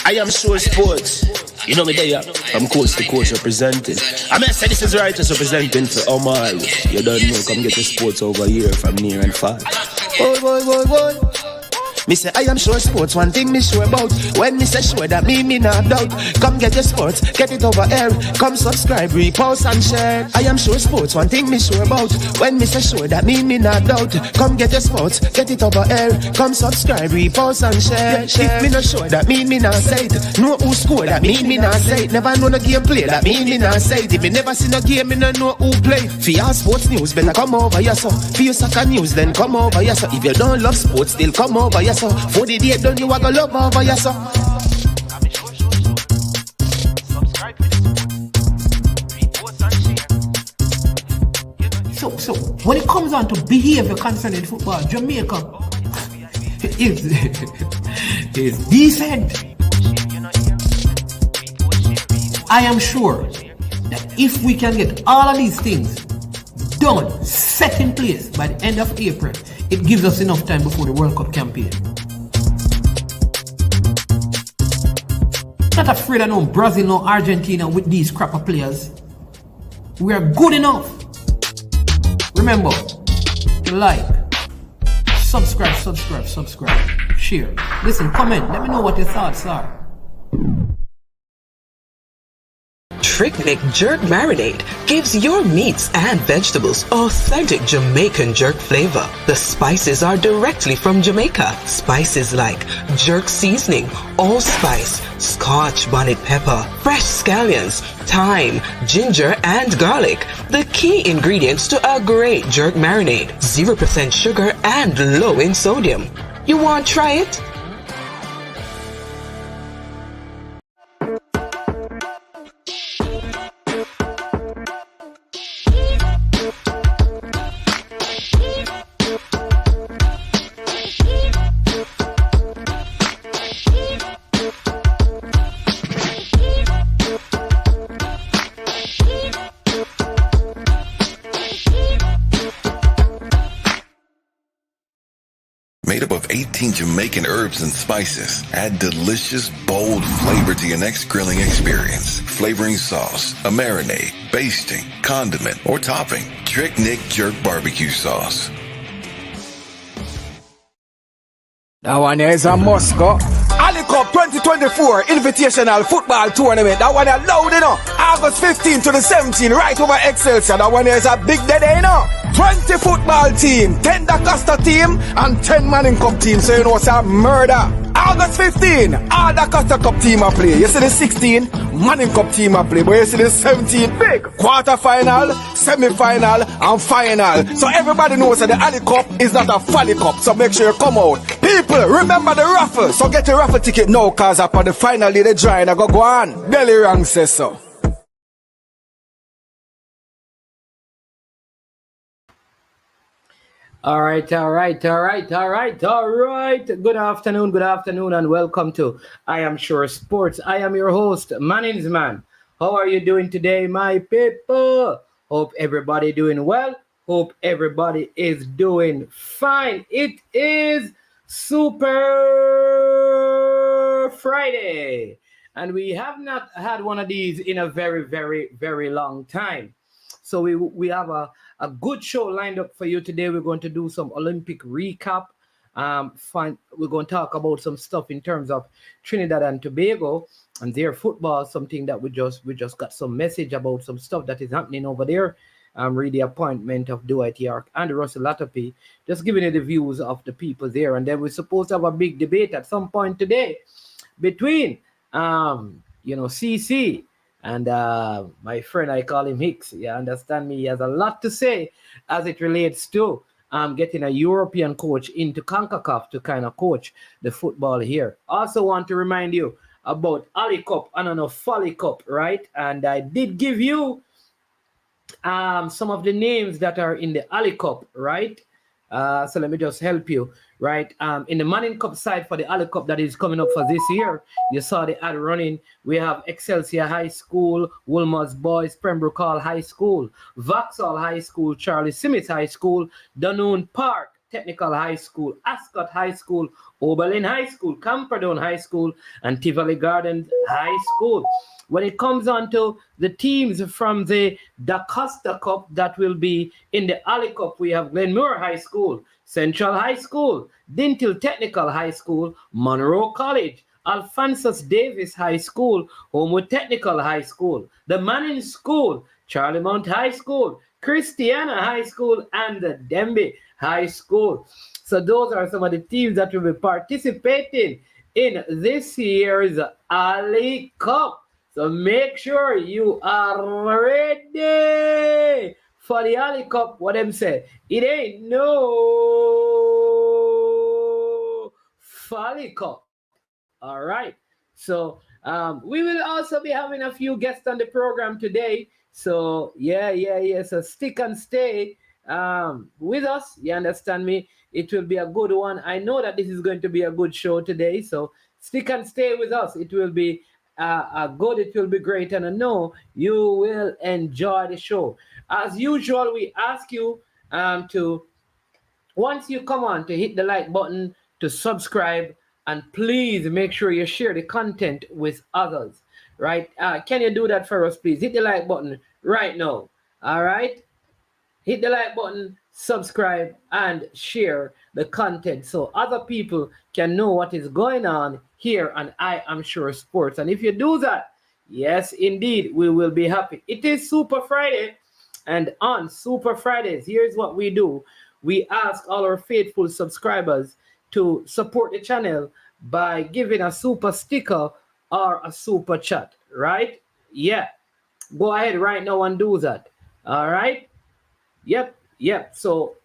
I am sure sports. You know me there. I'm coast to coast representing. I mean, I say this is righteous representing for Omar. You don't know, come get the sports over here from near and far. Boy. Me say I am sure sports, one thing me sure about. When me say sure, that me not doubt. Come get your sports, get it over here. Come subscribe, repost and share. I am sure sports, one thing me sure about. When me say sure, that me not doubt. Come get your sports, get it over here. Come subscribe, repost and share. If me not sure, that me not say it. Know who score, that me not say it. Never know the game play, that me not say it. If me never see no game, me no know who play. For your sports news, better come over here so. For your soccer news, then come over here so. If you don't love sports, still come over here so. For the day done, you are gonna love over here so. So when it comes on to behavior concerning football, Jamaica is decent. I am sure that if we can get all of these things done, set in place by the end of April, it gives us enough time before the World Cup campaign. Not afraid of no Brazil, no Argentina with these crap of players. We are good enough. Remember, like, subscribe, share. Listen, comment, let me know what your thoughts are. Trick Jerk Marinade gives your meats and vegetables authentic Jamaican jerk flavor. The spices are directly from Jamaica. Spices like jerk seasoning, allspice, Scotch bonnet pepper, fresh scallions, thyme, ginger, and garlic. The key ingredients to a great jerk marinade. 0% sugar and low in sodium. You want to try it? Made up of 18 Jamaican herbs and spices, add delicious, bold flavor to your next grilling experience. Flavoring sauce, a marinade, basting, condiment, or topping. Trick Nick Jerk Barbecue Sauce. That one here is a Moscow. Ali Cup 2024 Invitational Football Tournament. That one is loud enough. August 15 to the 17th, right over Excelsior. That one here is a big day, you know. 20 football team, 10 Da Costa team, and 10 Manning Cup team. So you know it's a murder. August 15, all Da Costa Cup team a play. You see the 16, Manning Cup team a play. But you see the 17, big quarter-final, semi-final, and final. So everybody knows that the Ali Cup is not a Folly Cup. So make sure you come out. People, remember the raffle. So get your raffle ticket now, cause upon the final day, the drawing I go on. Belly Rang says so. All right. Good afternoon, and welcome to I Am Sure Sports. I am your host, Mannings Man. How are you doing today, my people? Hope everybody doing well. Hope everybody is doing fine. It is Super Friday, and we have not had one of these in a very, very, very long time. So we have a good show lined up for you today. We're going to do some Olympic recap. We're going to talk about some stuff in terms of Trinidad and Tobago and their football, something that we just got some message about, some stuff that is happening over there. Read the appointment of Dwight Yorke and Russell Latopi, just giving you the views of the people there. And then we're supposed to have a big debate at some point today between, CC and my friend, I call him Hicks. You understand me? He has a lot to say as it relates to getting a European coach into CONCACAF to kind of coach the football here. Also want to remind you about Ali Cup and an Folly Cup, right? And I did give you some of the names that are in the Ali Cup, right? So let me just help you, right? In the Manning Cup side for the Ali Cup that is coming up for this year, you saw the ad running. We have Excelsior High School, Wolmer's Boys, Pembroke Hall High School, Vauxhall High School, Charlie Simits High School, Dunoon Park Technical High School, Ascot High School, Oberlin High School, Camperdown High School, and Tivoli Gardens High School. When it comes on to the teams from the Da Costa Cup that will be in the Ali Cup, we have Glenmore High School, Central High School, Dintil Technical High School, Monroe College, Alphonsus Davis High School, Homewood Technical High School, the Manning School, Charlie Mount High School, Christiana High School, and the Denby High School. So those are some of the teams that will be participating in this year's Ali Cup. So make sure you are ready for the Ali Cup. What them say? It ain't no Folly Cup. All right. So we will also be having a few guests on the program today. So yeah. So stick and stay with us. You understand me? It will be a good one. I know that this is going to be a good show today. So stick and stay with us. It will be good. It will be great. And I know you will enjoy the show. As usual, we ask you to, once you come on, to hit the like button, to subscribe, and please make sure you share the content with others, right? Can you do that for us, please? Hit the like button right now, all right? Hit the like button, subscribe, and share the content so other people can know what is going on here on I Am Sure Sports. And if you do that, yes, indeed, we will be happy. It is Super Friday, and on Super Fridays, here's what we do. We ask all our faithful subscribers to support the channel by giving a super sticker or a super chat, right? Yeah. Go ahead right now and do that. All right? Yep. So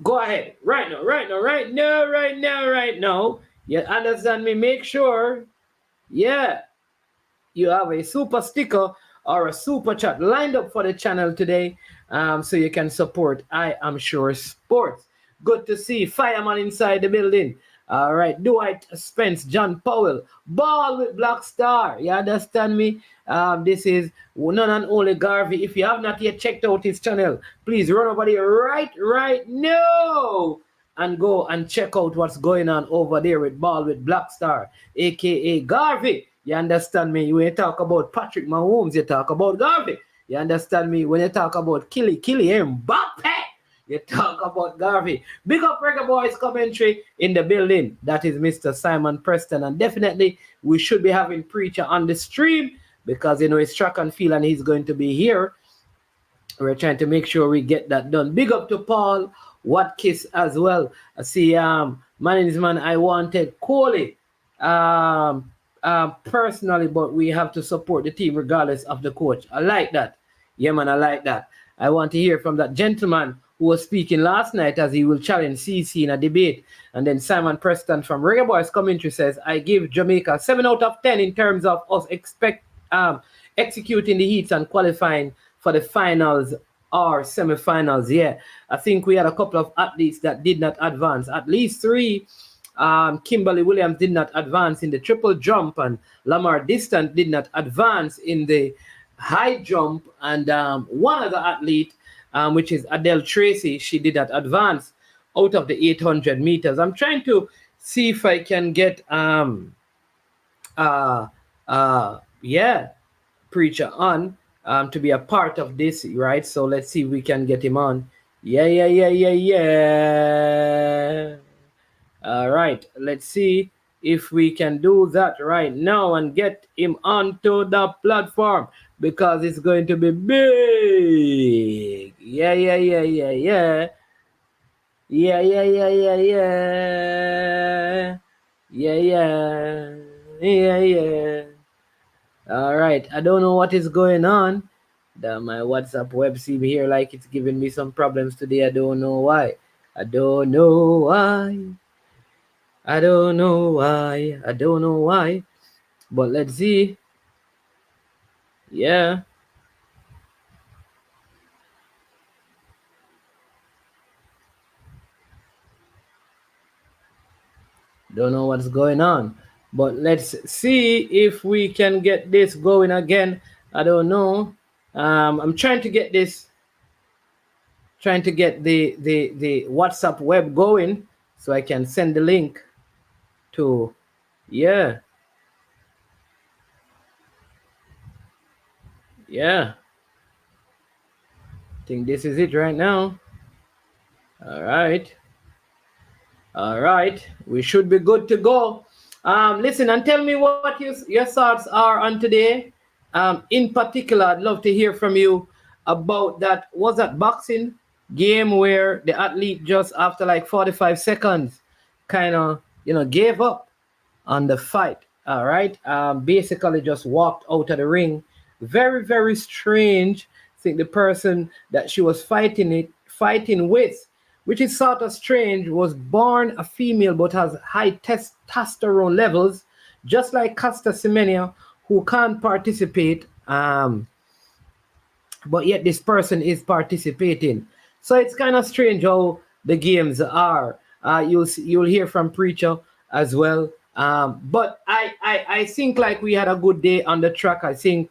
go ahead right now. You understand me? Make sure, you have a super sticker or a super chat lined up for the channel today, so you can support I Am Sure Sports. Good to see Fireman inside the building. All right, Dwight Spence, John Powell, Ball with Black Star. You understand me? This is none and only Garvey. If you have not yet checked out his channel, please run over there right now and go and check out what's going on over there with Ball with Black Star, aka Garvey. You understand me? When you talk about Patrick Mahomes, you talk about Garvey. You understand me? When you talk about Kylian Mbappe, you talk about Garvey. Big up Reggae Boys commentary in the building. That is Mr. Simon Preston. And definitely we should be having Preacher on the stream because, it's track and field and he's going to be here. We're trying to make sure we get that done. Big up to Paul Watkins as well. I see man, I wanted Coley personally, but we have to support the team regardless of the coach. I like that. Yeah, man, I like that. I want to hear from that gentleman who was speaking last night as he will challenge CC in a debate. And then Simon Preston from Reggae Boys commentary says, I give Jamaica 7 out of 10 in terms of us executing the heats and qualifying for the finals or semi-finals. Yeah, I think we had a couple of athletes that did not advance. At least 3. Kimberly Williams did not advance in the triple jump, and Lamar Distant did not advance in the high jump. And one other athlete, which is Adele Tracy, she did not advance out of the 800 meters. I'm trying to see if I can get Preacher on to be a part of this, right? So let's see if we can get him on. Yeah. All right, let's see if we can do that right now and get him onto the platform because it's going to be big. Yeah. All right, I don't know what is going on. My WhatsApp web seem here like it's giving me some problems today. I don't know why. But let's see. Yeah. Don't know what's going on. But let's see if we can get this going again. I don't know. I'm trying to get this trying to get the WhatsApp web going so I can send the link to, yeah. Yeah. I think this is it right now. All right. All right. We should be good to go. Listen and tell me what your thoughts are on today. In particular, I'd love to hear from you about that. Was that boxing game where the athlete just after like 45 seconds kind of, gave up on the fight? All right. Basically just walked out of the ring. Very, very strange. I think the person that she was fighting with, which is sort of strange, was born a female but has high testosterone levels, just like Casta Semenya, who can't participate. But yet this person is participating. So it's kind of strange how the games are. You'll hear from Preacher as well. But I think like we had a good day on the track. I think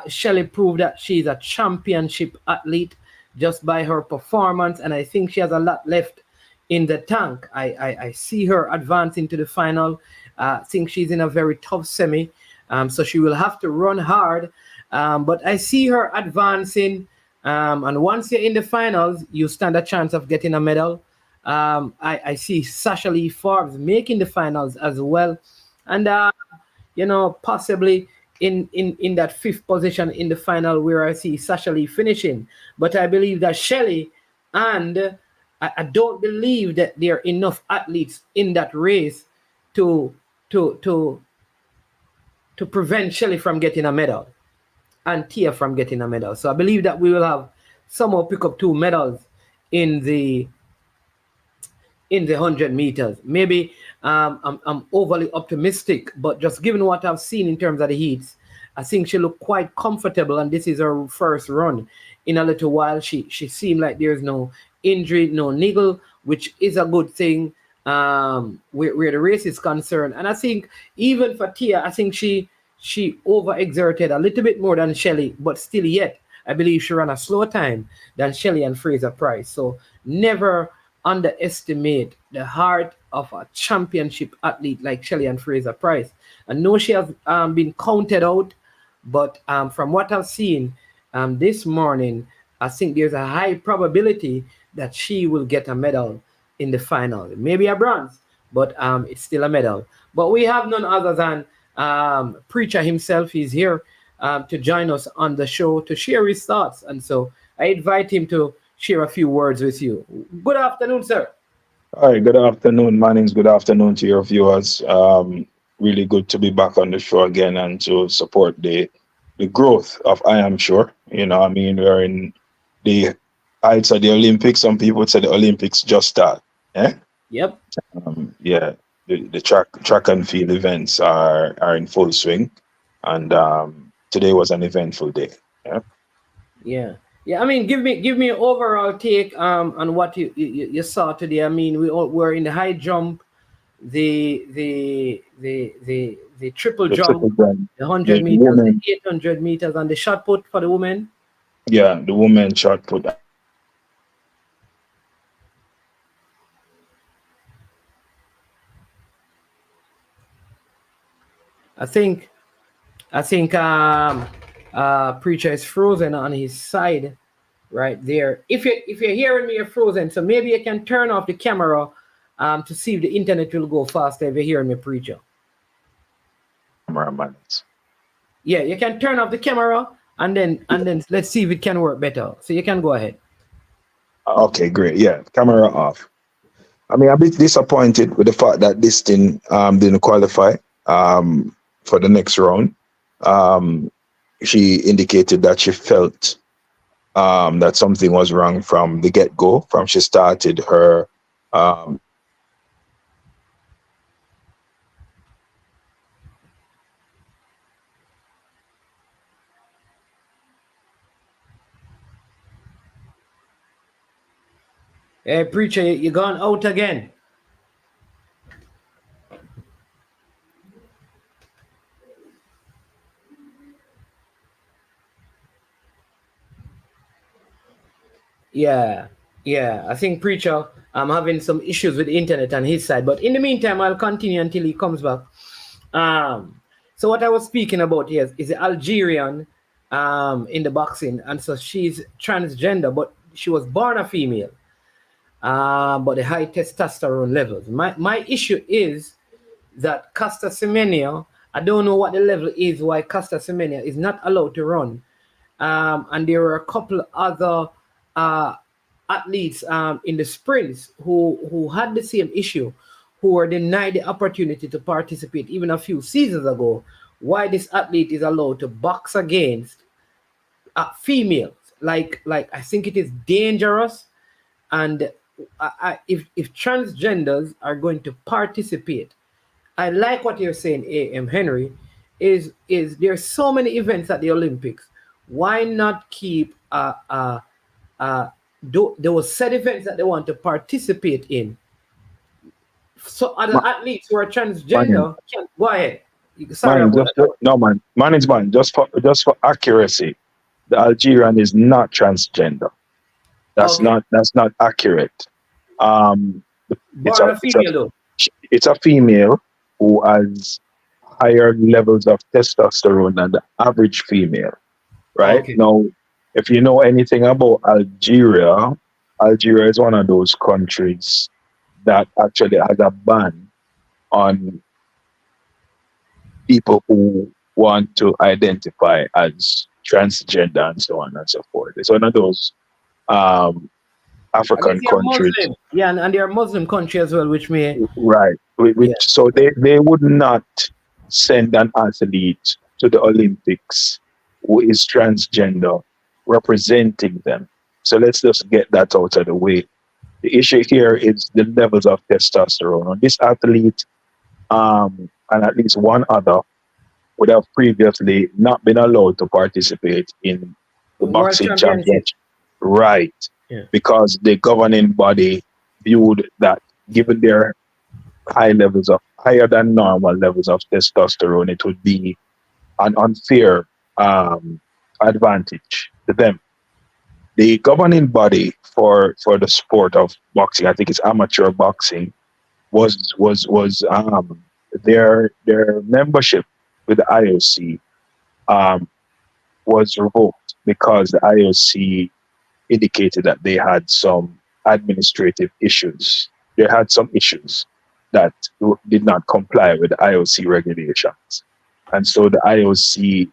Shelly proved that she's a championship athlete just by her performance, and I think she has a lot left in the tank. I see her advancing to the final. I think she's in a very tough semi, so she will have to run hard. But I see her advancing, and once you're in the finals, you stand a chance of getting a medal. I see Sasha Lee Forbes making the finals as well, and possibly in that fifth position in the final where I see Sasha Lee finishing. But I believe that Shelly, and I don't believe that there are enough athletes in that race to to to to prevent Shelly from getting a medal and Tia from getting a medal. So I believe that we will have somehow pick up 2 medals in the 100 meters. Maybe I'm overly optimistic, but just given what I've seen in terms of the heats, I think she looked quite comfortable, and this is her first run in a little while. She seemed like there's no injury, no niggle, which is a good thing where the race is concerned. And I think even for Tia, I think she overexerted a little bit more than Shelly, but still yet, I believe she ran a slower time than Shelly and Fraser Price. So never underestimate the heart of a championship athlete like Shelly and Fraser Price. I know she has been counted out, but from what I've seen this morning, I think there's a high probability that she will get a medal in the final. Maybe a bronze, but it's still a medal. But we have none other than Preacher himself. He's here to join us on the show to share his thoughts. And so I invite him to share a few words with you. Good afternoon, sir. Hi, good afternoon, Mannings. Good afternoon to your viewers. Really good to be back on the show again and to support the growth of I Am Sure. I mean, we're in the heights of the Olympics. Some people would say the Olympics just start. Yeah? Yep. Yeah, the track and field events are in full swing. And today was an eventful day. Yeah. Yeah, I mean, give me an overall take on what you saw today. I mean, we're in the high jump, the triple The jump, triple jump, the 100 the meters, the women, 800 meters, and the shot put for the women. yeah, the women shot put. I think Preacher is frozen on his side right there. If you're hearing me, you're frozen. So maybe you can turn off the camera to see if the internet will go faster if you're hearing me, Preacher. Cameraman. Yeah, you can turn off the camera and then let's see if it can work better. So you can go ahead. Okay, great. Yeah, camera off. I mean, I'm a bit disappointed with the fact that this thing didn't qualify for the next round. She indicated that she felt that something was wrong from the get-go, from she started her Hey, Preacher, you gone out again. Yeah, yeah. I think Preacher, I'm having some issues with the internet on his side, but in the meantime, I'll continue until he comes back. Um, so what I was speaking about here is the Algerian in the boxing, and so she's transgender, but she was born a female. But the high testosterone levels. My issue is that Casta Semenya, I don't know what the level is why Casta Semenya is not allowed to run. And there were a couple other uh, athletes in the sprints who had the same issue, who were denied the opportunity to participate even a few seasons ago. Why this athlete is allowed to box against females? Like I think it is dangerous, and if transgenders are going to participate, I like what you're saying, A.M. Henry. Is there's so many events at the Olympics? Why not keep those set events that they want to participate in? So other Ma- athletes who are Man, transgender can go ahead. Sorry man, about that. no, man. Management, just for accuracy, the Algerian is not transgender. Okay, That's not accurate. Um, it's born a a it's a female though. it's a female who has higher levels of testosterone than the average female. Right Okay, now, if you know anything about Algeria, Algeria is one of those countries that actually has a ban on people who want to identify as transgender and so on and so forth. It's one of those um, I guess African they're countries, Muslim. Yeah, and they're a Muslim country as well, which may right? yeah. So they would not send an athlete to the Olympics who is transgender representing them. So let's just get that out of the way. The issue here is the levels of testosterone. On this athlete, and at least one other would have previously not been allowed to participate in the World boxing Championship. championship, right? Yeah. Because the governing body viewed that given their higher than normal levels of testosterone, it would be an unfair advantage to them. The governing body for the sport of boxing, I think it's amateur boxing, was their membership with the IOC um, was revoked because the IOC indicated that they had some administrative issues. They had some issues that did not comply with the IOC regulations, and so the IOC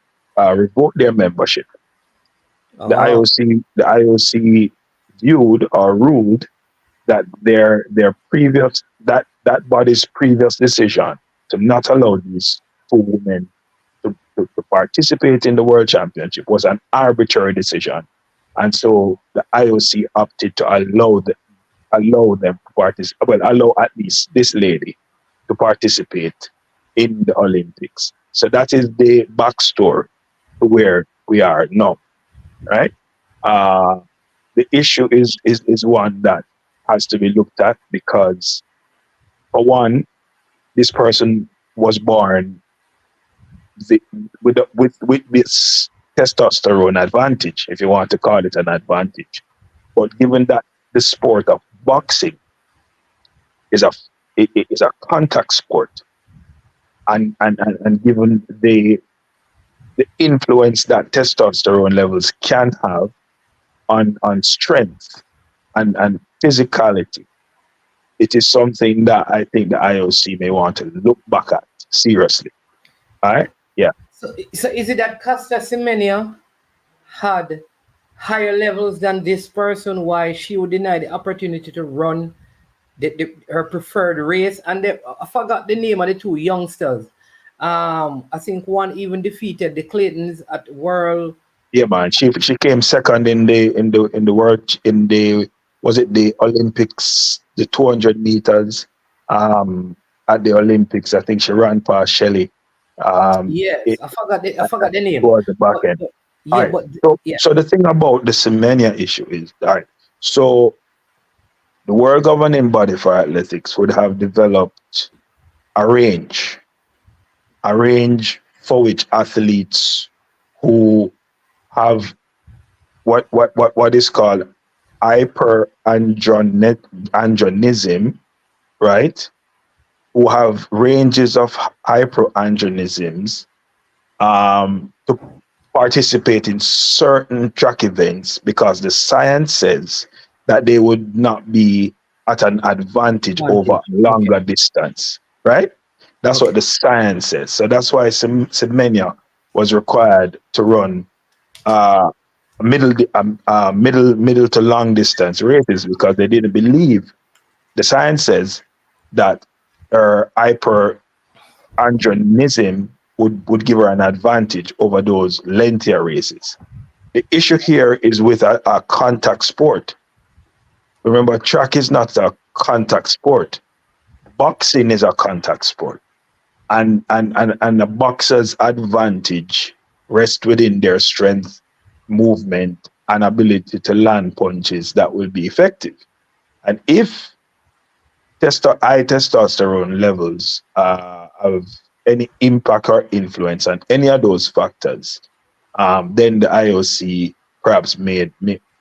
revoked their membership. The Oh, IOC viewed or ruled that their previous that body's previous decision to not allow these two women to participate in the World Championship was an arbitrary decision, and so the IOC opted to allow them to participate. Well, allow at least this lady to participate in the Olympics. So that is the backstory to where we are now, right? Uh, the issue is one that has to be looked at because, for one, this person was born the, with this testosterone advantage, if you want to call it an advantage. But given that the sport of boxing is is a contact sport, and given the influence that testosterone levels can have on strength and physicality, it is something that I think the IOC may want to look back at seriously. All right? Yeah. so is it that Casta Semenya had higher levels than this person? Why she would deny the opportunity to run her preferred race? And I forgot the name of the two youngsters. I think one even defeated the Clintons at World. Yeah, man. She came second in the world in the was it the Olympics, the 200 meters at the Olympics. I think she ran past Shelley. Yes, It, I forgot the name. towards the back But, end. but All yeah, right. but yeah. So the thing about the Semenya issue is, all right. So the world governing body for athletics would have developed a range, a range for which athletes who have what is called hyperandrogenism, right? Who have ranges of hyperandrogenisms to participate in certain track events because the science says that they would not be at an advantage over Advantage. Okay. longer distance, right? That's what Okay. the science says. So that's why Semenya was required to run uh, middle to long distance races because they didn't believe the science says that her hyperandrogenism would give her an advantage over those lengthier races. The issue here is with a contact sport. Remember, track is not a contact sport. Boxing is a contact sport. And the boxer's advantage rests within their strength, movement, and ability to land punches that will be effective. And if high testosterone levels have any impact or influence on any of those factors, then the IOC perhaps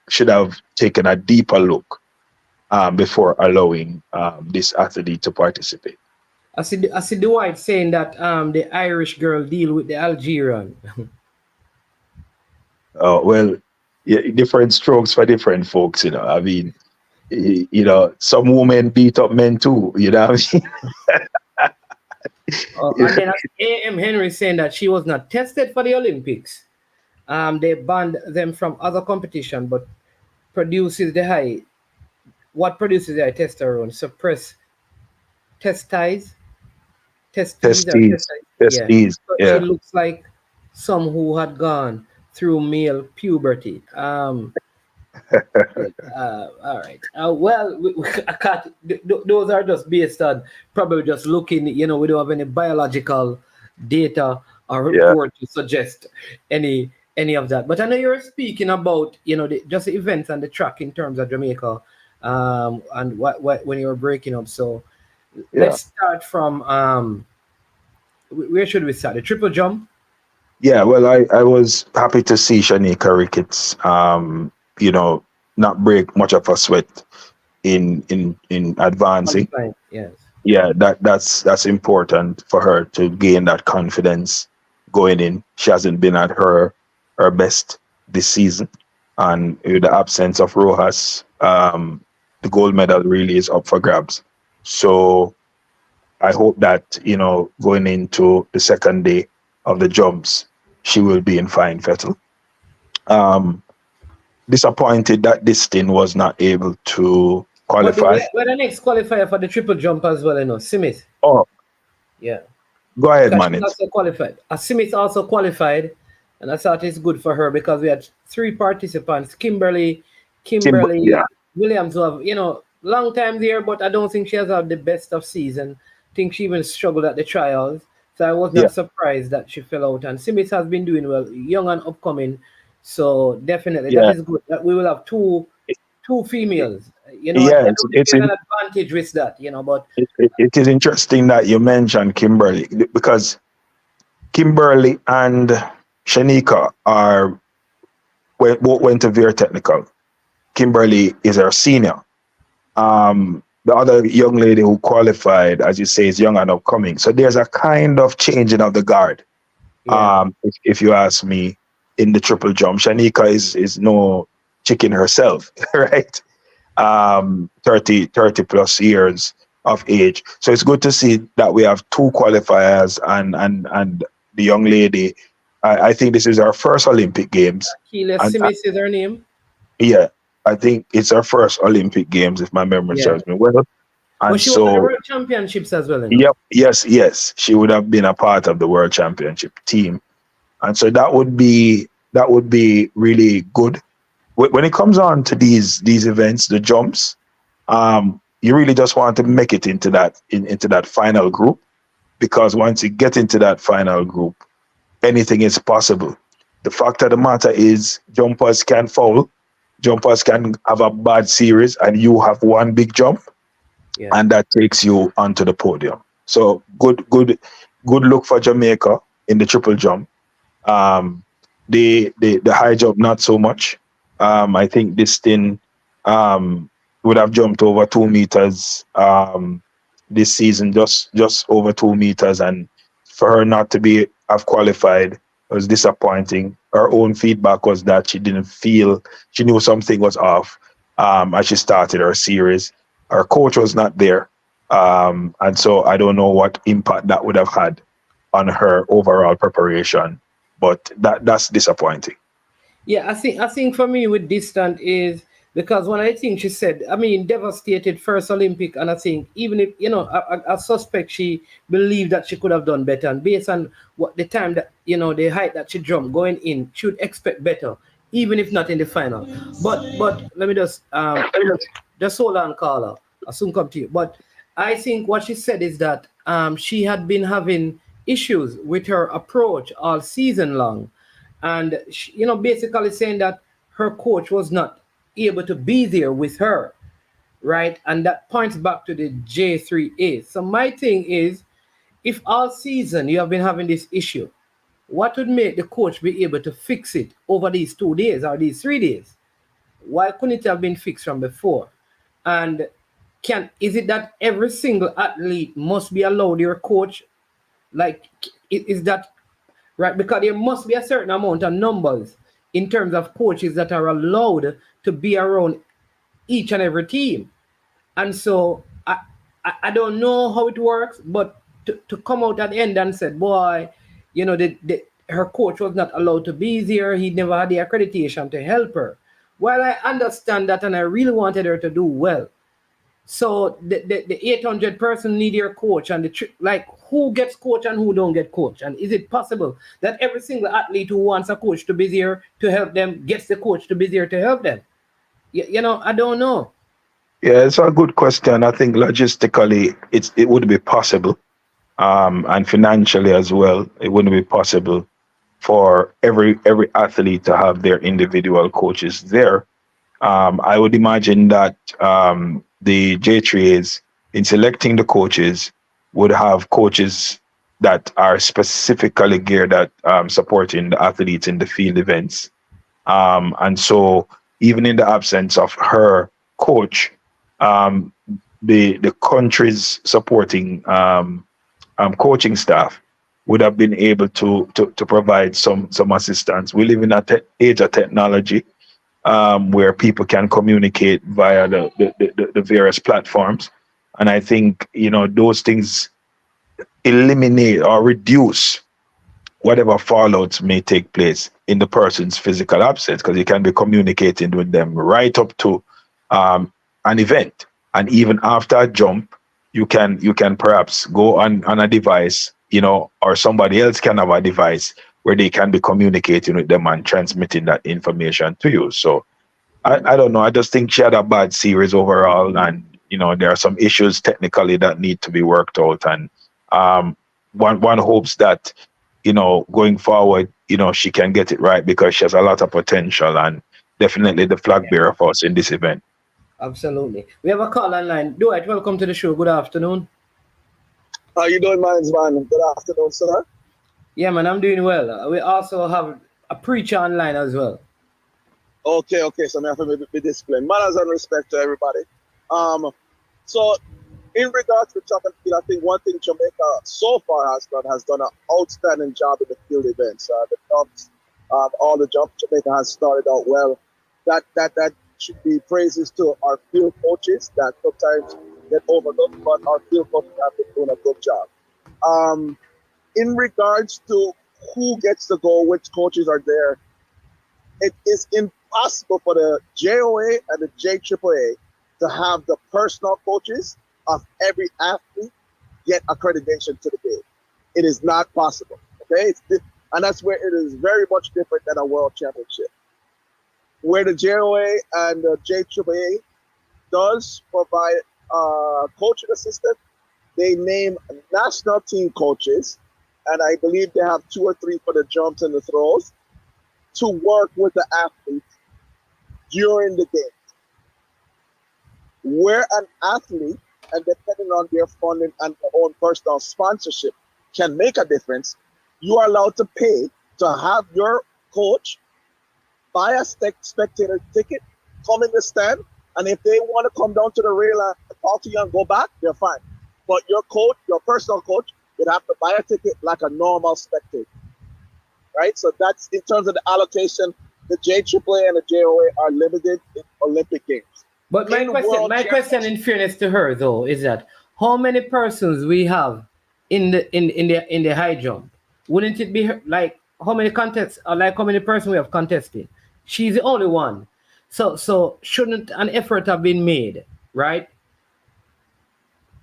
should have taken a deeper look before allowing this athlete to participate. I see Dwight saying that the Irish girl deal with the Algerian. Well, yeah, different strokes for different folks, you know. I mean, some women beat up men too, you know what I mean? And then A.M. Henry saying that she was not tested for the Olympics. They banned them from other competition, but produces the high. What produces the high testosterone? Suppress testes, testes or Testes, testes. Yeah. testes, So she yeah. looks like some who had gone through male puberty. All right. Well, I can't. Those are just based on probably just looking. We don't have any biological data or Yeah. report to suggest any of that. But I know you're speaking about just the events and the track in terms of Jamaica, and what when you were breaking up. So Yeah. let's start from where should we start? The triple jump. Yeah, well, I was happy to see Shanika Ricketts, not break much of a sweat in advancing. Qualifying, yes. Yeah, that's important for her to gain that confidence going in. She hasn't been at her best this season, and with the absence of Rojas, the gold medal really is up for grabs. So I hope that going into the second day of the jumps, she will be in fine fettle. Disappointed that Distin was not able to But qualify. we're the next qualifier for the triple jump as well, Smith. Oh, Yeah. go ahead, Because she man. also qualified. Smith also qualified, and I thought it's good for her because we had three participants. Kimberly Yeah. Williams, who have, long time there, but I don't think she has had the best of season. I think she even struggled at the trials. So I was Yeah. not surprised that she fell out. And Smith has been doing well, young and upcoming. So definitely that Yeah. is good. That we will have two females. I Yeah, don't think there's an advantage with that, but it is interesting that you mentioned Kimberly because Kimberly and Shanika both went to Veer Technical. Kimberly is our senior. The other young lady who qualified, as you say, is young and upcoming. So there's a kind of changing of the guard. yeah. If you ask me, in the triple jump, Shanika is no chicken herself, right? 30 plus years of age. So it's good to see that we have two qualifiers and the young lady. I think this is our first Olympic Games. Keela And- Smith is her name. Yeah, I think it's our first Olympic Games, if my memory Yeah. serves me well. And But she was at the so, World Championships as well. yep, yes, she would have been a part of the World Championship team, and so that would be really good. When it comes on to these events, the jumps, you really just want to make it into that final group, because once you get into that final group, anything is possible. The fact of the matter is, jumpers can foul, jumpers can have a bad series, and you have one big jump, Yeah. and that takes you onto the podium. So good look for Jamaica in the triple jump. The high jump, not so much. I think this thing would have jumped over 2 meters this season, just over 2 meters, and for her not to be have qualified was disappointing. Her own feedback was that she didn't feel, she knew something was off as she started her series. Her coach was not there, and so I don't know what impact that would have had on her overall preparation, but that's disappointing. Yeah, I think for me with distant is because when I think she said, I mean, devastated first Olympic, and I think even if I suspect she believed that she could have done better, and based on what the time that the height that she jumped going in, she would expect better, even if not in the final. But let me just hold on, Carla. I'll soon come to you. But I think what she said is that she had been having issues with her approach all season long, and basically saying that her coach was not able to be there with her, right? And that points back to the J3A. So my thing is, if all season you have been having this issue, what would make the coach be able to fix it over these 2 days or these 3 days? Why couldn't it have been fixed from before? And is it that every single athlete must be allowed your coach? Like, is that right? Because there must be a certain amount of numbers in terms of coaches that are allowed to be around each and every team. And so I don't know how it works, but to come out at the end and say, boy, her coach was not allowed to be there. He never had the accreditation to help her. Well, I understand that, and I really wanted her to do well. So the 800 person need your coach, and like who gets coach and who don't get coach, and is it possible that every single athlete who wants a coach to be there to help them gets the coach to be there to help them? I don't know. Yeah, it's a good question. I think logistically, it would be possible, and financially as well, it wouldn't be possible for every athlete to have their individual coaches there. I would imagine that the J3As, in selecting the coaches, would have coaches that are specifically geared at supporting the athletes in the field events. And so, even in the absence of her coach, um, the country's supporting coaching staff would have been able to provide some assistance. We live in an age of technology, where people can communicate via the various platforms. And I think, those things eliminate or reduce whatever fallouts may take place in the person's physical absence, because you can be communicating with them right up to an event. And even after a jump, you can perhaps go on a device, or somebody else can have a device where they can be communicating with them and transmitting that information to you. So I don't know. I just think she had a bad series overall, and there are some issues technically that need to be worked out. And one hopes that going forward, she can get it right, because she has a lot of potential and definitely the flag bearer for us in this event. Absolutely. We have a call online. Dwight, welcome to the show. Good afternoon. How you doing, man? Good afternoon, sir. Yeah, man, I'm doing well. We also have a preacher online as well. Okay. So I have to be disciplined. Manners and respect to everybody. So in regards to track and field, I think one thing Jamaica so far has done an outstanding job in the field events. The jumps, all the jumps, Jamaica has started out well. That should be praises to our field coaches that sometimes get overlooked, but our field coaches have been doing a good job. In regards to who gets to go, which coaches are there, it is impossible for the JOA and the JAAA to have the personal coaches of every athlete get accreditation to the game. It is not possible. Okay, and that's where it is very much different than a world championship, where the JOA and the JAAA does provide coaching assistant. They name national team coaches, and I believe they have 2 or 3 for the jumps and the throws to work with the athlete during the game. Where an athlete, and depending on their funding and their own personal sponsorship, can make a difference, you are allowed to pay to have your coach buy a spectator ticket, come in the stand, And if they want to come down to the rail and talk to you and go back, they're fine. But your coach, your personal coach, would have to buy a ticket like a normal spectator, right? So that's in terms of the allocation. The JAAA and the JOA are limited in Olympic Games. But my question, in fairness to her though, is that how many persons we have in the high jump? Wouldn't it be like how many contests or like how many persons we have contesting? She's the only one. So shouldn't an effort have been made, right?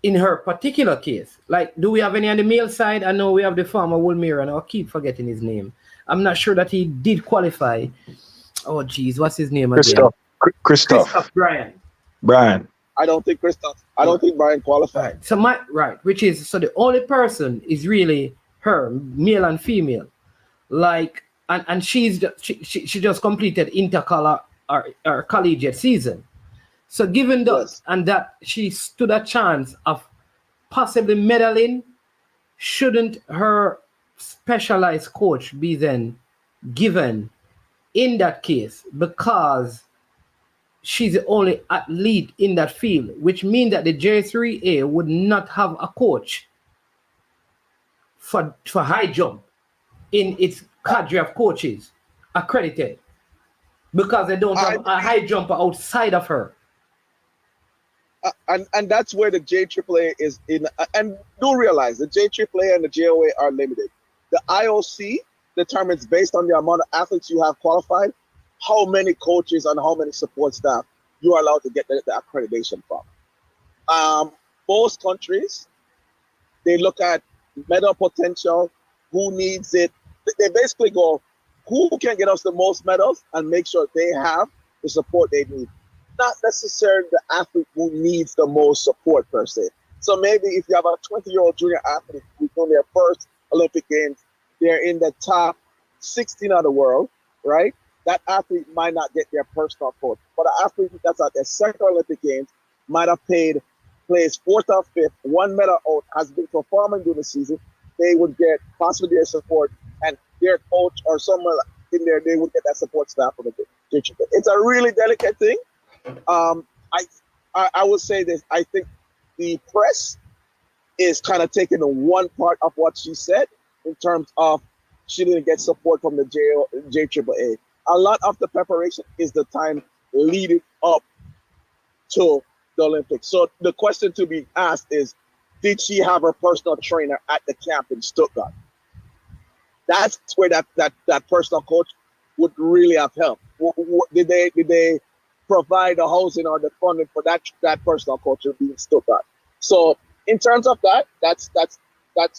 In her particular case, like, do we have any on the male side? I know we have the farmer Woolmere, and I'll keep forgetting his name. I'm not sure that he did qualify. Oh, geez, what's his name again? Christoph Brian. I don't think Brian qualified. Right. Which is, so the only person is really her, male and female. Like, and she just completed intercolor or collegiate season. So given that, yes, and that she stood a chance of possibly medaling, shouldn't her specialized coach be then given in that case, because she's the only athlete in that field, which means that the J3A would not have a coach for high jump in its cadre of coaches accredited, because they don't have a high jumper outside of her. And that's where the JAAA is in. And do realize the JAAA and the JOA are limited. The IOC determines, based on the amount of athletes you have qualified, how many coaches and how many support staff you are allowed to get the accreditation from. Most countries, they look at medal potential, who needs it. They basically go, who can get us the most medals, and make sure they have the support they need. Not necessarily the athlete who needs the most support per se. So maybe if you have a 20-year-old junior athlete who's doing their first Olympic Games, they're in the top 16 of the world, right? That athlete might not get their personal coach. But an athlete that's at their second Olympic Games might have placed fourth or fifth, one medal out, has been performing during the season. They would get possibly their support, and their coach or someone in there, they would get that support staff from the JAAA. It's a really delicate thing. I would say this. I think the press is kind of taking the one part of what she said in terms of she didn't get support from the JAAA. A lot of the preparation is the time leading up to the Olympics. So the question to be asked is, did she have her personal trainer at the camp in Stuttgart? That's where that personal coach would really have helped. Did they provide the housing or the funding for that personal coach to be in Stuttgart? So in terms of that, that's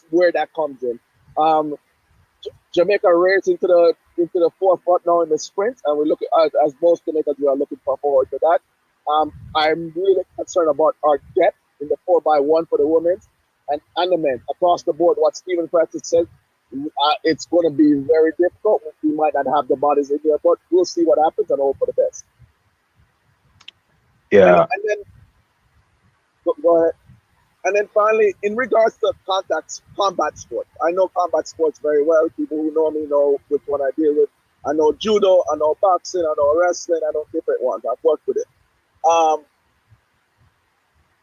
where that comes in. Jamaica raised into the forefront now in the sprint, and we look at, as most Jamaicans, we are looking forward to that. I'm really concerned about our depth in the 4x1 for the women and the men across the board. What Stephen Francis said, it's going to be very difficult. We might not have the bodies in there, but we'll see what happens and hope for the best. Yeah. And then go ahead. And then finally, in regards to combat sports, I know combat sports very well. People who know me know which one I deal with. I know judo, I know boxing, I know wrestling, I know different ones. I've worked with it.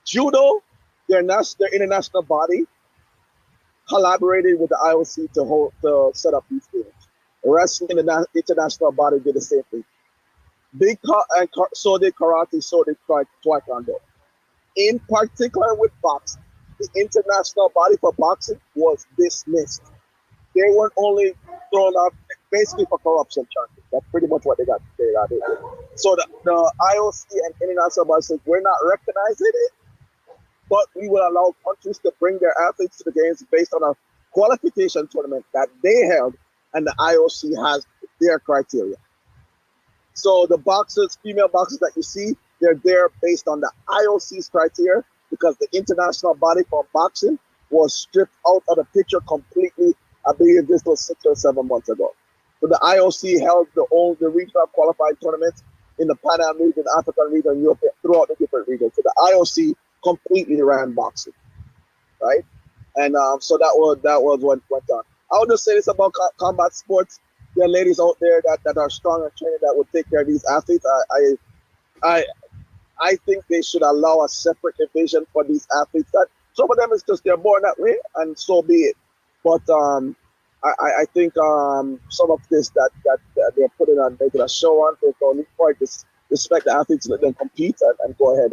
Judo, their international body collaborated with the IOC to set up these games. Wrestling, the international body did the same thing. So did karate, so did taekwondo. In particular with boxing, the international body for boxing was dismissed. They weren't only thrown out basically for corruption charges. That's pretty much what they got. So the IOC and international body said, we're not recognizing it, but we will allow countries to bring their athletes to the games based on a qualification tournament that they held, and the IOC has their criteria. So the boxers, female boxers that you see, they're there based on the IOC's criteria, because the international body for boxing was stripped out of the picture completely. I believe this was 6 or 7 months ago. So the IOC held the regional qualified tournaments in the Pan Am region, African region, Europe, throughout the different regions. So the IOC completely ran boxing, right? And so that was what went on. I would just say this about combat sports. There are ladies out there that are strong and trained that would take care of these athletes. I think they should allow a separate division for these athletes. That some of them is just they're born that way, and so be it. But I think some of this that they're putting on, making a show on, they don't need for it. Just respect the athletes, let them compete, and go ahead.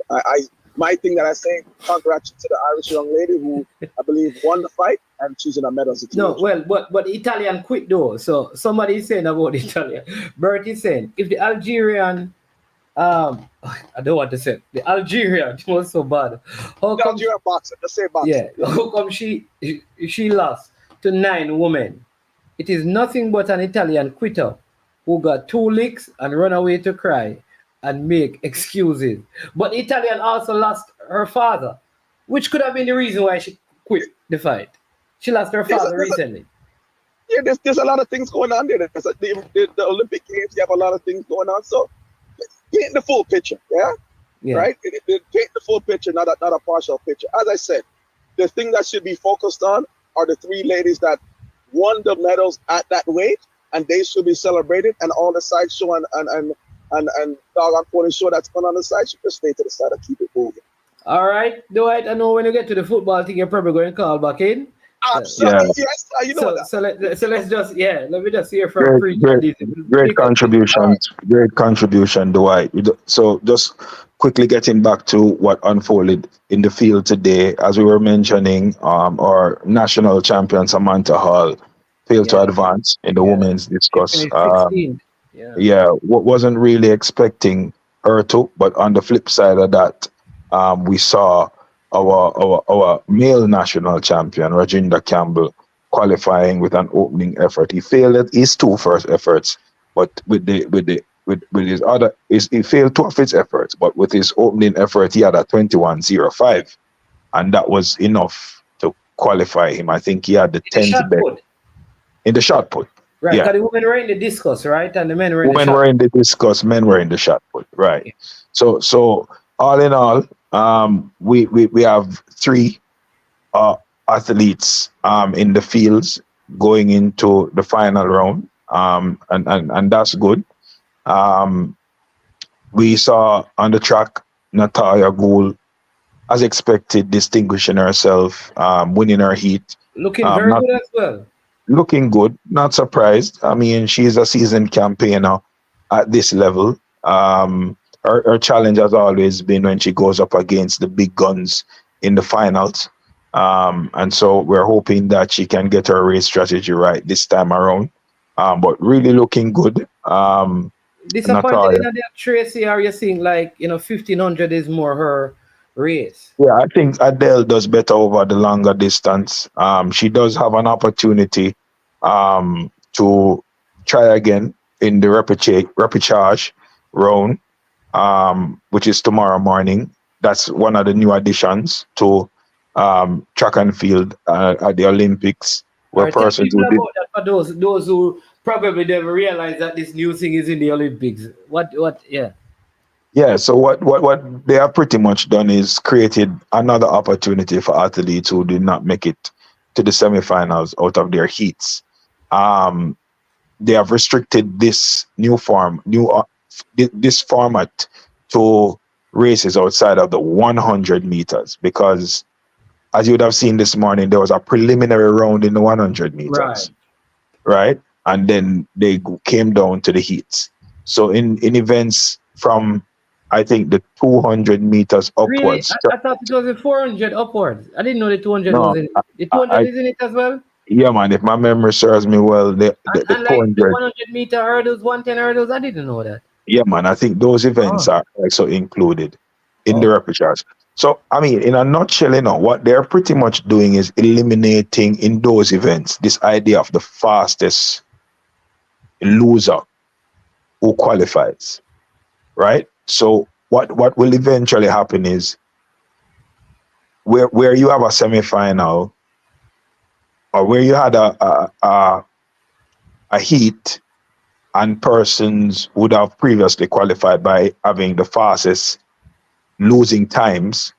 My thing that I say, congrats to the Irish young lady who I believe won the fight, and she's in a medal situation. No, well, but Italian quit though. So somebody is saying about Italian. Bert is saying if the Algerian, I don't want to say the Algerian was so bad. How The come? Algerian boxer, just say boxer. Yeah, how come she lost to 9 women? It is nothing but an Italian quitter who got 2 licks and run away to cry and make excuses. But Italian also lost her father, which could have been the reason why she quit the fight. She lost her father recently. Yeah, there's a lot of things going on there. The Olympic Games, you have a lot of things going on. So paint the full picture, Yeah. right? Paint the full picture, not a partial picture. As I said, the thing that should be focused on are the 3 ladies that won the medals at that weight, and they should be celebrated. And all the side show and dog on pony show that's going on the side should just stay to the side and keep it moving. All right, Dwight, I know when you get to the football thing, you're probably going to call back in. Absolutely, yes. You know that. So let's just let me just hear from great contribution, Dwight. So just quickly getting back to what unfolded in the field today, as we were mentioning, our national champion Samantha Hall failed to advance in the women's discus. Wasn't really expecting her to, but on the flip side of that, we saw our male national champion Rajinder Campbell qualifying with an opening effort. He failed at his 2 first efforts, but with his other, he failed 2 of his efforts. But with his opening effort, he had a 21.05, and that was enough to qualify him. I think he had the 10th best in the shot put. Right, because the women were in the discus, right, and the men were in women the shot were in the discus, men were in the shot put, right? Yeah. So all in all, we have 3 athletes in the fields going into the final round, and that's good. We saw on the track Natalia Gould, as expected, distinguishing herself, winning her heat. Looking very good as well. Looking good, not surprised. I mean, she's a seasoned campaigner at this level. Her challenge has always been when she goes up against the big guns in the finals. And so we're hoping that she can get her race strategy right this time around. But really looking good. Disappointed in that Tracy, are you seeing 1500 is more her race? Yeah, I think Adele does better over the longer distance. She does have an opportunity to try again in the repechage round, which is tomorrow morning. That's one of the new additions to track and field at the Olympics. Where persons who did that for those who probably never realize that this new thing is in the Olympics. Yeah, so what they have pretty much done is created another opportunity for athletes who did not make it to the semifinals out of their heats. They have restricted this this format to races outside of the 100 meters because, as you would have seen this morning, there was a preliminary round in the 100 meters, right? And then they came down to the heats. So in events from, I think, the 200 meters upwards. Really? I thought it was the 400 upwards. I didn't know the 200 was in it. The 200 is in it as well? Yeah, man. If my memory serves me well, the 200. The 100 meter hurdles, 110 hurdles, I didn't know that. Yeah, man. I think those events are also included in the repechage. So, I mean, in a nutshell, what they're pretty much doing is eliminating in those events this idea of the fastest loser who qualifies, right? So what will eventually happen is where you have a semifinal or where you had a heat and persons would have previously qualified by having the fastest losing times,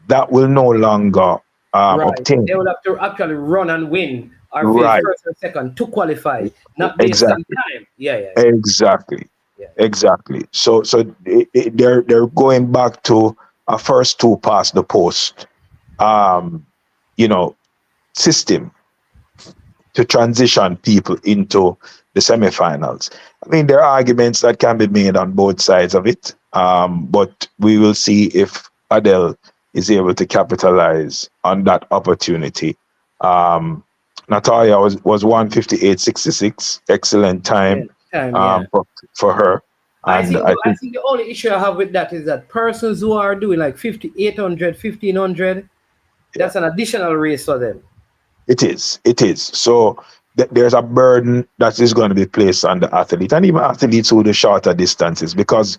that will no longer obtain. They will have to actually run and win or finish first and second to qualify, not based on time. Yeah. Exactly. Yeah. Exactly. So they're going back to a first two past the post, um, you know, system to transition people into the semifinals. I mean, there are arguments that can be made on both sides of it, but we will see if Adele is able to capitalize on that opportunity. Um, Natalia was 158.66, excellent time Excellent time, yeah. for her. I And think I the, I think think the only issue I have with that is that persons who are doing like 5,800, 1,500, yeah, that's an additional race for them. it is. It is. So there's a burden that is going to be placed on the athlete and even athletes who do shorter distances because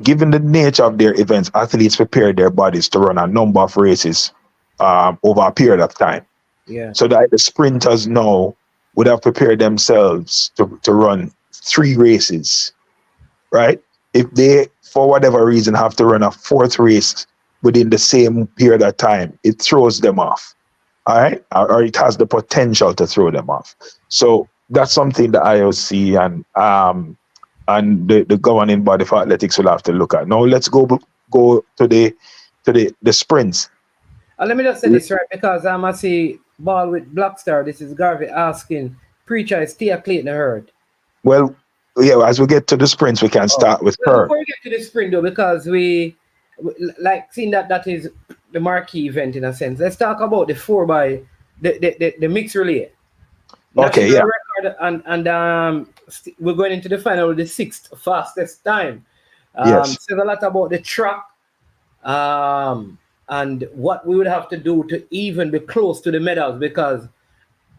given the nature of their events, athletes prepare their bodies to run a number of races over a period of time. Yeah. So that the sprinters now would have prepared themselves to run 3 races, right? If they, for whatever reason, have to run a 4th race within the same period of time, it throws them off, all right? Or it has the potential to throw them off. So that's something the IOC and the governing body for athletics will have to look at. Now let's go to the sprints. Let me just say this right because I'm a see ball with Black Star. This is Garvey asking Preacher is Tia Clayton hurt. Well, yeah, as we get to the sprints, we can Oh, start with well, her. before we get to the sprint though, because like seeing that is the marquee event in a sense. Let's talk about the 4 by the mixed relay. Okay, National yeah, record and we're going into the final with the 6th fastest time. yes. Says a lot about the track and what we would have to do to even be close to the medals because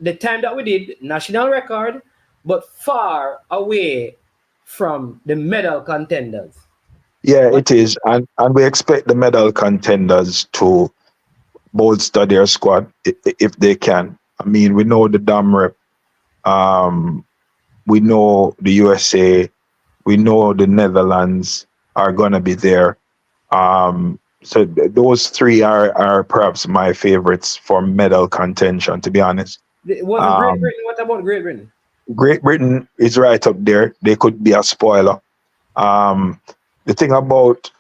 the time that we did, national record, but far away from the medal contenders. Yeah, What? it is. And we expect the medal contenders to bolster their squad if they can. I mean, we know the DAM rep, um, we know the USA, we know the Netherlands are going to be there. So those 3 are perhaps my favorites for medal contention, to be honest. Wasn't Great Um, Britain? What about Great Britain? Great Britain is right up there. They could be a spoiler. Um, the thing about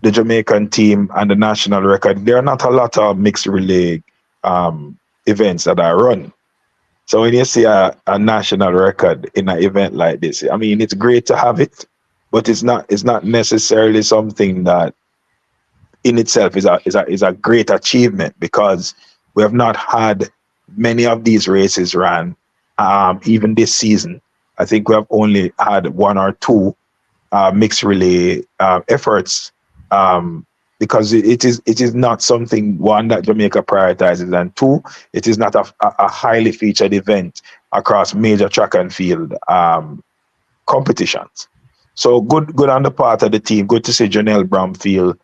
the Jamaican team and the national record, there are not a lot of mixed relay events that are run. So when you see a national record in an event like this, I mean, it's great to have it, but it's not necessarily something that in itself is a great achievement because we have not had many of these races ran even this season. I think we have only had 1 or 2 mixed relay efforts because it is not something, one, that Jamaica prioritizes, and 2, it is not a highly featured event across major track and field competitions. So good on the part of the team. Good to see Janelle Bromfield.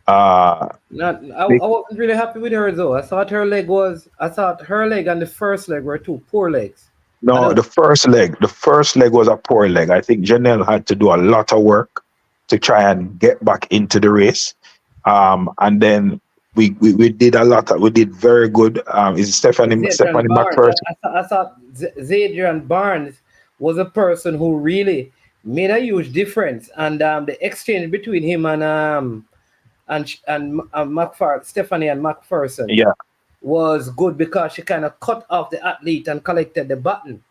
I wasn't really happy with her though. I thought her leg and the first leg were 2 poor legs. I No, don't. the first leg was a poor leg. I think Janelle had to do a lot of work to try and get back into the race. And then we did a lot. We did very good. Is Zadrian Stephanie Barnes. McPherson? I thought Zadrian Barnes was a person who really made a huge difference, and the exchange between him and Stephanie and McPherson Yeah, was good because she kind of cut off the athlete and collected the button,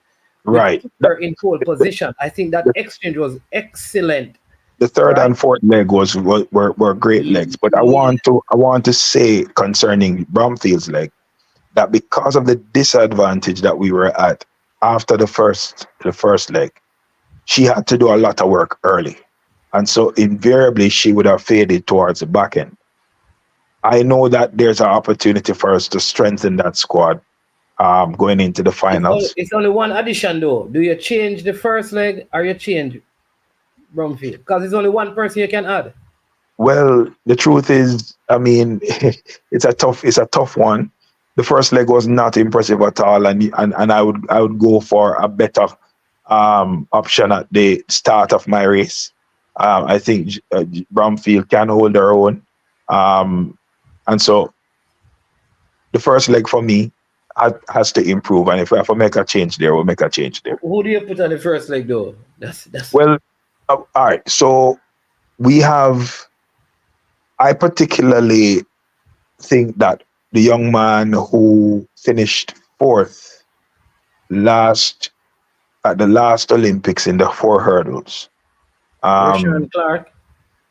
which right. put her in pole position. I think that The, exchange was excellent, the third right? and fourth leg were great legs. But I Yeah. want to say concerning Bromfield's leg that because of the disadvantage that we were at after the first leg, she had to do a lot of work early. And so invariably she would have faded towards the back end. I know that there's an opportunity for us to strengthen that squad going into the finals. It's only one addition though. Do you change the first leg or you change Brumfield? Because it's only one person you can add. Well, the truth is, I mean, it's a tough one. The first leg was not impressive at all, and I would go for a better option at the start of my race. I think Bromfield can hold their own, and so the first leg for me, has to improve. And if we have to make a change there, we'll make a change there. Who do you put on the first leg, though? That's Well, all right. So we have. I particularly think that the young man who finished fourth at the last Olympics in the 4 hurdles. Rashawn Clark.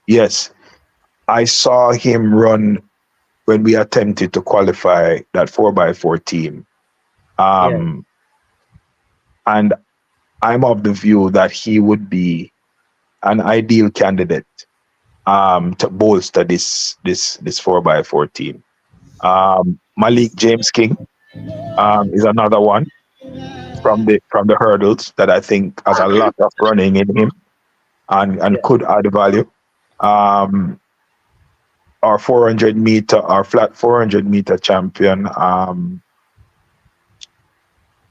Yes, I saw him run when we attempted to qualify that 4x4 team. And I'm of the view that he would be an ideal candidate to bolster this 4x4 team. Malik James King is another one from the hurdles that I think has a lot of running in him and could add value. Our 400 meter, our flat 400 meter champion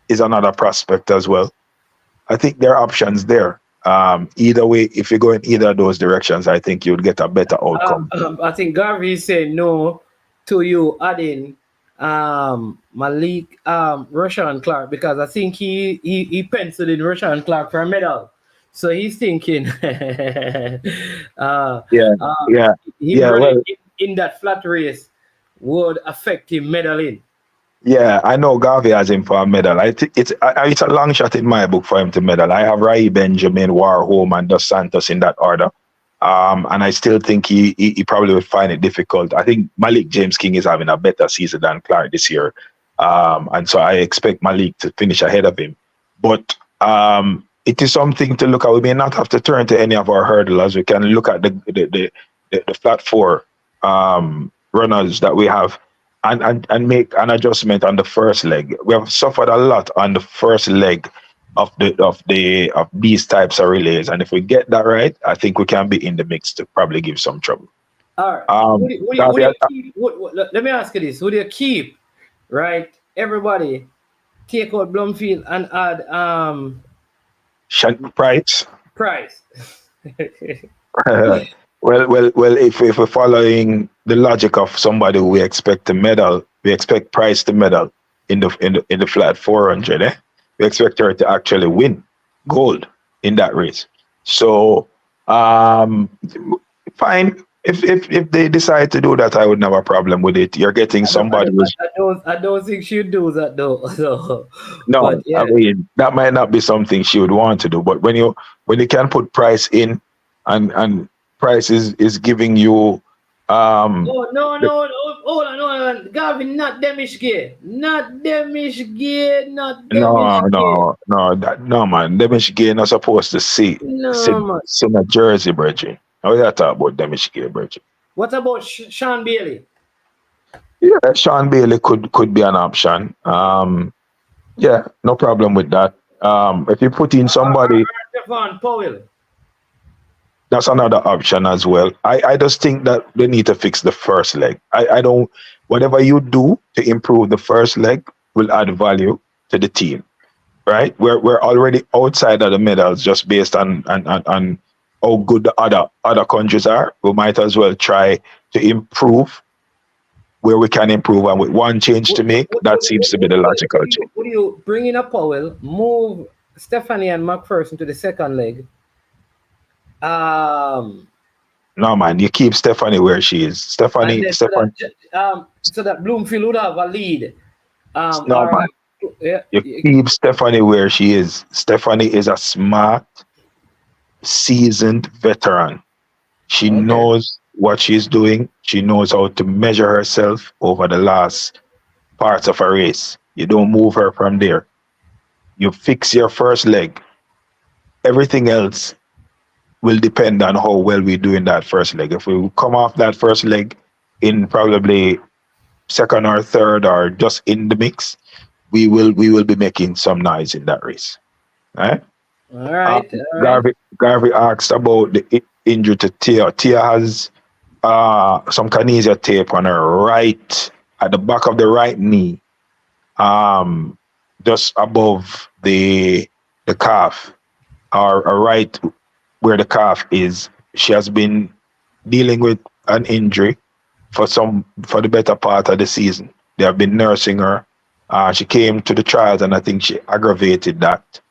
is another prospect as well. I think there are options there. Either way, if you go in either of those directions, I think you'll get a better outcome. I think Garvey is saying no to you adding Malik Rashawn Clark, because I think he penciled in Rashawn Clark for a medal. So he's thinking him running in that flat race would affect him medaling. Yeah, I know Garvey has him for a medal. I think it's a long shot in my book for him to medal. I have Rai Benjamin, Warholm, and Dos Santos in that order. And I still think he probably would find it difficult. I think Malik James King is having a better season than Clark this year. And so I expect Malik to finish ahead of him. But it is something to look at. We may not have to turn to any of our hurdlers. We can look at the flat 4 runners that we have and make an adjustment on the first leg. We have suffered a lot on the first leg of these types of relays, and if we get that right, I think we can be in the mix to probably give some trouble. All right. Let me ask you this: would you keep, right? Everybody take out Blumfield and add Price. Well, if we're following the logic of somebody who we expect to medal, we expect Price to medal in the flat 400. We expect her to actually win gold in that race. So, fine. If they decide to do that, I wouldn't have a problem with it. You're getting somebody who's... I don't think she'd do that, though. So, no, but, yeah. I mean, that might not be something she would want to do. But when you can put Price in and Price is giving you... no, hold on. Gavin, not Demish Gay. No, man. Demish Gay not supposed to see a jersey, Bridget. How you talk about Demish Gay, Bridget? What about Sean Bailey? Yeah, Sean Bailey could be an option. Yeah, no problem with that. If you put in somebody... Stefan Powell. That's another option as well. I just think that they need to fix the first leg. I don't... Whatever you do to improve the first leg will add value to the team, right? We're already outside of the medals just based on how good the other countries are. We might as well try to improve where we can improve, and with one change to make, that seems to be the logical change. Would you bring in a Powell, move Stephanie and McPherson to the second leg? No, man, you keep Stephanie where she is. So that Bloomfield would have a lead. No, man. You keep Stephanie where she is. Stephanie is a smart, seasoned veteran. She knows what she's doing. She knows how to measure herself over the last parts of a race. You don't move her from there. You fix your first leg. Everything else will depend on how well we do in that first leg. If we come off that first leg in probably second or third or just in the mix, we will be making some noise in that race. All right. Garvey asked about the injury to Tia. Tia has some kinesia tape on her right, at the back of the right knee, just above the calf, or right where the calf is. She has been dealing with an injury for the better part of the season. They have been nursing her. She came to the trials, and I think she aggravated that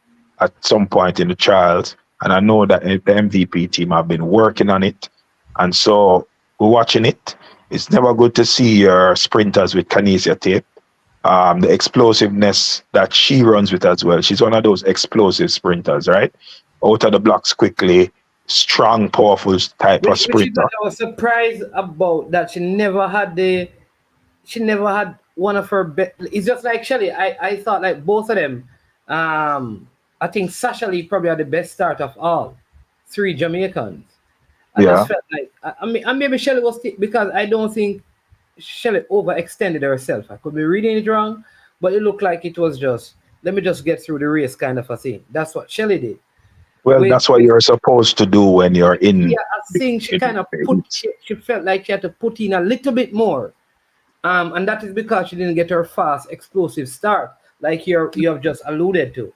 at some point in the trials. And I know that the MVP team have been working on it. And so we're watching it. It's never good to see your sprinters with kinesia tape. The explosiveness that she runs with as well. She's one of those explosive sprinters, right? Out of the blocks quickly, strong, powerful type of Which is sprinter. what I was surprised about, that she never had one of her it's just like Shelly. I thought like both of them. I think Sasha Lee probably had the best start of all three Jamaicans. I Yeah. just felt like I mean, and maybe Shelly was because I don't think Shelly overextended herself. I could be reading it wrong, but it looked like it was just let me just get through the race kind of a thing. That's what Shelly did. Well, With that's what you're supposed to do when you're yeah, in. I think she kind of she felt like she had to put in a little bit more. And that is because she didn't get her fast, explosive start, like you have just alluded to.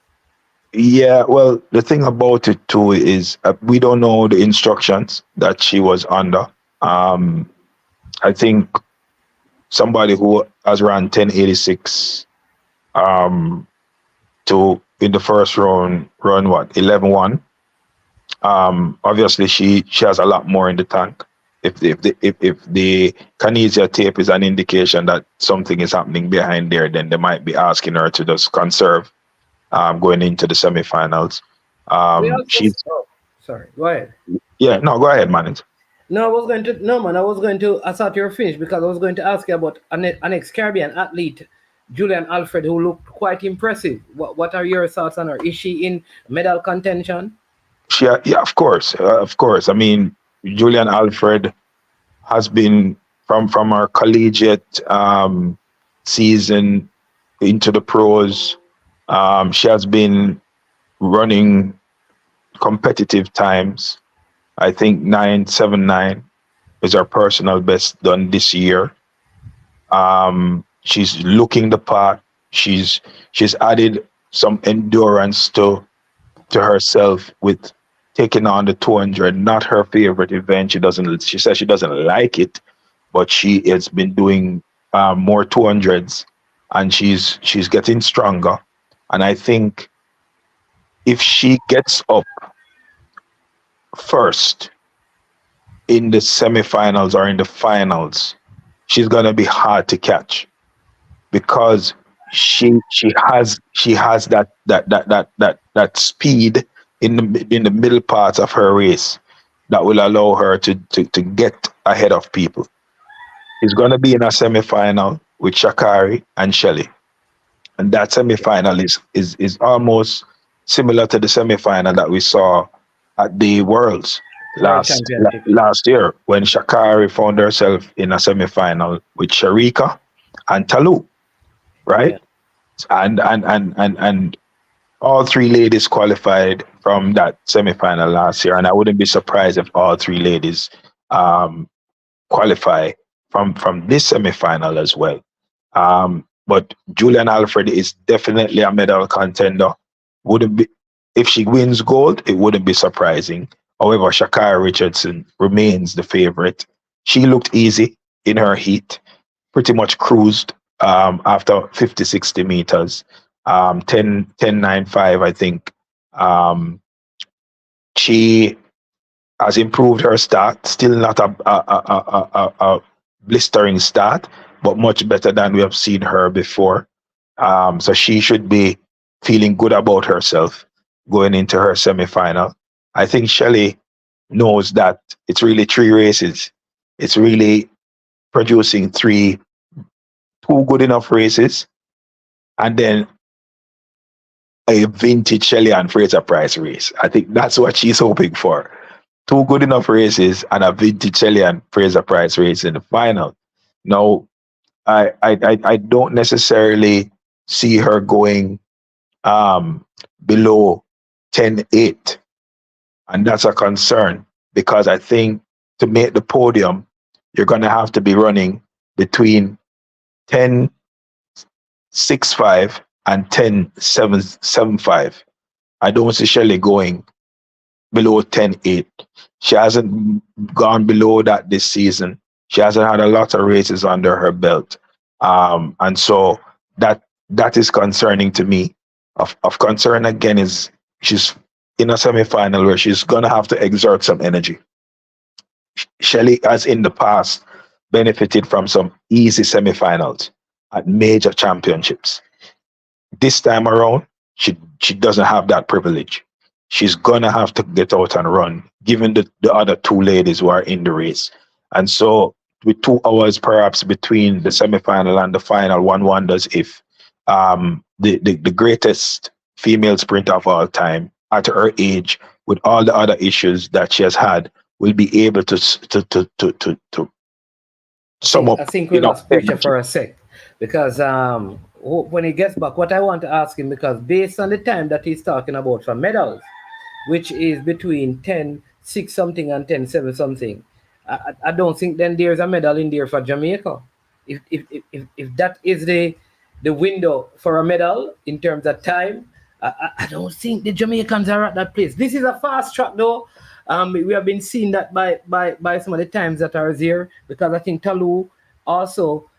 Yeah, well, the thing about it too is we don't know the instructions that she was under. I think somebody who has run 1086 to in the first round run what 11-1. Obviously she has a lot more in the tank. If the kinesia tape is an indication that something is happening behind there, then they might be asking her to just conserve going into the semifinals. We also She's sorry, go ahead. yeah, no, go ahead, man. No, I was going to no man, I was going to I thought you were finished because I was going to ask you about an ex-Caribbean athlete, Julian Alfred, who looked quite impressive. What are your thoughts on her? Is she in medal contention? Yeah, of course, of course. I mean, Julian Alfred has been from our collegiate season into the pros. She has been running competitive times. I think 9:79 is her personal best done this year. She's looking the part. She's added some endurance to herself with taking on the 200. Not her favorite event. She says she doesn't like it, but she has been doing more 200s, and she's getting stronger. And I think if she gets up first in the semifinals or in the finals, she's gonna be hard to catch because she has that speed in the middle parts of her race that will allow her to get ahead of people. She's gonna be in a semifinal with Shakari and Shelley, and that semifinal is almost similar to the semifinal that we saw at the Worlds World Championship. last year when Shakari found herself in a semifinal with Sharika and Talu, right? Yeah. And all three ladies qualified from that semifinal last year, and I wouldn't be surprised if all three ladies qualify from this semifinal as well. But Julian Alfred is definitely a medal contender. Wouldn't be if she wins gold, it wouldn't be surprising. However, Shakira Richardson remains the favorite. She looked easy in her heat, pretty much cruised after 50, 60 meters, 10:9:5, I think. She has improved her start, still not a blistering start, but much better than we have seen her before. So she should be feeling good about herself going into her semifinal. I think Shelley knows that it's really three races. It's really producing two good enough races, and then a vintage Shelley and Fraser Price race. I think that's what she's hoping for. Two good enough races and a vintage Shelley and Fraser Price race in the final. Now, I don't necessarily see her going below 10:8, and that's a concern because I think to make the podium, you're going to have to be running between 10:65 and 10:75. I don't see Shelley going below 10:8. She hasn't gone below that this season. She hasn't had a lot of races under her belt. And so that that is concerning to me. Of concern again is she's in a semi-final where she's gonna have to exert some energy. Shelley has in the past benefited from some easy semi-finals at major championships. This time around, she doesn't have that privilege. She's gonna have to get out and run, given the other two ladies who are in the race. And so, with 2 hours perhaps between the semi-final and the final, one wonders if the greatest female sprinter of all time, at her age, with all the other issues that she has had, will be able to sum up. I think we lost Preacher for a sec because when he gets back, what I want to ask him, because based on the time that he's talking about for medals, which is between 10:6 something and 10:7 something, I don't think then there's a medal in there for Jamaica. If that is the window for a medal in terms of time, I don't think the Jamaicans are at that place. This is a fast track though. We have been seeing that by some of the times that are there, because I think Talu also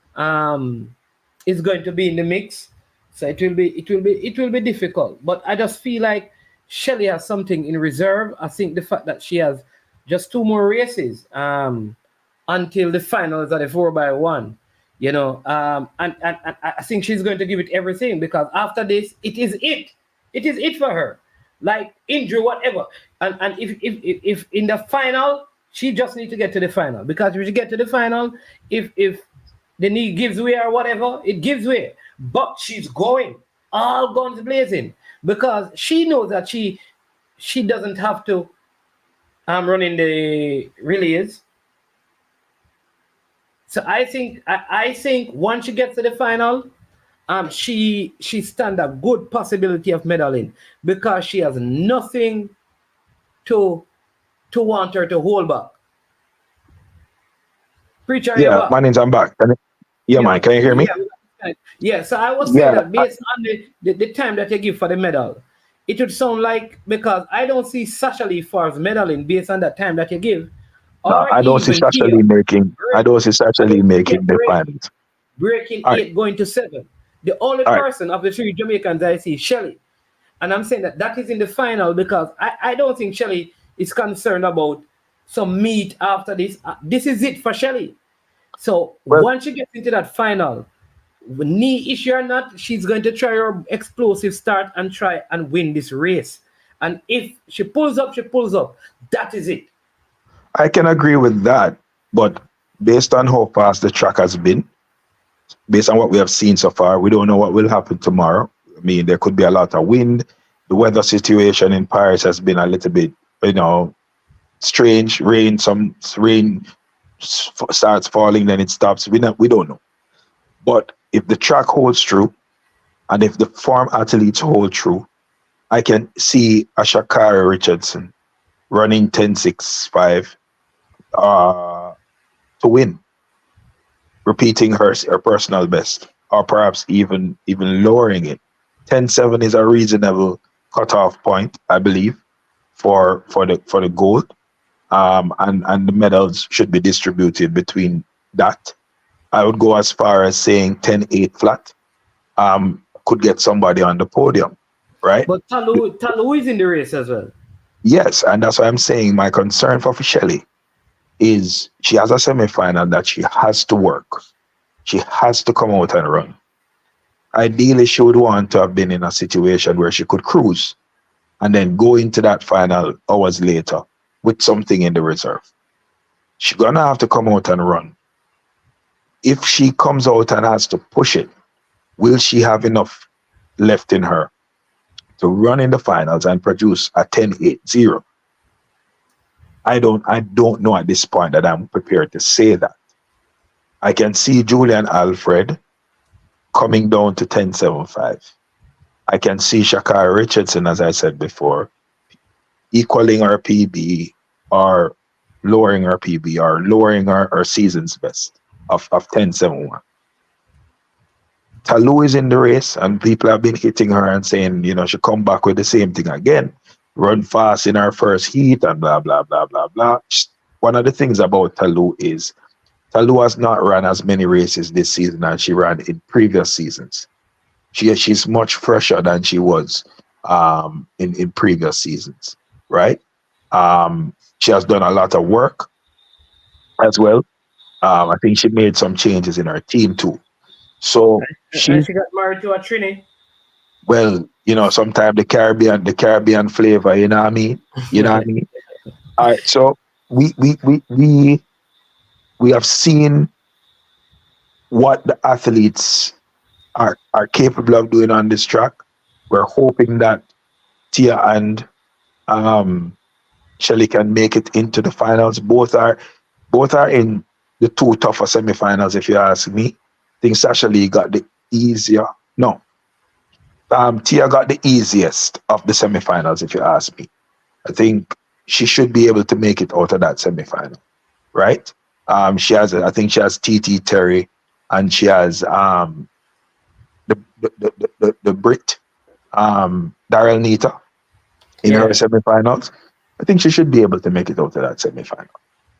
is going to be in the mix. So it will be difficult. But I just feel like Shelley has something in reserve. I think the fact that she has just 2 more races until the finals at the 4x1, you know, and I think she's going to give it everything, because after this, it is it for her. Like injury, whatever, and if in the final, she just needs to get to the final, because if she get to the final, if the knee gives way or whatever, it gives way, but she's going all guns blazing, because she knows that she doesn't have to run in the relays. So I think once she gets to the final, she stand a good possibility of medaling, because she has nothing to want her to hold back. Preacher, Yeah, Mannings, I'm back. Man, can you hear me? Yeah, so I was saying that based on the time that you give for the medal, it would sound like, because I don't see Sasha Lee Farr's medaling based on that time that you give. I don't see Sasha Lee making the finals. Breaking 8 going to 7. The only person of the 3 Jamaicans I see is Shelley. And I'm saying that is in the final, because I don't think Shelley is concerned about some meat after this. This is it for Shelley. So once she gets into that final, knee issue or not, she's going to try her explosive start and try and win this race. And if she pulls up, she pulls up. That is it. I can agree with that. But based on how fast the track has been, based on what we have seen so far, we don't know what will happen tomorrow. I mean, there could be a lot of wind. The weather situation in Paris has been a little bit, strange. Some rain starts falling, then it stops. We don't know. But if the track holds true, and if the farm athletes hold true, I can see a Shakara Richardson running 10.65 to win, repeating her personal best, or perhaps even lowering it. 10.7 is a reasonable cutoff point, I believe, for the gold. And the medals should be distributed between that. I would go as far as saying 10.8 flat could get somebody on the podium, right? But Talu is in the race as well. Yes, and that's why I'm saying my concern for Shelley is she has a semi-final that she has to work. She has to come out and run. Ideally, she would want to have been in a situation where she could cruise and then go into that final hours later with something in the reserve. She's going to have to come out and run. If she comes out and has to push it, will she have enough left in her to run in the finals and produce a 10.80? I don't know at this point that I'm prepared to say that. I can see Julian Alfred coming down to 10.75. I can see Shakara Richardson, as I said before, equaling our PB or lowering our PB or lowering our season's best of 10.71. Talu is in the race, and people have been hitting her and saying, she come back with the same thing again. Run fast in our first heat and blah, blah, blah, blah, blah. One of the things about Talu is Talu has not run as many races this season as she ran in previous seasons. she's much fresher than she was in previous seasons, right? She has done a lot of work as well. I think she made some changes in her team too. So And she got married to a Trini. well, sometimes the Caribbean flavor, you know what I mean? You know what I mean? All right, so we have seen what the athletes are capable of doing on this track. We're hoping that Tia and Shelly can make it into the finals. Both are in the two tougher semifinals, if you ask me. I think Sasha Lee got the easier. No. Tia got the easiest of the semifinals, if you ask me. I think she should be able to make it out of that semifinal, right? I think she has TT Terry, and she has the Brit, Daryl Nita in her semifinals. I think she should be able to make it out of that semifinal.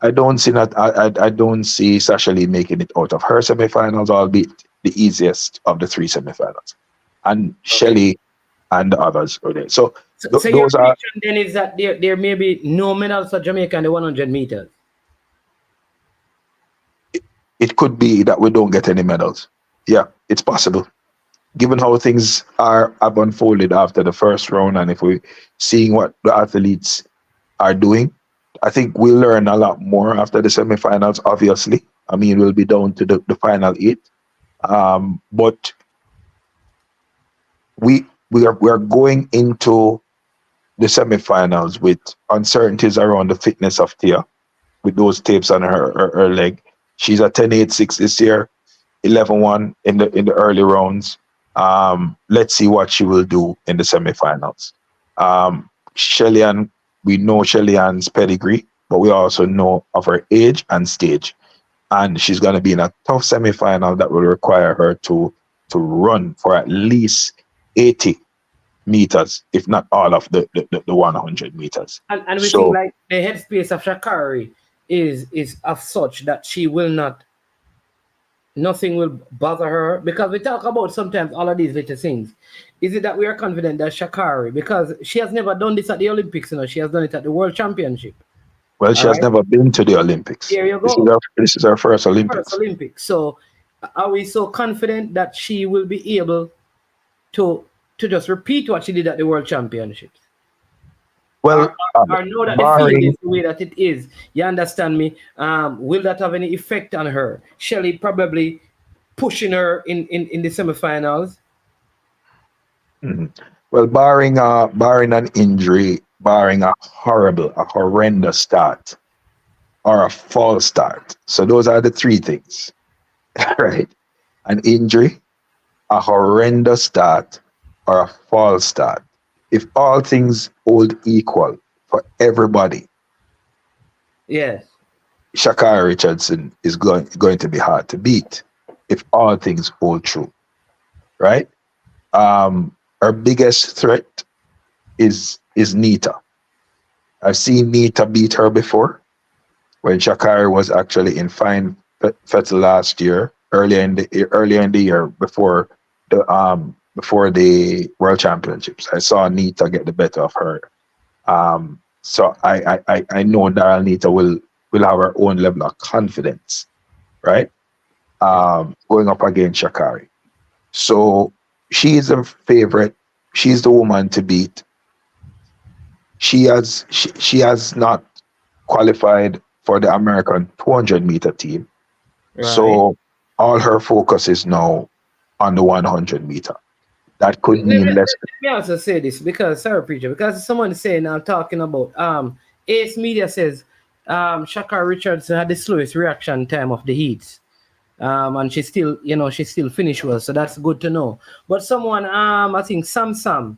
I don't see that. I don't see Sasha Lee making it out of her semifinals, albeit the easiest of the three semifinals, and Shelly and the others are there. So your prediction then is that there may be no medals for Jamaica in the 100 meters. It could be that we don't get any medals. Yeah, it's possible. Given how things have unfolded after the first round, and if we're seeing what the athletes are doing, I think we'll learn a lot more after the semifinals, obviously. I mean, we'll be down to the final 8. But we are going into the semifinals with uncertainties around the fitness of Tia, with those tapes on her leg. She's at 10.86 this year, 11.1 in the early rounds. Let's see what she will do in the semifinals. We know Shelly-Ann's pedigree, but we also know of her age and stage. And she's going to be in a tough semifinal that will require her to run for at least 80 meters, if not all of the 100 meters. And we think like the headspace of Sha'Carri is of such that she will not, nothing will bother her, because we talk about sometimes all of these little things. Is it that we are confident that Sha'Carri, because she has never done this at the Olympics, she has done it at the World Championship. Well, she has never been to the Olympics. There you go. This is her first Olympics. So are we so confident that she will be able to just repeat what she did at the World Championships? Well, or know that the field is the way that it is. You understand me? Will that have any effect on her? Shelly probably pushing her in the semifinals. Mm-hmm. Well, barring an injury, barring a horrendous start, or a false start. So those are the three things, right? An injury, a horrendous start, or a false start. If all things hold equal for everybody, yes, Sha'Carri Richardson is going to be hard to beat if all things hold true, right? Her biggest threat is Nita. I've seen Nita beat her before when Sha'Carri was actually in fine fettle last year, earlier in the year before the World Championships. I saw Nita get the better of her. So I know that Nita will have her own level of confidence, right? Going up against Sha'Carri. So she is a favorite. She's the woman to beat. She has not qualified for the American 200-meter team. Right. So all her focus is now on the 100-meter. That could mean less. Let me also say this, because someone is saying, I'm talking about Ace Media says Sha'Carri Richardson had the slowest reaction time of the heats. And she still finished well, so that's good to know. But someone, I think Sam said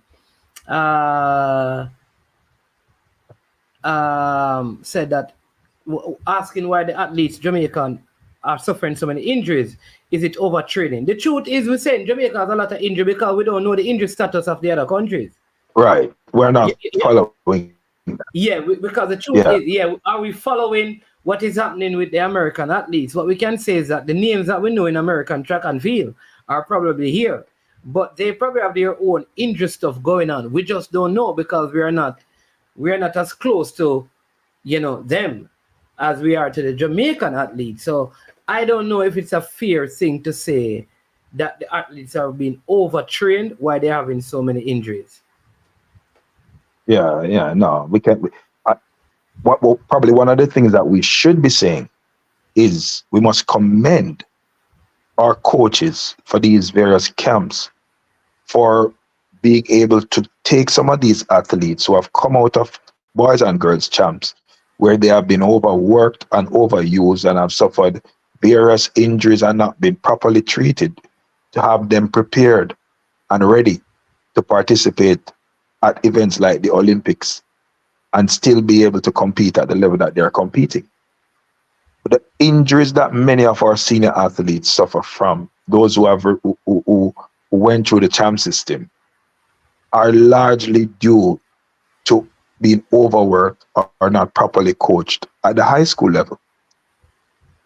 that, asking why the athletes Jamaican are suffering so many injuries. Is it overtraining? The truth is, we're saying Jamaica has a lot of injury because we don't know the injury status of the other countries. Right. We're not following. Yeah, because the truth is, are we following what is happening with the American athletes? What we can say is that the names that we know in American track and field are probably here. but they probably have their own injury stuff going on. We just don't know because we are not as close to them as we are to the Jamaican athletes. So I don't know if it's a fair thing to say that the athletes are being overtrained while they're having so many injuries. Yeah, no, we can't. Probably one of the things that we should be saying is we must commend our coaches for these various camps for being able to take some of these athletes who have come out of boys and girls champs where they have been overworked and overused and have suffered various injuries and not been properly treated, to have them prepared and ready to participate at events like the Olympics and still be able to compete at the level that they're competing. The injuries that many of our senior athletes suffer from, those who went through the champ system, are largely due to being overworked or not properly coached at the high school level.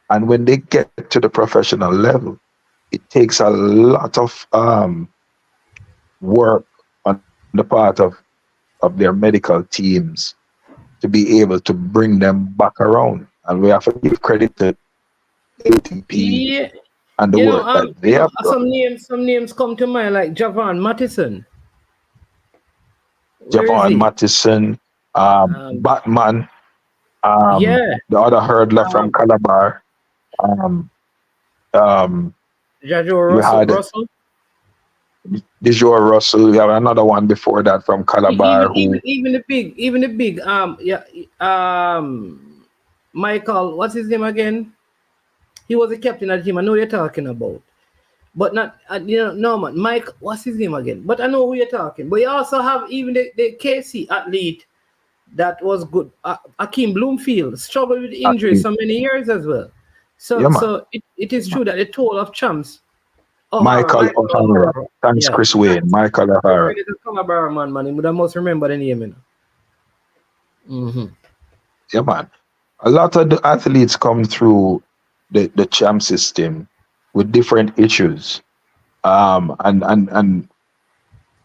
And when they get to the professional level, it takes a lot of work on the part of their medical teams to be able to bring them back around. And we have to give credit to ATP Yeah, and the work that they have done. some names come to mind like Javon Mattison. Where is Javon he? Mattison, Um, Batman, yeah, the other hurdler from um, Calabar. Um, um, Jajo we had Russell. Dijor Russell. We have another one before that from Even Calabar even who even the big yeah Michael, what's his name again? He was the captain of the team. I know what you're talking about, but not no man. Mike, what's his name again? But I know who you're talking. But you also have even the KC athlete that was good. Akeem Bloomfield struggled with injuries actually, for many years as well. So yeah man, so it is true that the toll of champs. Michael Michael O'Hara. O'Hara. Thanks, Yeah. Chris Wayne. Michael Don't O'Hara. forget the Calabar man. You would must remember the name, Yeah man. A lot of the athletes come through the champ system with different issues. And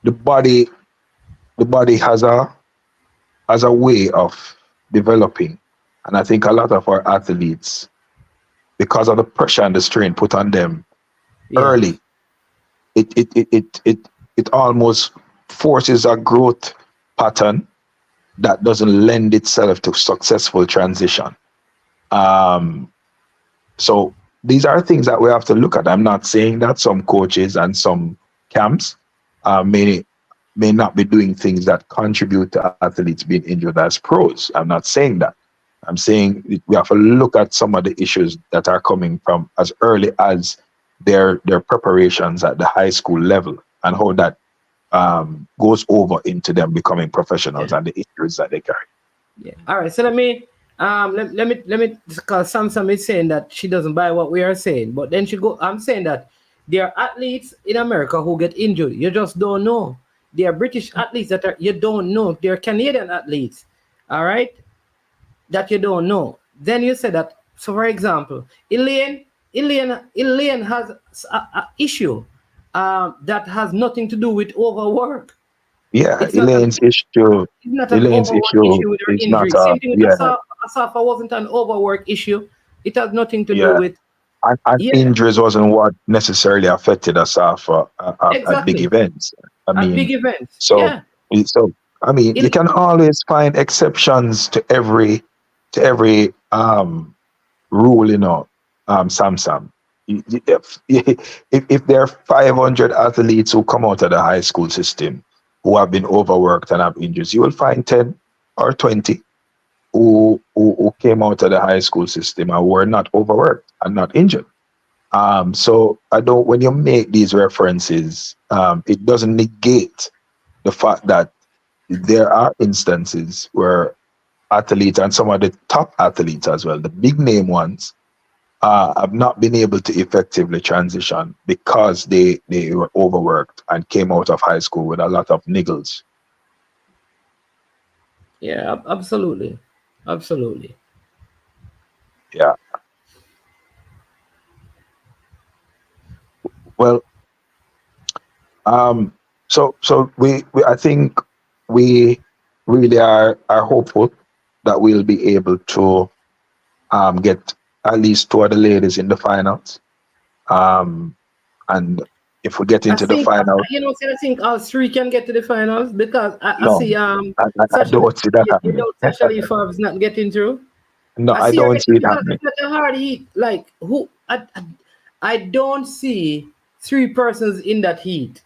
the body has a way of developing. And I think a lot of our athletes, because of the pressure and the strain put on them Yeah. early, it almost forces a growth pattern that doesn't lend itself to successful transition. Um, so these are things that we have to look at. I'm not saying that some coaches and some camps may not be doing things that contribute to athletes being injured as pros. I'm not saying that. I'm saying we have to look at some of the issues that are coming from as early as their preparations at the high school level and how that goes over into them becoming professionals Yeah. and the injuries that they carry. Yeah. All right. So let me because Samsung is saying that she doesn't buy what we are saying, but then I'm saying that there are athletes in America who get injured. You just don't know. There are British athletes that you don't know. There are Canadian athletes, all right, that you don't know. Then you say that. So for example, Elaine has a issue that has nothing to do with overwork. Yeah, It's not an It's not an Elaine's overwork issue issue with her is not injury. Same thing with yeah, Asafa wasn't an overwork issue. It has nothing to do yeah. with And yeah, injuries wasn't what necessarily affected us at big exactly. events. I At big mean, events. so Yeah. so I mean, you Il- can always find exceptions to every rule, Samsung. If there are 500 athletes who come out of the high school system who have been overworked and have injuries, you will find 10 or 20 who came out of the high school system and were not overworked and not injured. So I don't. When you make these references, it doesn't negate the fact that there are instances where athletes and some of the top athletes as well, the big name ones, have not been able to effectively transition because they were overworked and came out of high school with a lot of niggles. yeah, absolutely. Absolutely. Yeah. Well, So we I think we really are hopeful that we'll be able to get at least two of the ladies in the finals. Um, and if we get I into the think final, I think all three can get to the finals because I no, see I Sasha, don't see that you happening. know Sasha Lee Forbes not getting through. No, I I see her don't see getting it because happening. it's such a hard heat. Like who I don't see three persons in that heat.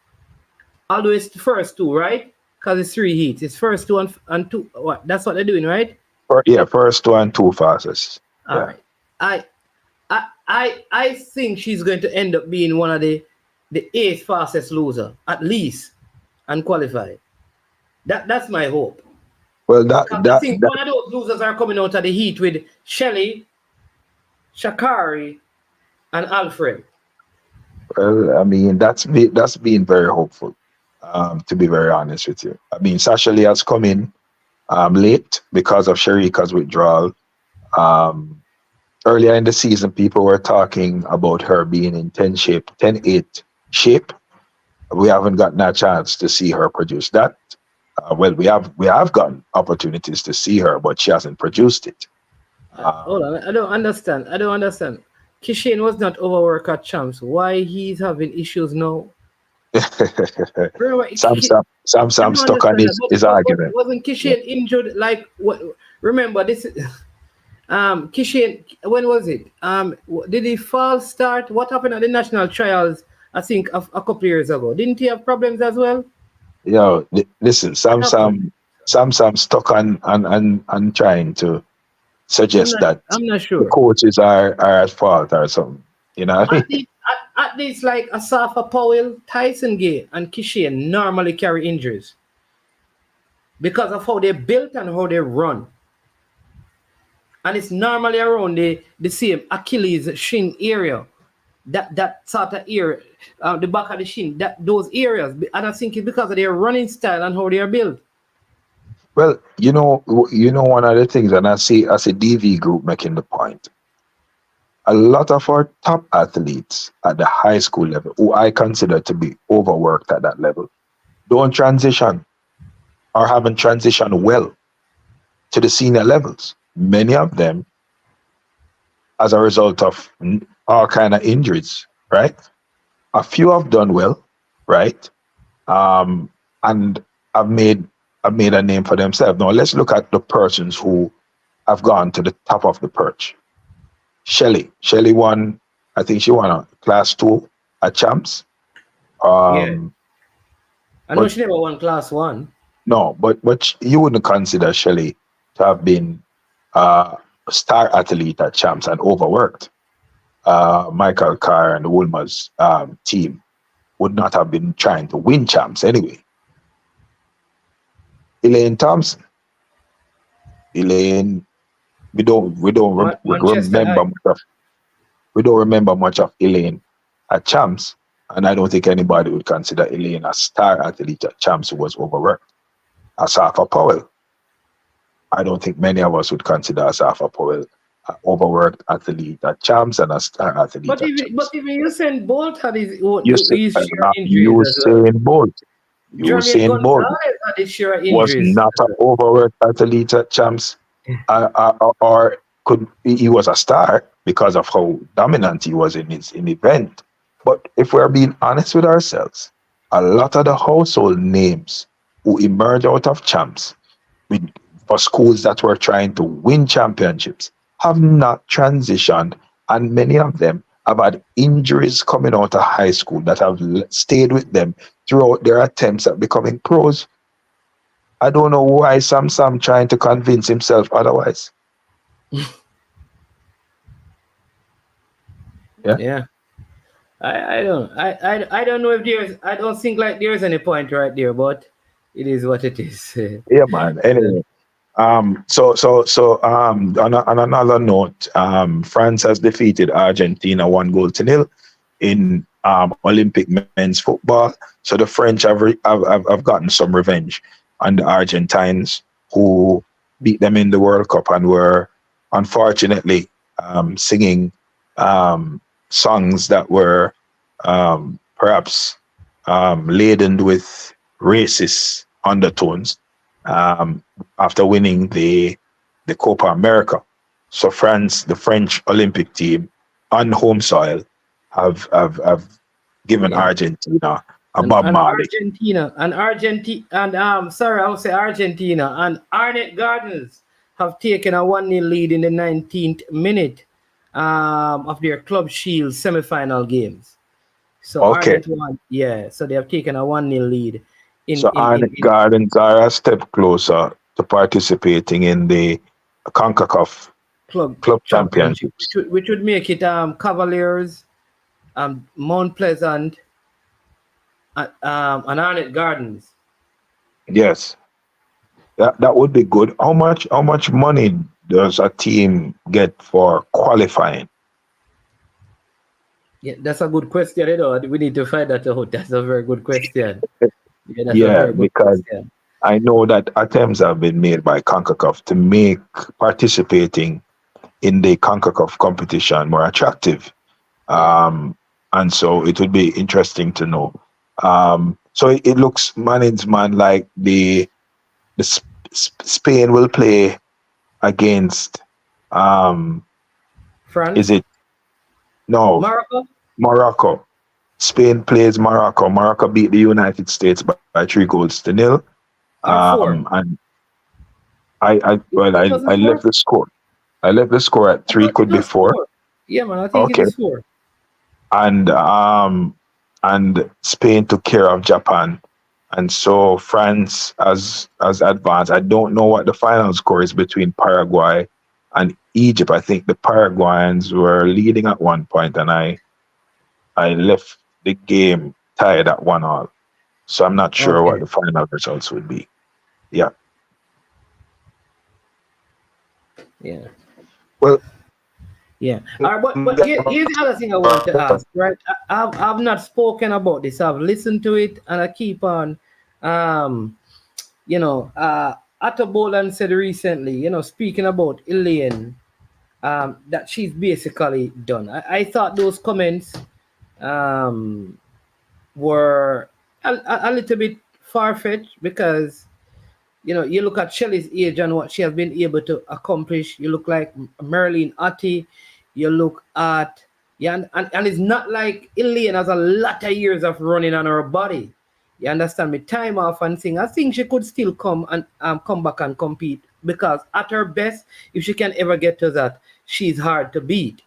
Although it's the first two, right? Because it's three heats. It's first two and two. What? That's what they're doing, right? Yeah, first two and two fastest. All Yeah. right. I I think she's going to end up being one of the eighth fastest loser at least and qualify. That's my hope. Well, Because I think one of those losers are coming out of the heat with Shelley, Shakari, and Alfred. well, I mean, that's being very hopeful. To be very honest with you, I mean, Sasha Lee has come in late because of Sharika's withdrawal. Um, Earlier in the season, people were talking about her being in 10 shape, 10-8 shape. We haven't gotten a chance to see her produce that. Well, we have gotten opportunities to see her, but she hasn't produced it. Hold on, I don't understand. I don't understand. Kishan was not overworked at champs. Why he's having issues now? Remember, Sam I don't stuck on understand that. his But argument. wasn't Kishan injured? Like what? Remember this. Kishan, when was it? Did he fall start? What happened at the national trials? I think a couple years ago. Didn't he have problems as well? Yo, listen, What happened? Sam stuck on trying to suggest that I'm not the sure. coaches are at fault or something. You know what I At mean? least, at least like Asafa Powell, Tyson Gay, and Kishan normally carry injuries because of how they built and how they run. And it's normally around the same Achilles shin area. That sort of area, the back of the shin, those areas. And I think it's because of their running style and how they are built. Well, one of the things, and I see DV group making the point. A lot of our top athletes at the high school level, who I consider to be overworked at that level, don't transition or haven't transitioned well to the senior levels. Many of them, as a result of all kind of injuries, right? A few have done well, right? And have made a name for themselves. Now let's look at the persons who have gone to the top of the perch. Shelley won. I think she won a class 2 at champs. Yeah. I know But she never won class 1. no, but you wouldn't consider Shelley to have been a star athlete at champs and overworked. Michael Carr and the Wolmer's team would not have been trying to win champs anyway. Elaine Thompson. Elaine, we don't Manchester remember High. much of we don't remember much of Elaine at champs, and I don't think anybody would consider Elaine a star athlete at champs who was overworked. Asafa Powell, I don't think many of us would consider Asafa Powell an overworked athlete at champs and a star athlete But at even champs. Usain Bolt had his share of injuries as well. Usain Bolt. Jermaine Usain Bolt Gonzalez had his share of was injuries. not an overworked athlete at champs, or he was a star because of how dominant he was in his event. But if we're being honest with ourselves, a lot of the household names who emerge out of champs for schools that were trying to win championships have not transitioned, and many of them have had injuries coming out of high school that have stayed with them throughout their attempts at becoming pros. I don't know why Sam trying to convince himself otherwise. Yeah. I don't know if I don't think like there's any point right there, but it is what it is. Yeah, man. Anyway, on another note, France has defeated Argentina 1-0 in Olympic men's football. So the French have gotten some revenge on the Argentines, who beat them in the World Cup and were unfortunately singing songs that were perhaps laden with racist undertones after winning the Copa America. So France, the French Olympic team, on home soil, have given Argentina a Bob Marley. Argentina and Arnett Gardens have taken a 1-0 lead in the 19th minute of their Club Shield semi-final games. So Arnett won, so they have taken a 1-0 lead. Arnett Gardens are a step closer to participating in the CONCACAF Club Championships, which would make it Cavaliers, Mount Pleasant, and Arnett Gardens. Yes, that would be good. How much money does a team get for qualifying? Yeah, that's a good question. We need to find that out. That's a very good question. Because I know that attempts have been made by CONCACAF to make participating in the CONCACAF competition more attractive. And so it would be interesting to know. So it looks, man, like the Spain will play against France. Is it? No. Morocco. Spain plays Morocco. Morocco beat the United States by 3-0. And I left the score. I left the score at 3, could be 4. Yeah, man, I think it's 4. And Spain took care of Japan. And so France has advanced. I don't know what the final score is between Paraguay and Egypt. I think the Paraguayans were leading at one point, and I left the game tied at 1-1. So I'm not sure what the final results would be. Yeah. Well. Yeah. All right, but here's the other thing I want to ask, right? I've not spoken about this. I've listened to it, and I keep on, Otto Boland said recently, speaking about Elaine, that she's basically done. I thought those comments were a little bit far-fetched because, you look at Shelley's age and what she has been able to accomplish. You look like Merlin Otti. You look at, and it's not like Elaine has a lot of years of running on her body. You understand me? Time off and thing. I think she could still come and come back and compete because at her best, if she can ever get to that, she's hard to beat.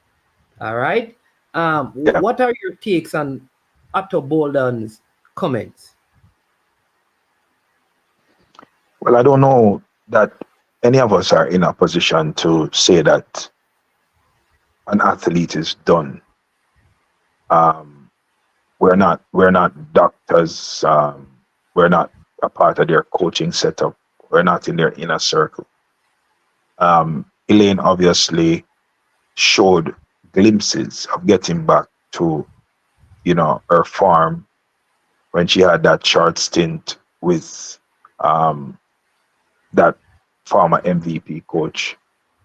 All right? What are your takes on Otto Boldon's comments? Well, I don't know that any of us are in a position to say that an athlete is done. We're not doctors. We're not a part of their coaching setup. We're not in their inner circle. Elaine obviously showed glimpses of getting back to, her farm when she had that short stint with that former MVP coach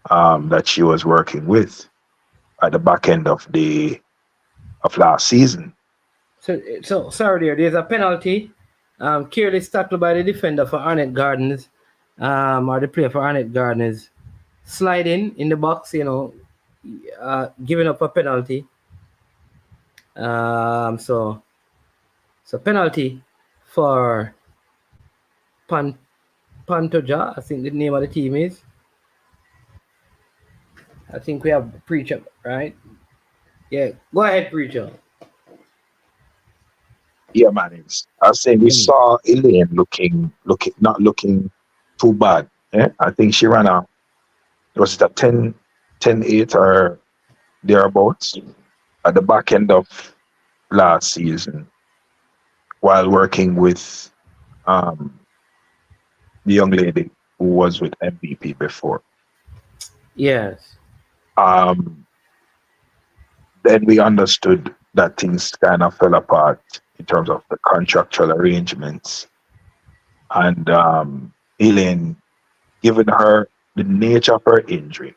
that she was working with at the back end of last season. So sorry, there's a penalty. Careless tackle by the defender for Arnett Gardens, or the player for Arnett Gardens, sliding in the box, giving up a penalty. So penalty for Pantoja, I think the name of the team is. I think we have Preacher, right? Yeah, go ahead, Preacher. Yeah, man. I say we saw Elaine not looking too bad. I think she ran a 10-8 or thereabouts at the back end of last season while working with the young lady who was with MVP before. Yes. Then we understood that things kind of fell apart in terms of the contractual arrangements. And Elaine, given her the nature of her injury,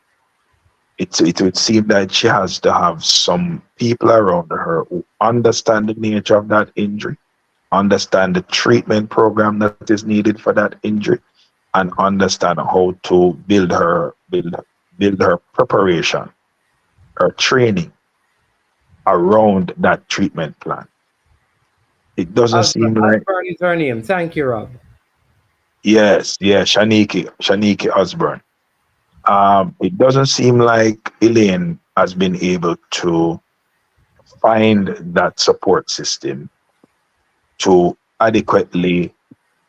it would seem that she has to have some people around her who understand the nature of that injury, understand the treatment program that is needed for that injury, and understand how to build her preparation, her training around that treatment plan. It doesn't seem like Osborne is her name. Thank you, Rob. yes, Shaniki Osborne. It doesn't seem like Elaine has been able to find that support system to adequately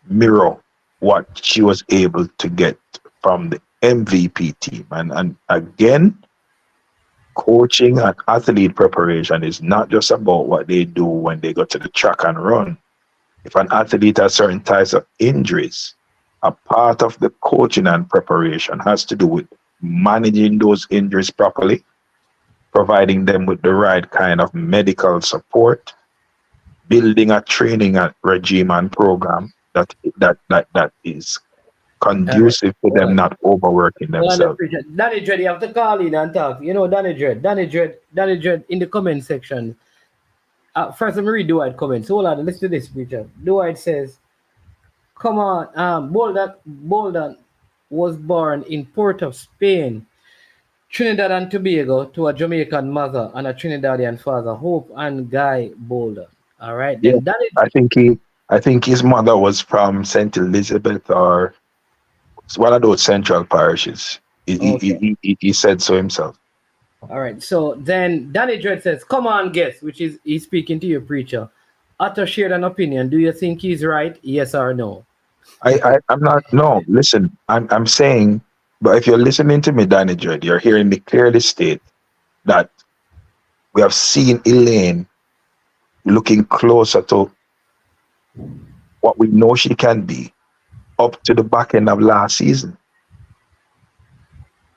mirror what she was able to get from the MVP team. And again, coaching and athlete preparation is not just about what they do when they go to the track and run. If an athlete has certain types of injuries, a part of the coaching and preparation has to do with managing those injuries properly, providing them with the right kind of medical support, building a training regime and program that is conducive to them not overworking themselves. Danny Dread, you have to call in and talk. You know Danny Dread in the comment section. First, let me read Dwight comments. Hold on, listen to this, preacher. Dwight says, come on, Bolden was born in Port of Spain, Trinidad and Tobago, to a Jamaican mother and a Trinidadian father, Hope and Guy Bolden. All right, Yeah, then Danny. I think his mother was from St. Elizabeth or one of those central parishes. He said so himself. All right, so then Danny Dread says, come on, guess, which is he's speaking to your preacher. Otto shared an opinion. Do you think he's right? Yes or no? I'm not. No, listen. I'm saying, but if you're listening to me, Danny Dread, you're hearing me clearly state that we have seen Elaine looking closer to what we know she can be up to the back end of last season.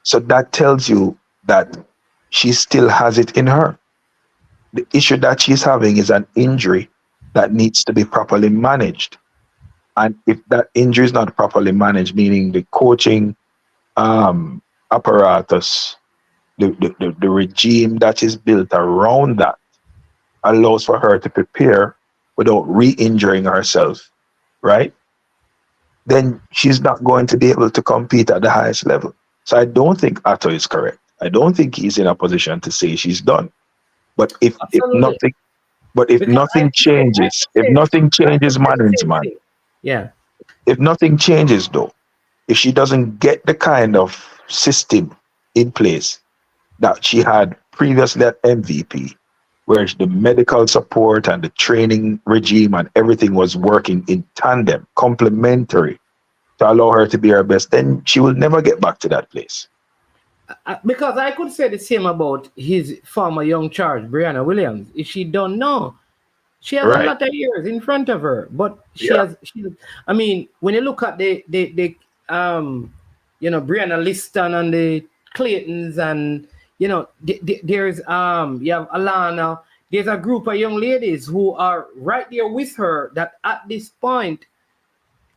So that tells you that she still has it in her. The issue that she's having is an injury that needs to be properly managed. And if that injury is not properly managed, meaning the coaching apparatus, the regime that is built around that allows for her to prepare without re-injuring herself, right? Then she's not going to be able to compete at the highest level. So I don't think Atto is correct. I don't think he's in a position to say she's done. But if nothing changes management, yeah. If nothing changes though, if she doesn't get the kind of system in place that she had previously at MVP, where the medical support and the training regime and everything was working in tandem, complementary to allow her to be her best, then she will never get back to that place. Because I could say the same about his former young charge, Brianna Williams. If she don't know, she has a lot of years in front of her. But I mean, when you look at the Brianna Liston and the Claytons and there's you have Alana, there's a group of young ladies who are right there with her that at this point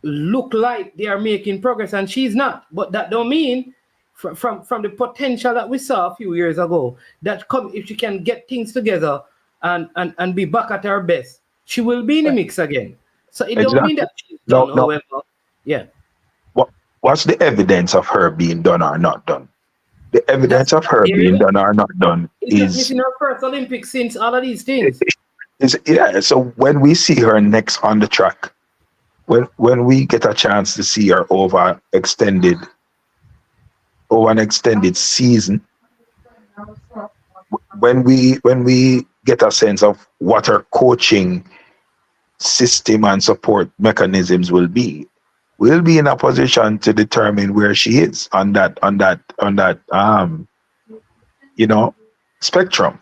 look like they are making progress and she's not. But that don't mean from the potential that we saw a few years ago, that if she can get things together and be back at her best, she will be in the mix again. So it don't mean that she's done, however. Yeah. What's the evidence of her being done or not done? The evidence of her being done or not done is missing her first Olympics since all of these things. So when we see her next on the track, when we get a chance to see her over an extended season, when we get a sense of what her coaching system and support mechanisms will be, we'll be in a position to determine where she is on that spectrum.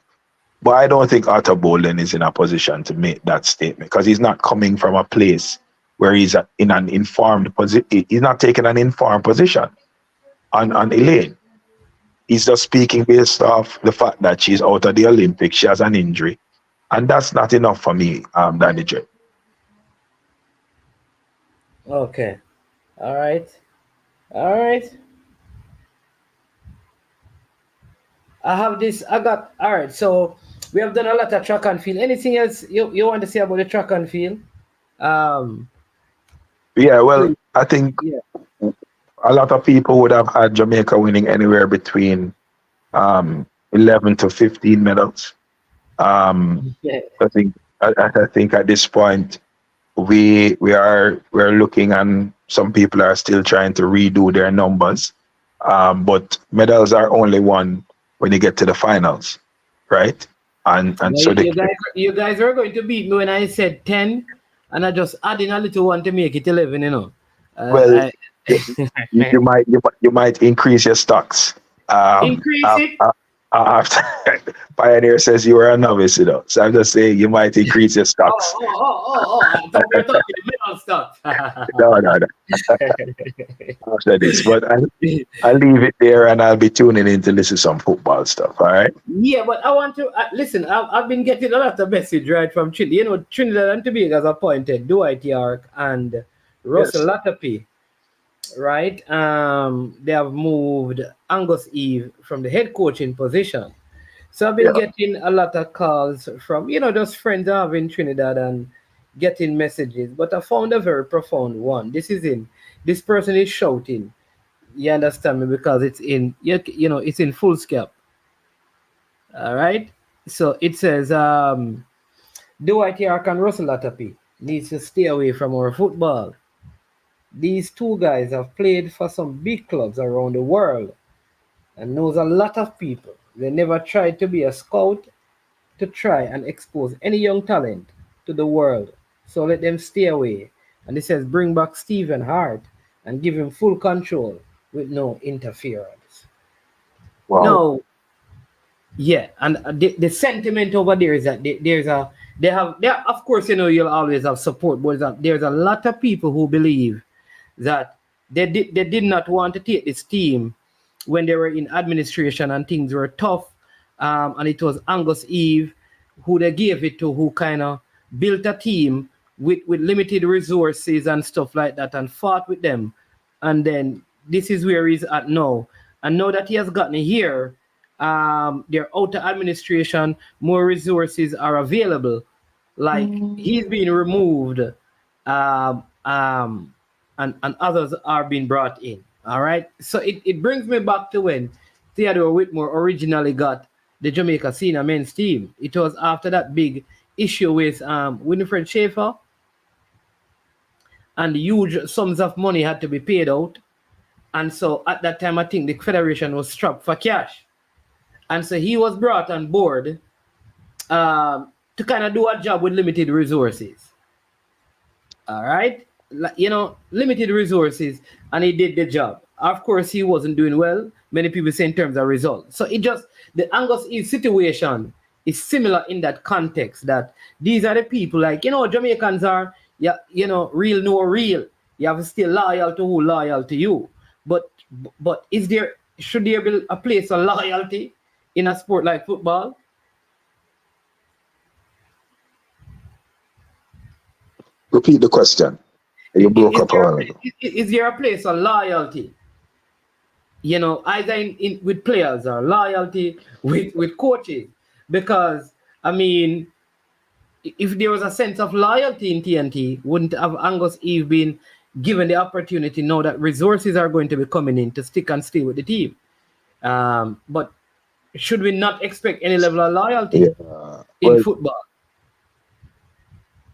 But I don't think Otto Bolden is in a position to make that statement because he's not coming from a place where he's in an informed position. He's not taking an informed position on Elaine. He's just speaking based off the fact that she's out of the Olympics. She has an injury. And that's not enough for me, Danny J. Okay. All right. All right. So we have done a lot of track and field. Anything else you want to say about the track and field? Yeah, well, Please, I think yeah. a lot of people would have had Jamaica winning anywhere between 11 to 15 medals. Um, Yeah. I think I think at this point we're looking, and some people are still trying to redo their numbers. But medals are only won when you get to the finals, right? And Well, so the you guys are going to beat me when I said 10, and I just adding a little one to make it 11. well, I you might increase your stocks. increase it. After Pioneer says you were a novice, so I'm just saying you might increase your stocks. I thought we were talking the middle stuff. No, after this, but I'll leave it there, and I'll be tuning in to listen to some football stuff. All right. Yeah, but I want to listen. I've been getting a lot of message right from Trinidad. Trinidad and Tobago has appointed Dwight Yorke and Russell Yes. Latapi, right? They have moved Angus Eve from the head coaching position. So I've been Yeah. getting a lot of calls from just friends I have in Trinidad and getting messages. But I found a very profound one. This person is shouting. You understand me? Because it's in it's in full scale. All right. So it says Dwight York and Russell Latapi needs to stay away from our football. These two guys have played for some big clubs around the world and knows a lot of people. They never tried to be a scout to try and expose any young talent to the world. So let them stay away. And it says bring back Stephen Hart and give him full control with no interference. Wow. Now, yeah, and the sentiment over there is that there of course you'll always have support, but there's a lot of people who believe that they did not want to take this team when they were in administration and things were tough, and it was Angus Eve who they gave it to, who kind of built a team with limited resources and stuff like that and fought with them, and then this is where he's at now. And now that he has gotten here, they're out of administration, more resources are available. Like he's being removed, and others are being brought in. All right. So it brings me back to when Theodore Whitmore originally got the Jamaica senior men's team. It was after that big issue with Winifred Schaefer, and huge sums of money had to be paid out. And so at that time, I think the federation was strapped for cash. And so he was brought on board to kind of do a job with limited resources. All right. Limited resources, and he did the job. Of course, he wasn't doing well. Many people say in terms of results. So the Angus Eve situation is similar in that context, that these are the people like, Jamaicans are, real, no real. You have to stay loyal to who loyal to you. But should there be a place of loyalty in a sport like football? Repeat the question. You broke up a while ago. Is there a place of loyalty? Either with players or loyalty with coaches? Because, I mean, if there was a sense of loyalty in TNT, wouldn't have Angus Eve been given the opportunity now that resources are going to be coming in to stick and stay with the team? But should we not expect any level of loyalty in football?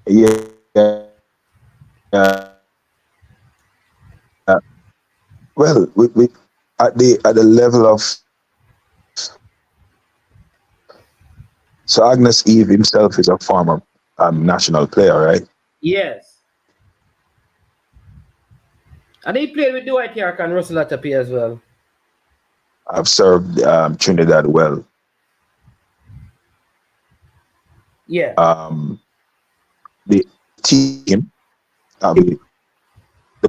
Yeah. Well, we at the level of, so Angus Eve himself is a former national player, right? Yes. And he played with Dwight Yorke and Russell Latapi as well. I've served Trinidad well. Yeah. The team, the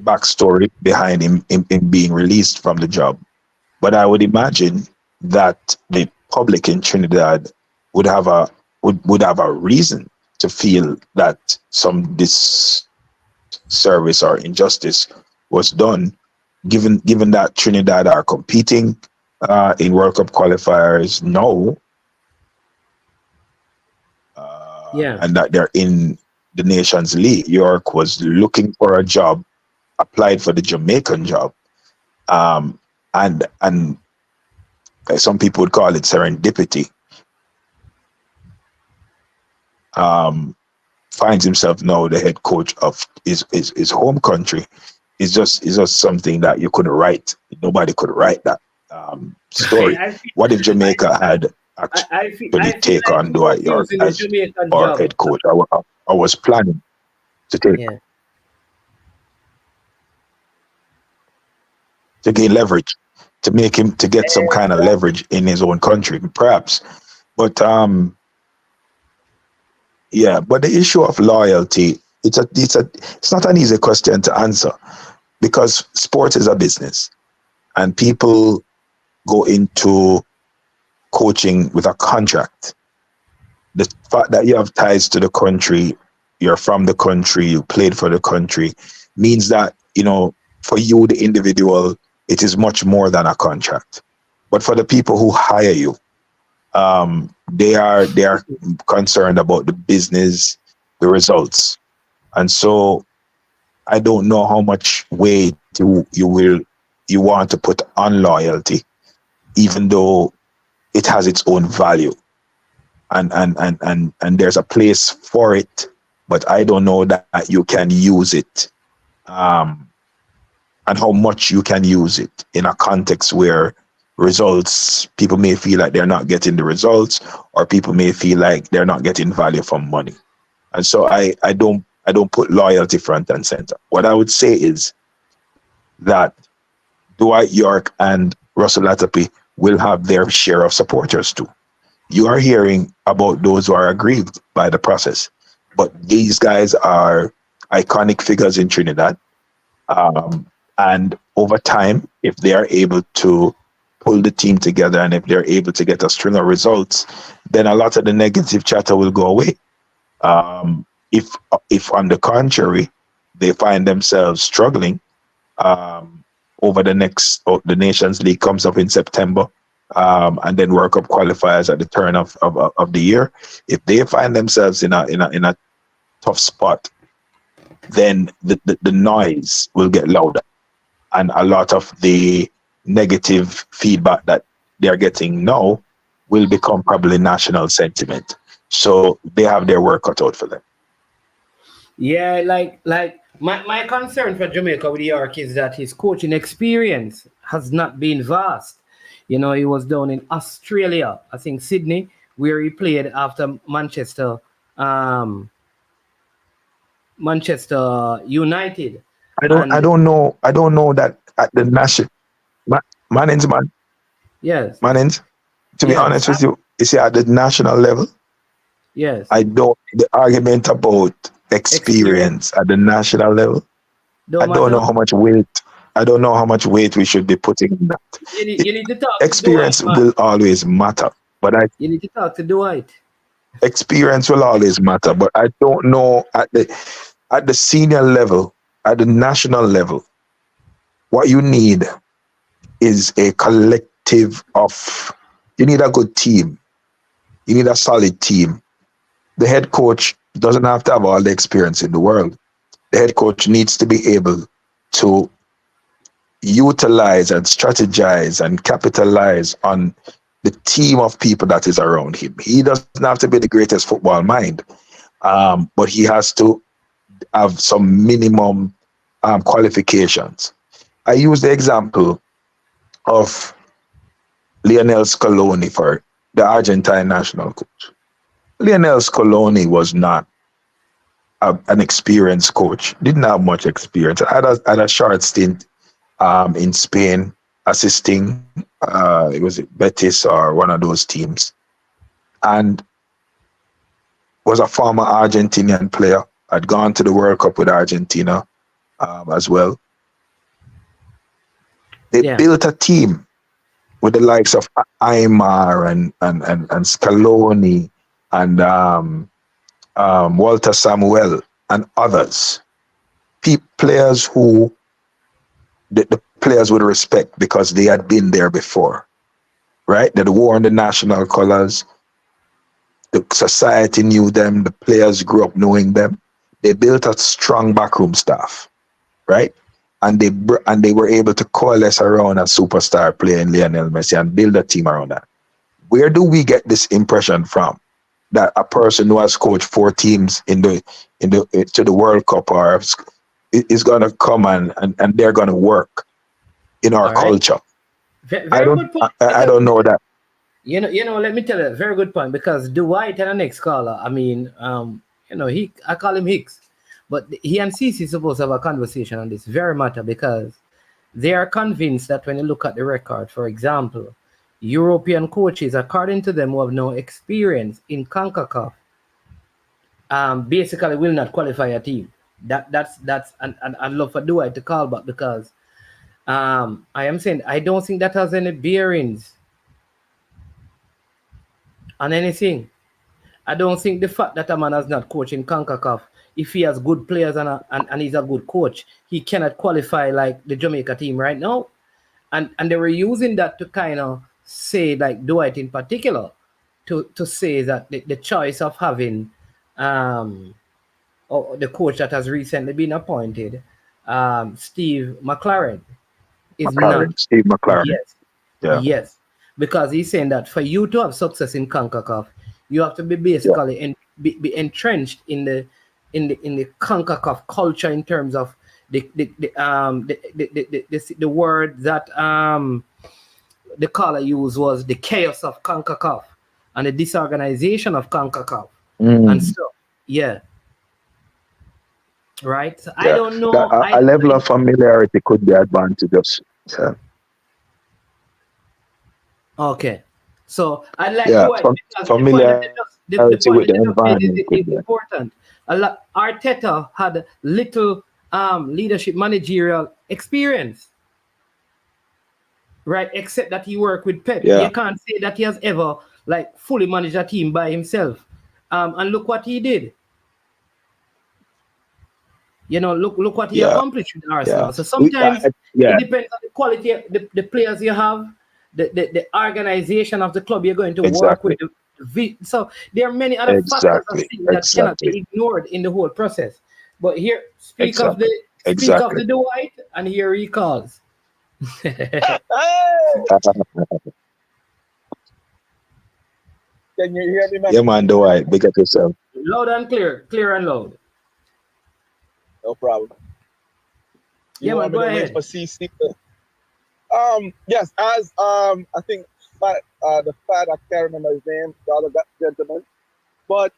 backstory behind him being released from the job. But I would imagine that the public in Trinidad would have a reason to feel that some disservice or injustice was done, given that Trinidad are competing in World Cup qualifiers now, and that they're in the Nations League. Yorke was looking for a job, applied for the Jamaican job, and some people would call it serendipity. Finds himself now the head coach of his home country. It's just something that you couldn't write. Nobody could write that story. What if Jamaica had actually take on Dwight Yorke as our head coach? I was planning to take to gain leverage, to make him to get some kind of leverage in his own country, perhaps. But yeah, but the issue of loyalty, it's not an easy question to answer, because sport is a business and people go into coaching with a contract. The fact that you have ties to the country, you're from the country, you played for the country, means that, you know, for you, the individual, it is much more than a contract. But for the people who hire you, they are concerned about the business, the results. And so I don't know how much weight you want to put on loyalty, even though it has its own value. And there's a place for it, but I don't know that you can use it, and how much you can use it in a context where results, people may feel like they're not getting the results, or people may feel like they're not getting value from money. And so I don't put loyalty front and center. What I would say is that Dwight Yorke and Russell Latapy will have their share of supporters too. You are hearing about those who are aggrieved by the process, but these guys are iconic figures in Trinidad. And over time, if they are able to pull the team together and if they're able to get a string of results, then a lot of the negative chatter will go away. If on the contrary, they find themselves struggling over the Nations League comes up in September, and then World Cup qualifiers at the turn of the year. If they find themselves in a tough spot, then the noise will get louder, and a lot of the negative feedback that they're getting now will become probably national sentiment. So they have their work cut out for them. Yeah, like my concern for Jamaica with Yorke is that his coaching experience has not been vast. You know, he was down in Australia, I think Sydney, where he played after Manchester United. I don't know that at the national Mannings. Yes. Mannings, to be honest with you, at the national level. Yes. I don't, the argument about experience at the national level, I don't know how much weight we should be putting in that. You need to talk experience to Dwight, will always matter, but you need to talk to Dwight. Experience will always matter, but I don't know at the senior level, at the national level, what you need is a collective of, you need a good team. You need a solid team. The head coach doesn't have to have all the experience in the world. The head coach needs to be able to utilize and strategize and capitalize on the team of people that is around him. He doesn't have to be the greatest football mind, but he has to have some minimum qualifications. I use the example of Lionel Scaloni for the Argentine national coach. Lionel Scaloni was not an experienced coach, didn't have much experience. Had a short stint in Spain assisting, it was Betis or one of those teams, and was a former Argentinian player, had gone to the World Cup with Argentina as well. They built a team with the likes of Aymar and Scaloni and Walter Samuel and others. Players who the players would respect because they had been there before, right? They'd worn the national colors. The society knew them. The players grew up knowing them. They built a strong backroom staff, right? And they were able to coalesce around a superstar player in Lionel Messi and build a team around that. Where do we get this impression from that a person who has coached 4 teams to the World Cup or is going to come and they're going to work in our culture? Very good point. I don't know that. You know. Let me tell you, very good point. Because Dwight and the next caller, I mean, I call him Hicks, but he and Cece supposed to have a conversation on this very matter because they are convinced that when you look at the record, for example, European coaches, according to them, who have no experience in CONCACAF, basically will not qualify a team. That's and I'd love for Dwight to call back because I am saying I don't think that has any bearings on anything. I don't think the fact that a man has not coached in CONCACAF, if he has good players and he's a good coach, he cannot qualify like the Jamaica team right now. And they were using that to kind of say, like Dwight in particular, to say that the choice of having the coach that has recently been appointed, Steve McLaren, is not Steve McLaren. Yes. Yeah. Yes. Because he's saying that for you to have success in CONCACAF, you have to be basically be entrenched in the CONCACAF culture in terms of the word that the caller used was the chaos of CONCACAF and the disorganization of CONCACAF and stuff. Yeah. Right. So I don't know. A level of familiarity could be advantageous. So. Okay. So I'd like to familiarity with the environment is important. Arteta had little leadership managerial experience. Right, except that he worked with Pep. You can't say that he has ever like fully managed a team by himself. And look what he did. You know, look what he accomplished with Arsenal. So sometimes it depends on the quality of the players you have, the organization of the club you're going to work with. So there are many other factors that cannot be ignored in the whole process. But here, speak of the Dwight, and here he calls. Can you hear me, man? Yeah, man, Dwight, big up yourself. Loud and clear and loud. No problem. Go ahead. For CC? Yes, as I think the fat, I can't remember his name, the other gentleman, but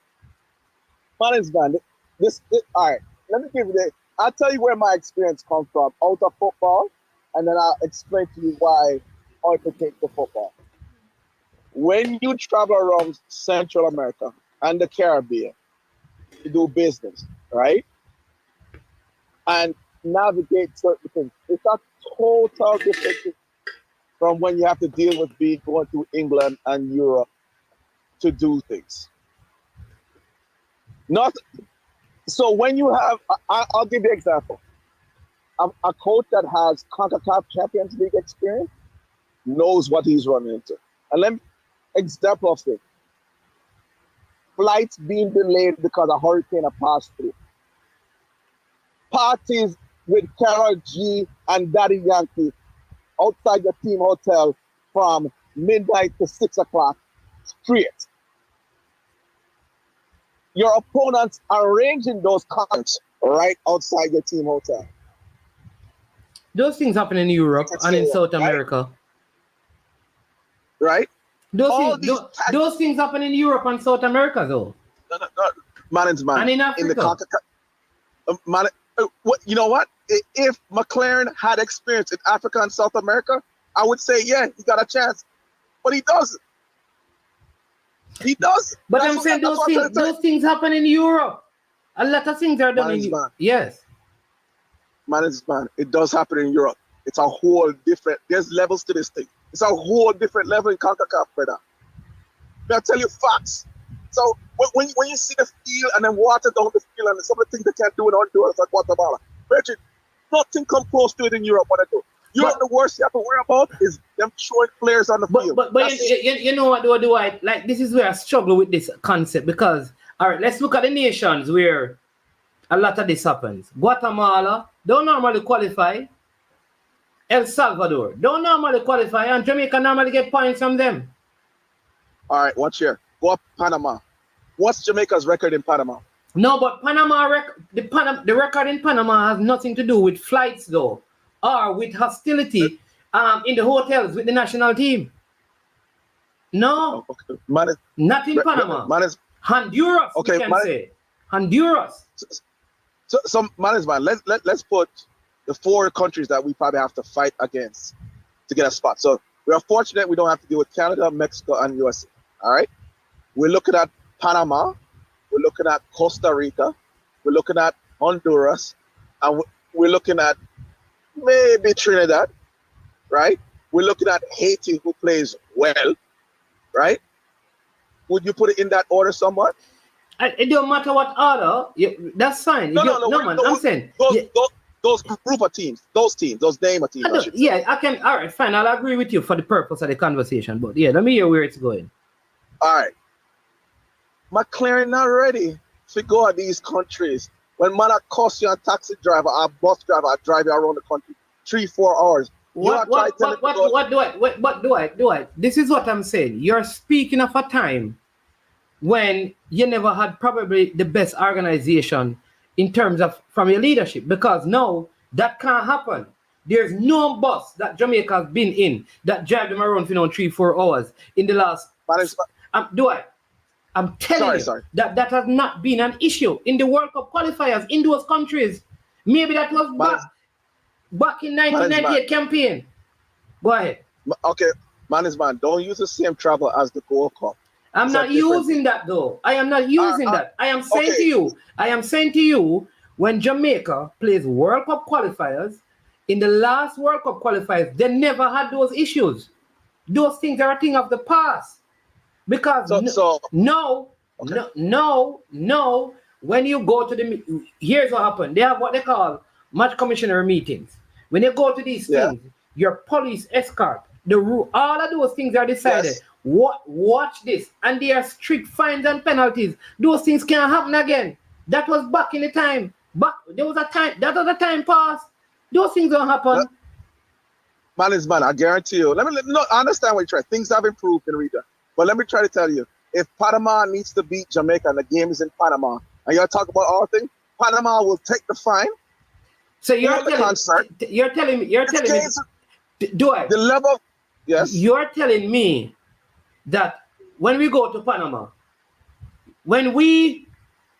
man, this all right. Let me give you I'll tell you where my experience comes from out of football, and then I'll explain to you why I take the football. When you travel around Central America and the Caribbean to do business, right? And navigate certain things. It's a total different thing from when you have to deal with going to England and Europe to do things. So when you have, I'll give you an example. A coach that has CONCACAF Champions League experience knows what he's running into. And let me example of it. Flights being delayed because a hurricane passed through. Parties with Karol G and Daddy Yankee outside the team hotel from midnight to 6 o'clock straight. Your opponents are arranging those concerts right outside your team hotel. Those things happen in Europe and in South America. Right? Those things happen in Europe and South America, though. No. Man. And in Africa. In the you know what? If McLaren had experience in Africa and South America, I would say, he got a chance. But he doesn't. He does. But I'm saying those things happen in Europe. A lot of things are done in Europe. Yes. Man, it does happen in Europe. It's a whole different, there's levels to this thing. It's a whole different level in CONCACAF, brother. I'll tell you facts. So when you see the field and then water down the field and some of the things they can't do in Honduras and Guatemala, Richard, nothing come close to it in Europe what I do. The worst you have to worry about is them showing players on the field. But you know what do I like? This is where I struggle with this concept because all right, let's look at the nations where a lot of this happens. Guatemala don't normally qualify. El Salvador don't normally qualify, and Jamaica normally get points from them. All right, watch here. Go up Panama. What's Jamaica's record in Panama? No, but the record in Panama has nothing to do with flights, though, or with hostility in the hotels with the national team. No, Okay. not in Panama. Honduras, okay, we can say. Honduras. So let's put the 4 countries that we probably have to fight against to get a spot. So we are fortunate we don't have to deal with Canada, Mexico, and USA. All right. We're looking at Panama. We're looking at Costa Rica. We're looking at Honduras. And we're looking at maybe Trinidad. Right. We're looking at Haiti, who plays well. Right. Would you put it in that order somewhat? It don't matter what order. That's fine. No, man. I'm saying those group of teams, those name of teams. I can. All right, fine. I'll agree with you for the purpose of the conversation. But yeah, let me hear where it's going. All right. McLaren not ready to go at these countries. When man cost you a taxi driver, a bus driver, I drive you around the country 3-4 hours. What do I? This is what I'm saying. You're speaking of a time when you never had probably the best organization in terms of from your leadership, because now that can't happen. There's no bus that Jamaica has been in that drive them around for 3-4 hours in the last. I'm telling you that has not been an issue in the World Cup qualifiers in those countries. Maybe that was back in 1998 campaign. Go ahead. Okay, man, don't use the same travel as the Gold Cup. I'm not using that though. I am not using that. I am saying to you, when Jamaica plays World Cup qualifiers, in the last World Cup qualifiers, they never had those issues. Those things are a thing of the past. Because no, when you go to here's what happened. They have what they call match commissioner meetings. When you go to these things, your police escort, all of those things are decided. Yes. Watch this, and there are strict fines and penalties. Those things can't happen again. That was back in the time. There was a time. That was a time past. Those things don't happen. Man, I guarantee you. I understand what you're trying. Things have improved in the region, but let me try to tell you. If Panama needs to beat Jamaica and the game is in Panama, and you're talking about all things, Panama will take the fine. So you're telling me. Do I? The level. Yes. You're telling me that when we go to Panama, when we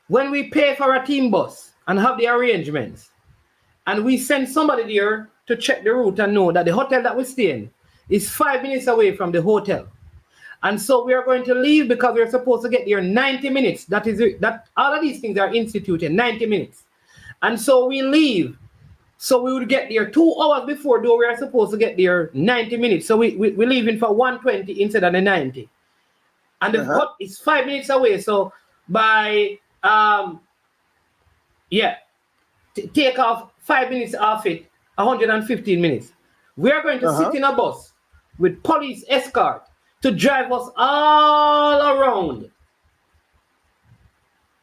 pay for a team bus and have the arrangements, and we send somebody there to check the route and know that the hotel that we stay in is 5 minutes away from the hotel, and so we are going to leave because we're supposed to get there 90 minutes. That all of these things are instituted 90 minutes, and so we leave. So we would get there 2 hours before, though we are supposed to get there 90 minutes. So we leaving for 120 instead of the 90. And the hut is 5 minutes away. So by take off 5 minutes off it, 115 minutes. We are going to sit in a bus with police escort to drive us all around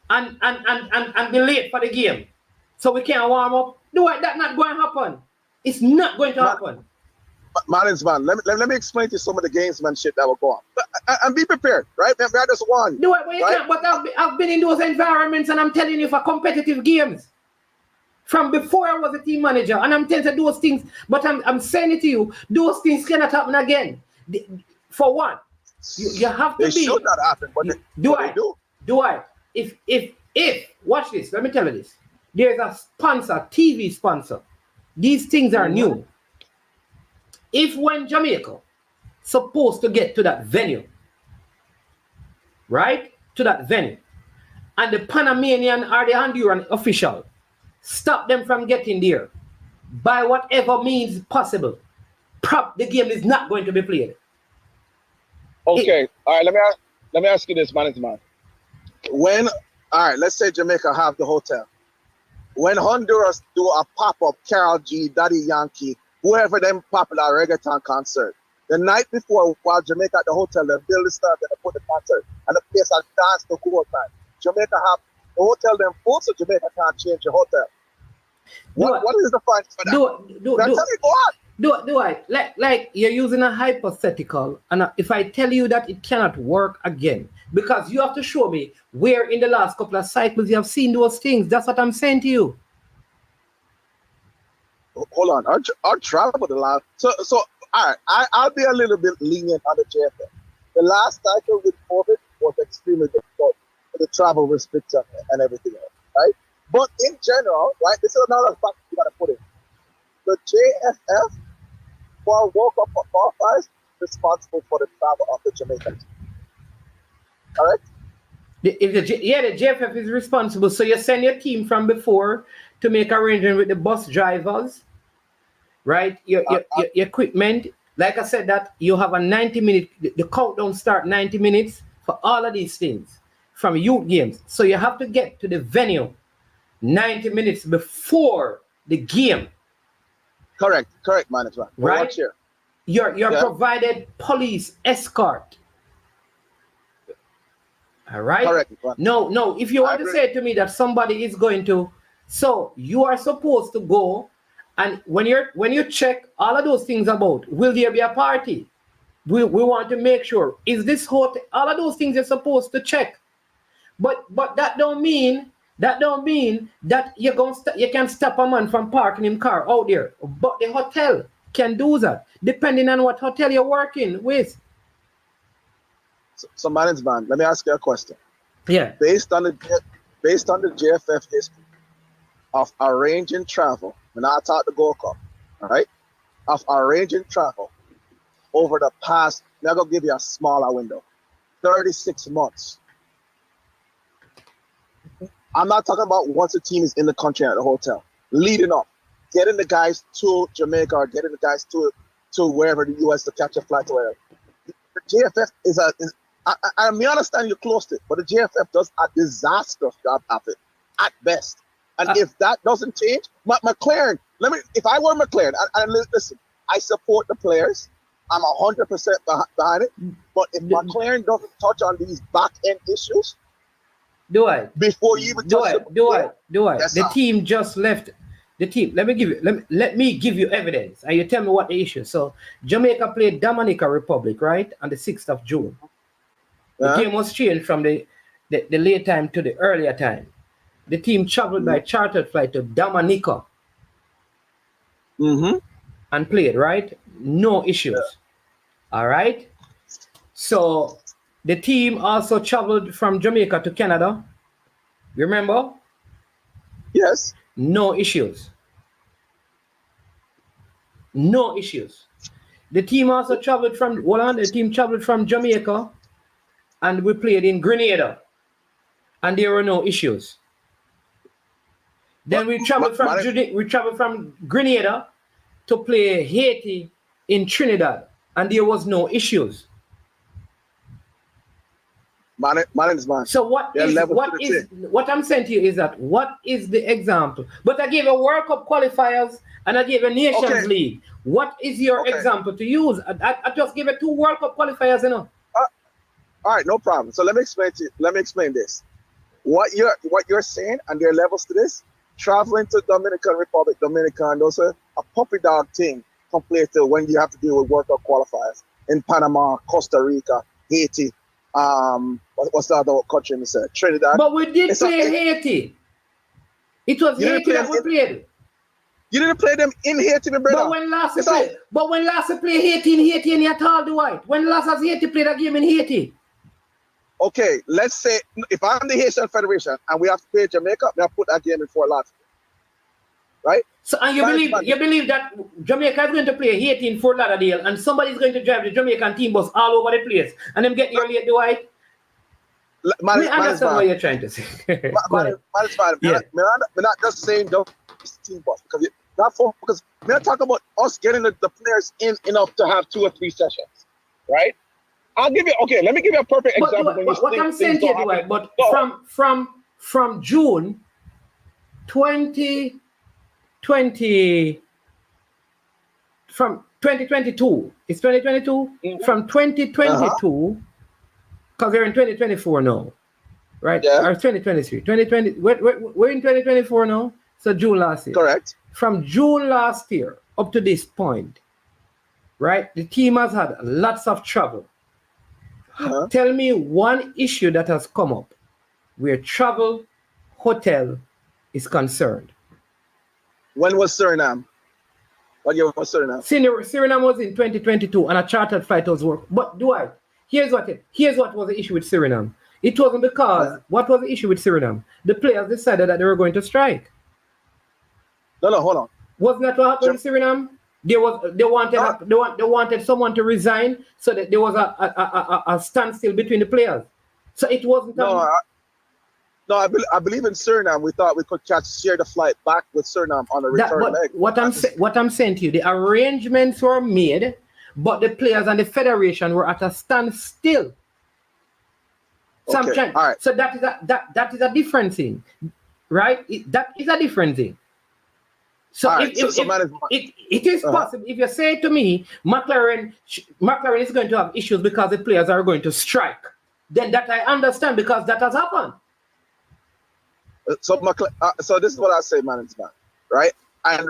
and be late for the game. So we can't warm up. That's not going to happen. It's not going to happen. Man, let me explain to you some of the gamesmanship that will go on. And be prepared, right? I just won. But I've been in those environments, and I'm telling you, for competitive games. From before I was a team manager, and I'm telling you those things, but I'm saying it to you, those things cannot happen again. For one, you have to they should not happen, but they do. If watch this, let me tell you this. There's a sponsor, TV sponsor. These things are new. If when Jamaica supposed to get to that venue, right? To that venue, and the Panamanian or the Honduran official stop them from getting there by whatever means possible, the game is not going to be played. Okay. All right, let me ask you this, man. Let's say Jamaica have the hotel. When Honduras do a pop-up Karol G, Daddy Yankee, whoever them popular reggaeton concert, the night before, while Jamaica at the hotel, they build the stuff and they put the concert, and the place has dance to cool time. Jamaica have hotel them full, so Jamaica can't change the hotel. What is the fine for that? Tell me, go on. Do I like you're using a hypothetical, and if I tell you that it cannot work again, because you have to show me where in the last couple of cycles you have seen those things. That's what I'm saying to you. Hold on, our travel the last. So all right, I'll be a little bit lenient on the JFF. The last cycle with COVID was extremely difficult for the travel restriction and everything else, right? But in general, right, this is another fact you gotta put in. The JFF for World Cup qualifiers responsible for the travel of the Jamaicans. All right? The JFF is responsible. So you send your team from before to make arrangement with the bus drivers, right? Your equipment. Like I said, that you have a 90-minute, the countdown start 90 minutes for all of these things from youth games. So you have to get to the venue 90 minutes before the game. Correct, management. Right? You're provided police escort. All right? Correct. No, if you want to say to me that somebody is going to, so you are supposed to go, and when you check all of those things about, will there be a party? We want to make sure, is this hotel, all of those things you're supposed to check. But that don't mean that you can stop a man from parking his car out there. But the hotel can do that, depending on what hotel you're working with. So management, let me ask you a question. Yeah. Based on the JFF history of arranging travel, when I talk the Gold Cup, all right, of arranging travel over the past, I'm going to give you a smaller window, 36 months. I'm not talking about once a team is in the country at the hotel. Leading up, getting the guys to Jamaica or getting the guys to wherever the US to catch a flight or wherever. The JFF I may understand you're close to it, but the JFF does a disastrous job of it at best. And if that doesn't change, McLaren, if I were McLaren, and listen, I support the players. I'm 100% behind it. But if McLaren doesn't touch on these back end issues, before you even touch the team just left. The team. Let me give you evidence, and you tell me what the issue. So Jamaica played Dominica Republic, right, on the 6th of June. The game was changed from the late time to the earlier time. The team traveled by chartered flight to Dominica and played, right? No issues. All right. So the team also traveled from Jamaica to Canada. Remember? Yes. No issues. No issues. The team also traveled from Jamaica, and we played in Grenada, and there were no issues. Then we traveled from Grenada to play Haiti in Trinidad, and there was no issues. So what I'm saying to you is that what is the example? But I gave a World Cup qualifiers and I gave a Nations League. What is your example to use? I just gave it 2 World Cup qualifiers, you know. All right, no problem. So let me explain this. What you're saying, and there are levels to this. Traveling to Dominican Republic, those are a puppy dog thing compared to when you have to deal with World Cup qualifiers in Panama, Costa Rica, Haiti. What's the other country? Trinidad. But we did play Haiti. It was Haiti that we played. You didn't play them in Haiti, my brother. But when last we play Haiti in Haiti and at all, Dwight? When last has Haiti played a game in Haiti? Okay, let's say if I'm the Haitian Federation and we have to play Jamaica, we have to put that game in Fort Lauderdale. Right? So and you believe that Jamaica is going to play Haiti in Fort Lauderdale and somebody's going to drive the Jamaican team bus all over the place and them get here late, Dwight? I understand what you're trying to say. We're not just saying the team bus because we're not talking about us getting the players in enough to have 2 or 3 sessions, right? Let me give you a perfect example. What I'm saying to you, Dwight, but from June 2020, from 2022, it's 2022? From 2022, because we're in 2024 now, right? Yeah. Or 2023. 2020. We're in 2024 now. So June last year. Correct. From June last year up to this point, right? The team has had lots of trouble. Uh-huh. Tell me one issue that has come up where travel, hotel is concerned. When was Suriname? What year was Suriname? Suriname was in 2022 and a chartered flight was work. But Dwight, here's what was the issue with Suriname. It wasn't because what was the issue with Suriname? The players decided that they were going to strike. No, hold on. Wasn't that what happened in Suriname? They wanted someone to resign so that there was a standstill between the players. So it wasn't. I believe in Suriname. We thought we could share the flight back with Suriname on a return leg. What I'm saying to you, the arrangements were made, but the players and the federation were at a standstill. Okay. All right. So that is a different thing, right? That is a different thing. So it is possible if you say to me, McLaren is going to have issues because the players are going to strike, then that I understand because that has happened. So this is what I say, management, right? And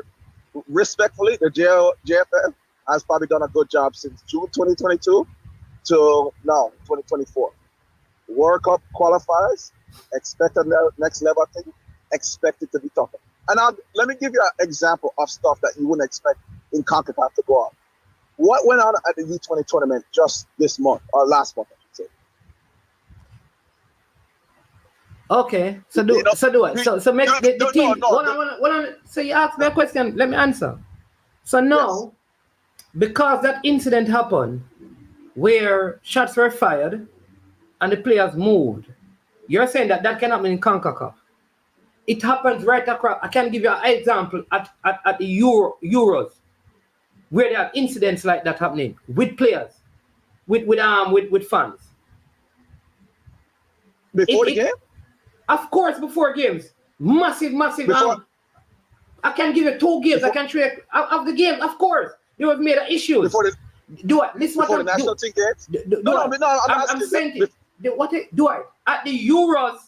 respectfully, the JFF has probably done a good job since June 2022 to now 2024. World Cup qualifiers, expect a next level thing, expect it to be tougher. And let me give you an example of stuff that you wouldn't expect in CONCACAF to go on. What went on at the U20 tournament just this month, or last month, I should say? Okay, so make the team. So you asked me a question, let me answer. So now, because that incident happened where shots were fired and the players moved, you're saying that can happen in CONCACAF. It happens right across. I can give you an example at the Euros, where there are incidents like that happening with players, with fans. Before the game? Of course, before games. Massive. I can give you 2 games. I can show you of the game. Of course, there was made issues. Before the national team games? I'm saying at the Euros.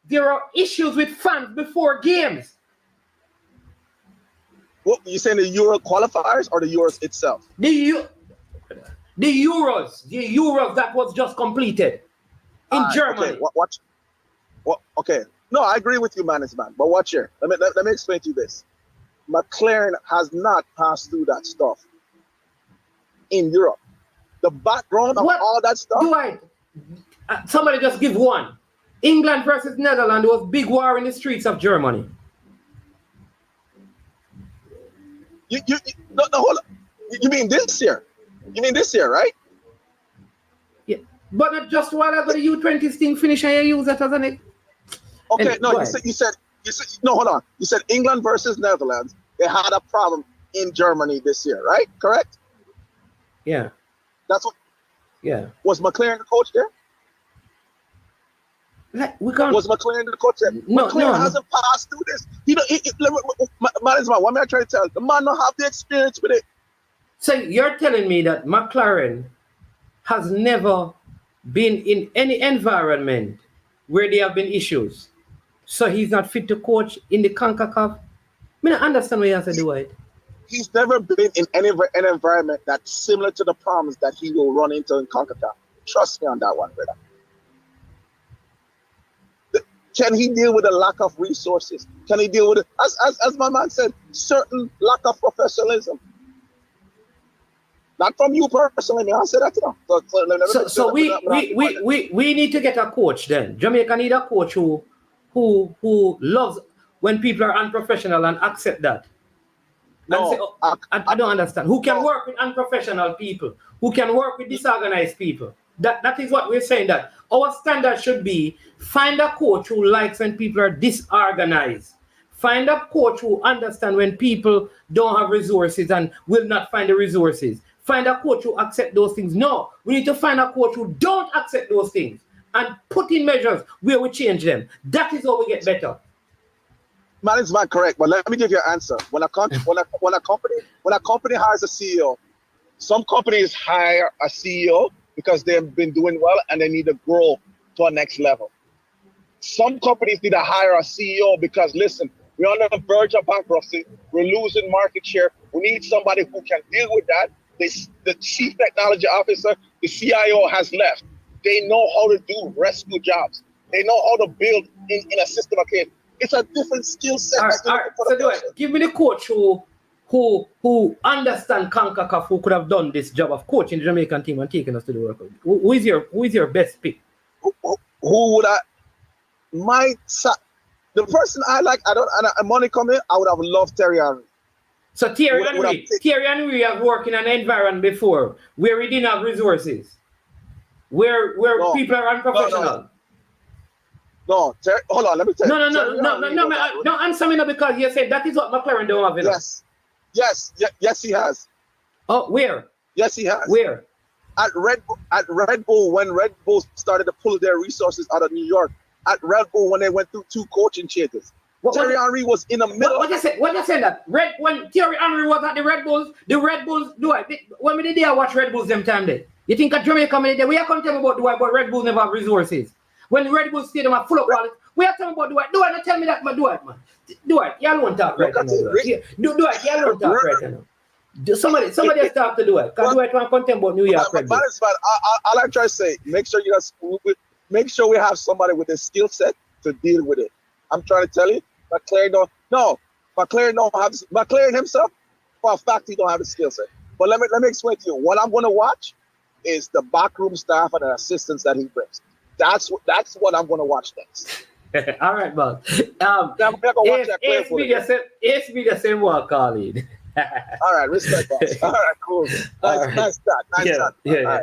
There are issues with fans before games. What you saying, the Euro qualifiers or the Euros itself? The Euros that was just completed in Germany. Okay, okay. No, I agree with you, management. But watch here. Let me explain to you this. McLaren has not passed through that stuff in Europe. The background of all that stuff. Somebody just give one. England versus Netherlands was big war in the streets of Germany. Hold on. You mean this year? You mean this year, right? Yeah, but not just while I got the U20 thing finish and you use that as an. Okay, no, you said no. Hold on. You said England versus Netherlands. They had a problem in Germany this year, right? Correct? Yeah. That's what. Yeah. Was McLaren the coach there? Was McLaren the coach there? McLaren hasn't passed through this. Management, what am I trying to tell you? The man don't have the experience with it. So you're telling me that McLaren has never been in any environment where there have been issues, so he's not fit to coach in the CONCACAF? I understand what you have to do it. He's never been in any environment that's similar to the problems that he will run into in CONCACAF. Trust me on that one, brother. Can he deal with a lack of resources? Can he deal with it? As my man said, certain lack of professionalism. Not from you personally, I said that to them. So we need to get a coach then. Jamaica need a coach who loves when people are unprofessional and accept that. I don't understand. Who can work with unprofessional people? Who can work with disorganized people? That is what we're saying, that our standard should be find a coach who likes when people are disorganized. Find a coach who understands when people don't have resources and will not find the resources. Find a coach who accepts those things. No, we need to find a coach who don't accept those things and put in measures where we change them. That is how we get better. Man, it's not correct, but let me give you an answer. When a company hires a CEO, some companies hire a CEO because they've been doing well and they need to grow to a next level. some companies need to hire a CEO because, listen, we're on the verge of bankruptcy. We're losing market share. We need somebody who can deal with that. The chief technology officer, the CIO has left. They know how to do rescue jobs. They know how to build in a system. Okay, it's a different skill set. All right. So do it. Give me the coach who understand CONCACAF, who could have done this job of coaching the Jamaican team and taking us to the World Cup. Who is your best pick? Who would I? The person I like, money coming, I would have loved Terry Henry. So Terry Henry have worked in an environment before where we didn't have resources, where people are unprofessional. No, hold on, let me tell you. No, answer me now because you said that is what McLaren don't have. Yes, he has. Oh, where? Yes, he has. Where? At Red Bull, when Red Bull started to pull their resources out of New York. At Red Bull, when they went through 2 coaching changes. Thierry Henry was in the middle. What you say that? When Thierry Henry was at the Red Bulls, when did they watch Red Bulls them time there? You think at Jamaica, we are come tell me about Dwight, but Red Bulls never have resources. When Red Bull Stadium are full of wallet, we are telling about Dwight. Dwight, don't tell me that, but Dwight, man. Dwight, you alone talk right now. Dwight, you alone talk right now. Somebody has talked to Dwight. Because Dwight want to tell about New York Red Bull. All I'm trying to say, make sure you guys make sure we have somebody with a skill set to deal with it. I'm trying to tell you, McLaren himself, for a fact, he don't have the skill set. But let me explain to you. What I'm going to watch is the backroom staff and the assistants that he brings. That's what I'm going to watch next. All right, man. It's me the same one, Colin. All right, respect, boss. All right, cool. Nice start. Yeah.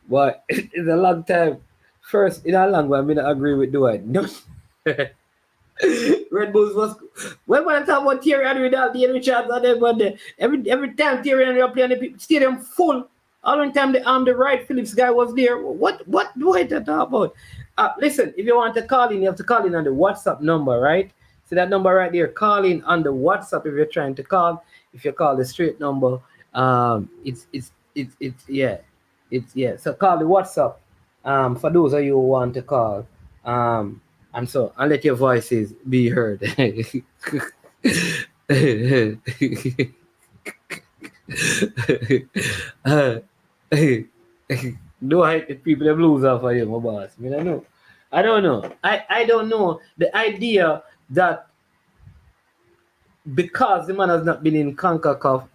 But it's a long time. First, in a long way, I mean, I agree with Dwight. No. Red Bulls was when I talk about Thierry Henry, Dean Richards, and them, but every time Thierry Henry playing the stadium full, all the time the Wright Phillips guy was there. What do I talk about? Listen, if you want to call in, you have to call in on the WhatsApp number, right? See that number right there. Call in on the WhatsApp if you're trying to call. If you call the straight number, it's. So call the WhatsApp. For those of you who want to call, and let your voices be heard. Do I hate people that blues off of you, my boss? I mean, I don't know. I don't know the idea that because the man has not been in CONCACAF,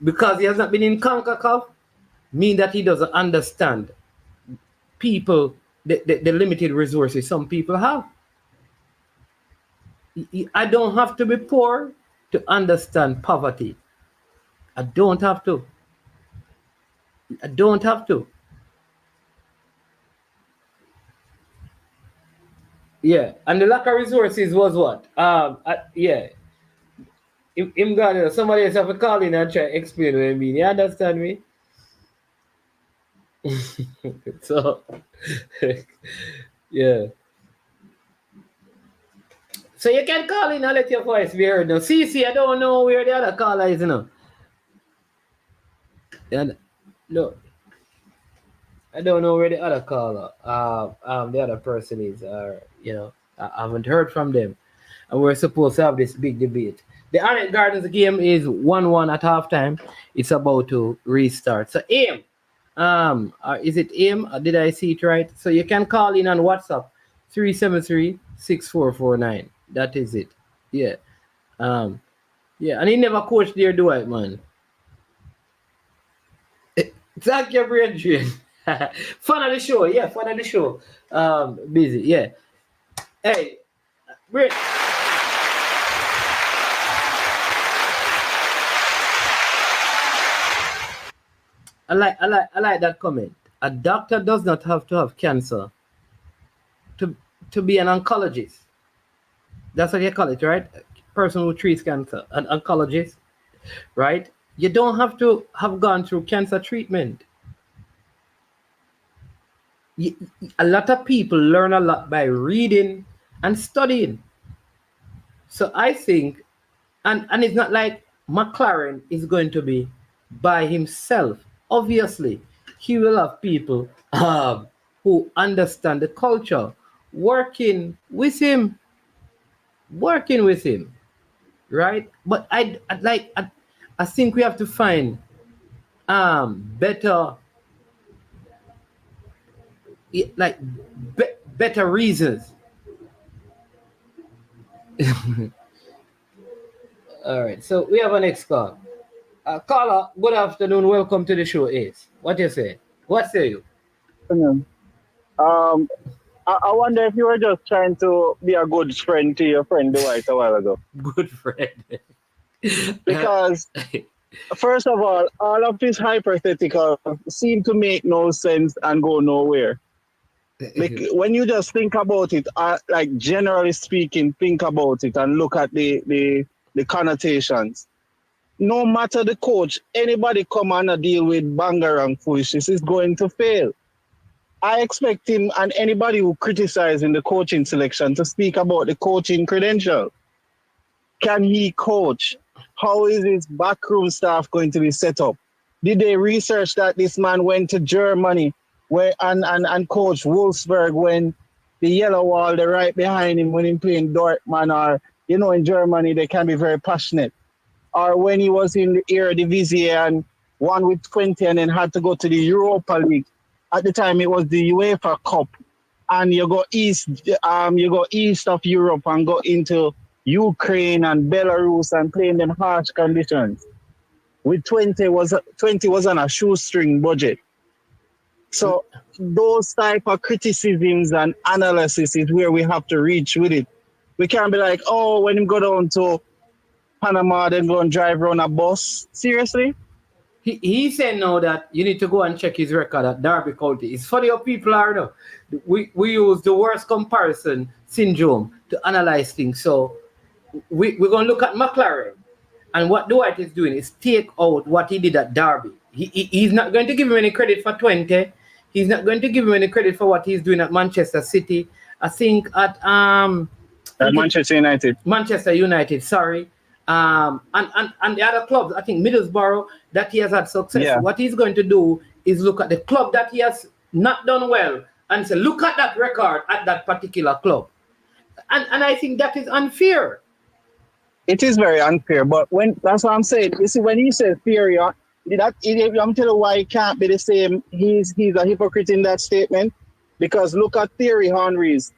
because he has not been in CONCACAF, mean that he doesn't understand people, the limited resources some people have. I don't have to be poor to understand poverty. I don't have to. Yeah, and the lack of resources was what? Him got somebody else have to call in and try to explain what I mean. You understand me? So, yeah. So you can call in and let your voice be heard. Now, CC, I don't know where the other caller is, no. No. I don't know where the other caller, the other person is, or I haven't heard from them. And we're supposed to have this big debate. The Arnett Gardens game is 1-1 at halftime. It's about to restart. So aim. Is it aim? Did I see it right? So you can call in on WhatsApp 373-6449. That is it. Yeah. And he never coached there, do I, man? Thank you, Bridget. Fun of the show, yeah. Fun of the show. Busy, yeah. Hey, Brit. I like that comment. A doctor does not have to have cancer to be an oncologist. That's what you call it, right? Person who treats cancer, an oncologist, right? You don't have to have gone through cancer treatment. A lot of people learn a lot by reading and studying. So I think, and it's not like McLaren is going to be by himself. Obviously, he will have people who understand the culture, working with him, right? But I think we have to find better like better reasons. All right, so we have a next call. Caller, good afternoon. Welcome to the show. Ace, what you say? What say you? Um, I wonder if you were just trying to be a good friend to your friend Dwight a while ago. Good friend. Because, first of all of this hypothetical seem to make no sense and go nowhere. Like, when you just think about it, like generally speaking, think about it and look at the connotations. No matter the coach, anybody come and deal with bangarang foolishness is going to fail. I expect him and anybody who criticizing the coaching selection to speak about the coaching credential. Can he coach? How is his backroom staff going to be set up? Did they research that this man went to Germany where and coach Wolfsburg when the yellow wall, they're right behind him when he playing Dortmund, or, in Germany, they can be very passionate. Or when he was in the Eredivisie and won with 20 and then had to go to the Europa League. At the time, it was the UEFA Cup, and you go east of Europe and go into Ukraine and Belarus and play in them harsh conditions. With 20 was on a shoestring budget. So those type of criticisms and analysis is where we have to reach with it. We can't be like, oh, when you go down to Panama, then go and drive around a bus. Seriously? He said now that you need to go and check his record at Derby County. It's funny how people are now. We use the worst comparison syndrome to analyze things. So we're going to look at McLaren. And what Dwight is doing is take out what he did at Derby. He's not going to give him any credit for 20. He's not going to give him any credit for what he's doing at Manchester City. I think at Manchester United. Manchester United, sorry. And the other clubs, I think Middlesbrough, that he has had success. Yeah. What he's going to do is look at the club that he has not done well and say, look at that record at that particular club. And I think that is unfair. It is very unfair, but that's what I'm saying. You see, when he says theory, I'm telling you why it can't be the same. He's a hypocrite in that statement, because look at Thierry Henry's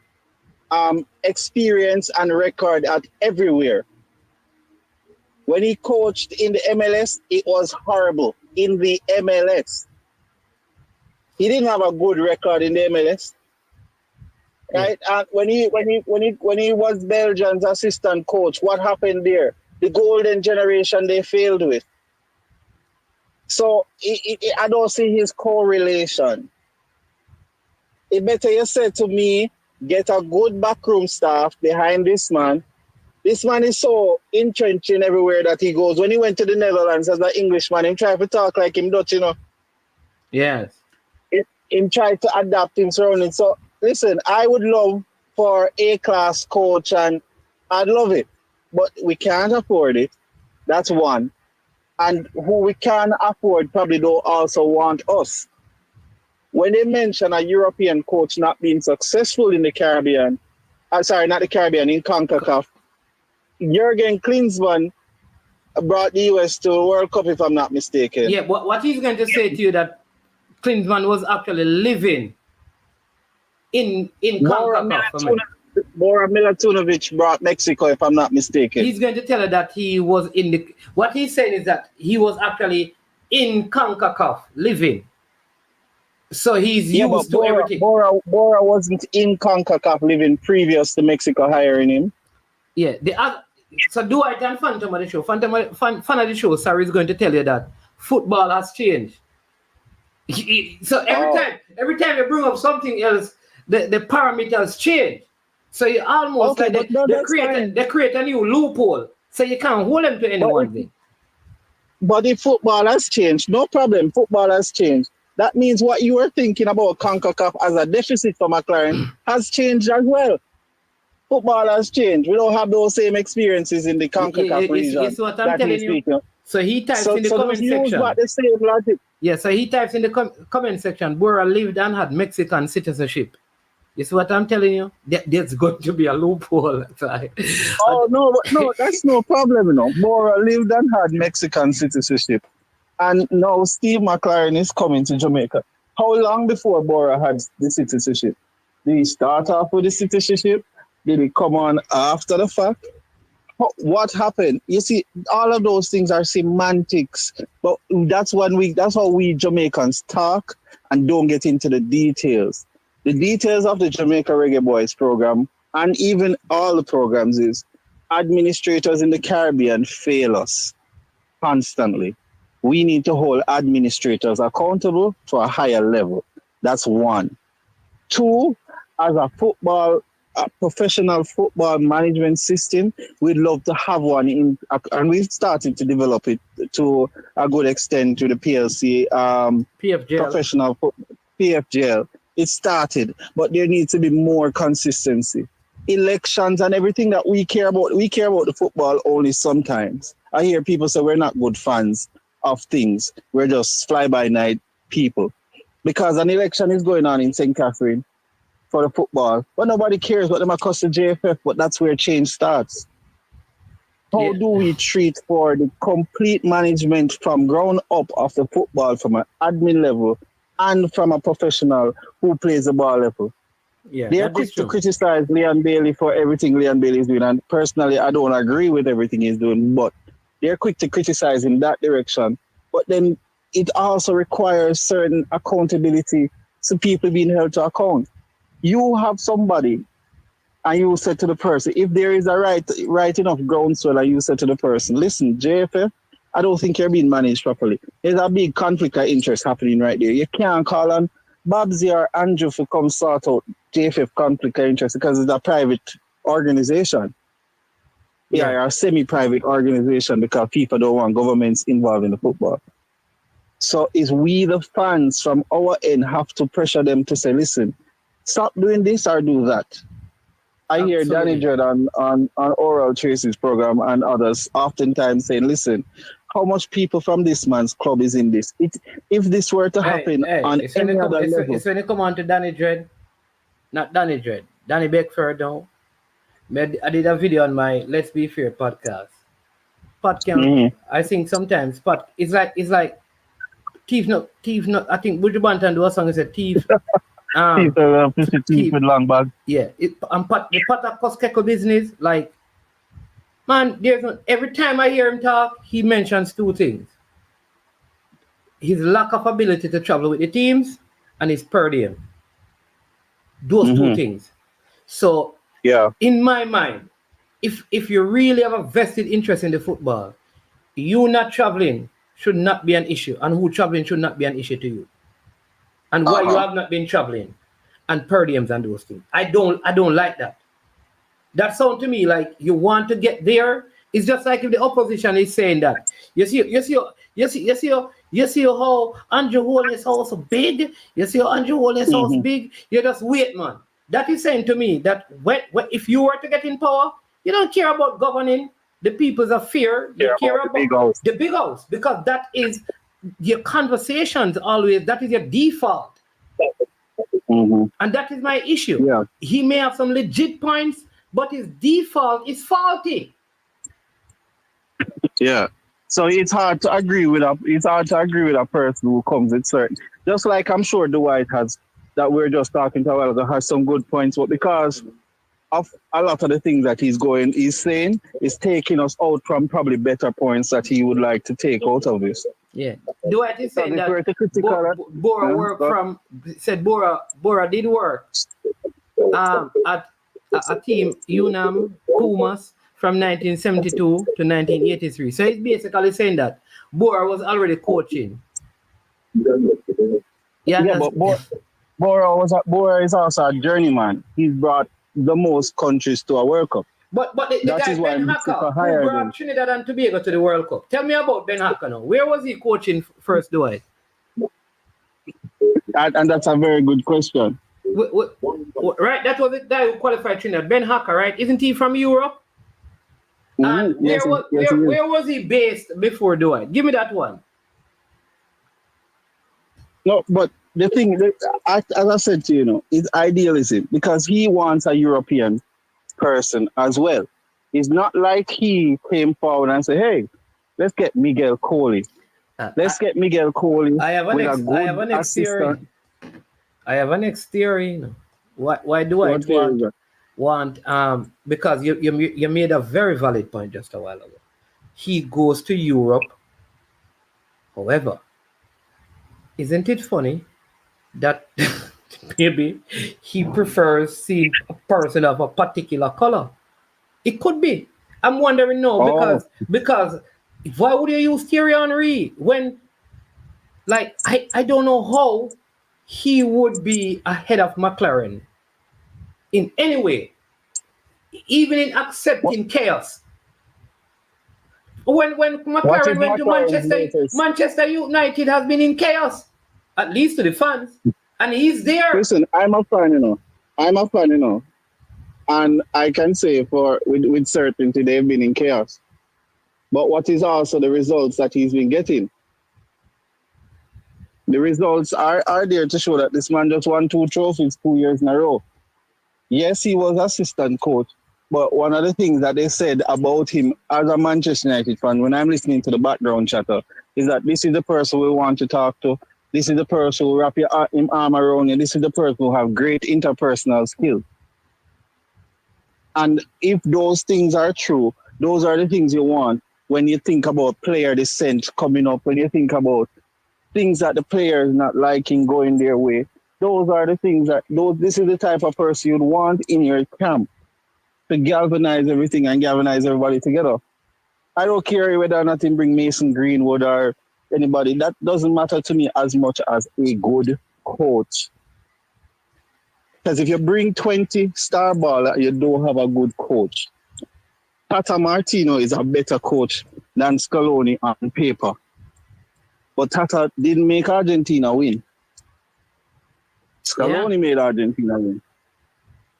experience and record at everywhere. When he coached in the MLS, it was horrible. In the MLS, he didn't have a good record in the MLS, right? And when he was Belgium's assistant coach, what happened there? The golden generation they failed with. So I don't see his correlation. It better you say to me, get a good backroom staff behind this man. This man is so entrenched in everywhere that he goes. When he went to the Netherlands as an Englishman, he tried to talk like him Dutch, Yes. He tried to adapt him surroundings. So, listen, I would love for A-class coach, and I'd love it. But we can't afford it. That's one. And who we can afford probably don't also want us. When they mention a European coach not being successful in the Caribbean, not the Caribbean, in CONCACAF, Jurgen Klinsmann brought the US to the World Cup, if I'm not mistaken. Yeah, but what he's going to say to you that Klinsmann was actually living in CONCACAF. Bora Milutinovic brought Mexico, if I'm not mistaken. He's going to tell you that he was what he's saying is that he was actually in CONCACAF living. So he's used to everything. Bora wasn't in CONCACAF living previous to Mexico hiring him. Yeah, so Dwight and Phantom of the show. Fan of the show, sorry, is going to tell you that football has changed. So every time you bring up something else, the parameters change. So you almost they create a new loophole. So you can't hold them to any one thing. But if football has changed, no problem. Football has changed. That means what you were thinking about CONCACAF as a deficit for McLaren has changed as well. Football has changed. We don't have those same experiences in the CONCACAF region. It's what I'm telling you. So he types in the comment section. Use what the same logic. Yeah, so he types in the comment section, Bora lived and had Mexican citizenship. You see what I'm telling you? There's going to be a loophole. Oh, no, that's no problem, you know. Bora lived and had Mexican citizenship. And now Steve McLaren is coming to Jamaica. How long before Bora had the citizenship? Did he start off with the citizenship? Did he come on after the fact? What happened? You see, all of those things are semantics, but that's how we Jamaicans talk and don't get into the details. The details of the Jamaica Reggae Boys program and even all the programs is administrators in the Caribbean fail us constantly. We need to hold administrators accountable to a higher level. That's one. Two, as a professional football management system, we'd love to have one in, and we've started to develop it to a good extent to the PLC, PFGL. professional PFGL. It started, but there needs to be more consistency. Elections and everything that we care about the football only sometimes. I hear people say we're not good fans of things. We're just fly-by-night people. Because an election is going on in St. Catherine for the football, but nobody cares what them across the JFF, but that's where change starts. How do we treat for the complete management from ground up of the football from an admin level and from a professional who plays the ball level? Yeah, they're quick to criticize Leon Bailey for everything Leon Bailey is doing, and personally, I don't agree with everything he's doing, but they're quick to criticize in that direction. But then it also requires certain accountability to people being held to account. You have somebody, and you said to the person, if there is a right enough groundswell, and you said to the person, listen, JFF, I don't think you're being managed properly. There's a big conflict of interest happening right there. You can't call on Babsy or Andrew to come sort out JFF conflict of interest because it's a private organization. Yeah, a semi-private organization because people don't want governments involved in the football. So it's we, the fans, from our end, have to pressure them to say, listen, stop doing this or do that. I hear Danny Dredd on Oral Tracy's program and others oftentimes saying, listen, how much people from this man's club is in this? If this were to happen on any other level. It's when you come on to Danny Dredd, not Danny Dredd, Danny Beckford, no. I did a video on my Let's Be Fair podcast. I think sometimes it's like thief not. I think Buju Banton do a song. It's a thief. Thief with long bag. Yeah, the pot of Koskeko business. Like, man, every time I hear him talk, he mentions two things: his lack of ability to travel with the teams and his per diem. Those two things. So, in my mind, if you really have a vested interest in the football, you not traveling should not be an issue, and who traveling should not be an issue to you. And why you have not been traveling, and per diems and those things. I don't like that. That sounds to me like you want to get there. It's just like if the opposition is saying that. You see how Andrew Holness house so big. You see how Andrew Holness house big. You just wait, man. That is saying to me that if you were to get in power, you don't care about governing the people's affairs. You care about the big house, because that is your conversations always. That is your default, and that is my issue. Yeah. He may have some legit points, but his default is faulty. Yeah. So it's hard to agree with a person who comes with certain. Just like I'm sure Dwight has, that we're just talking about, that has some good points, but because of a lot of the things that he's saying is taking us out from probably better points that he would like to take out of this. Yeah. Dwight is saying that Bora worked from, said Bora did work at a team, UNAM, Pumas, from 1972 to 1983. So he's basically saying that Bora was already coaching. Yeah, but Bora is also a journeyman. He's brought the most countries to a World Cup. But the guy Ben Hacker, who brought Trinidad and Tobago to the World Cup. Tell me about Ben Hacker now. Where was he coaching first, Dwight? And that's a very good question. Right, that was the guy who qualified Trinidad, Ben Hacker, right? Isn't he from Europe? And where was he based before Dwight? Give me that one. No, but the thing, as I said to you, is idealism because he wants a European person as well. It's not like he came forward and said, "Hey, let's get Miguel Coley. Let's get Miguel Coley with a good assistant." I have an next theory. Why do I What theory is that? want because you made a very valid point just a while ago. He goes to Europe. However, isn't it funny that maybe he prefers seeing a person of a particular color? It could be. I'm wondering now Oh, because why would you use Thierry Henry when like I don't know how he would be ahead of McLaren in any way, even in what, accepting chaos. When what McLaren is went to McLaren's latest? Manchester United has been in chaos, at least to the fans, and he's there. Listen, I'm a fan, I'm a fan, and I can say with certainty they've been in chaos. But what is also the results that he's been getting? The results are there to show that this man just won 2 trophies 2 years in a row. Yes, he was assistant coach, but one of the things that they said about him as a Manchester United fan, when I'm listening to the background chatter, is that this is the person we want to talk to. This is the person who wrap your arm around you. This is the person who have great interpersonal skills. And if those things are true, those are the things you want when you think about player descent coming up, when you think about things that the player is not liking going their way. Those are the things this is the type of person you'd want in your camp to galvanize everything and galvanize everybody together. I don't care whether or not he bring Mason Greenwood or anybody. That doesn't matter to me as much as a good coach. Because if you bring 20 star baller, you don't have a good coach. Tata Martino is a better coach than Scaloni on paper. But Tata didn't make Argentina win. Scaloni made Argentina win.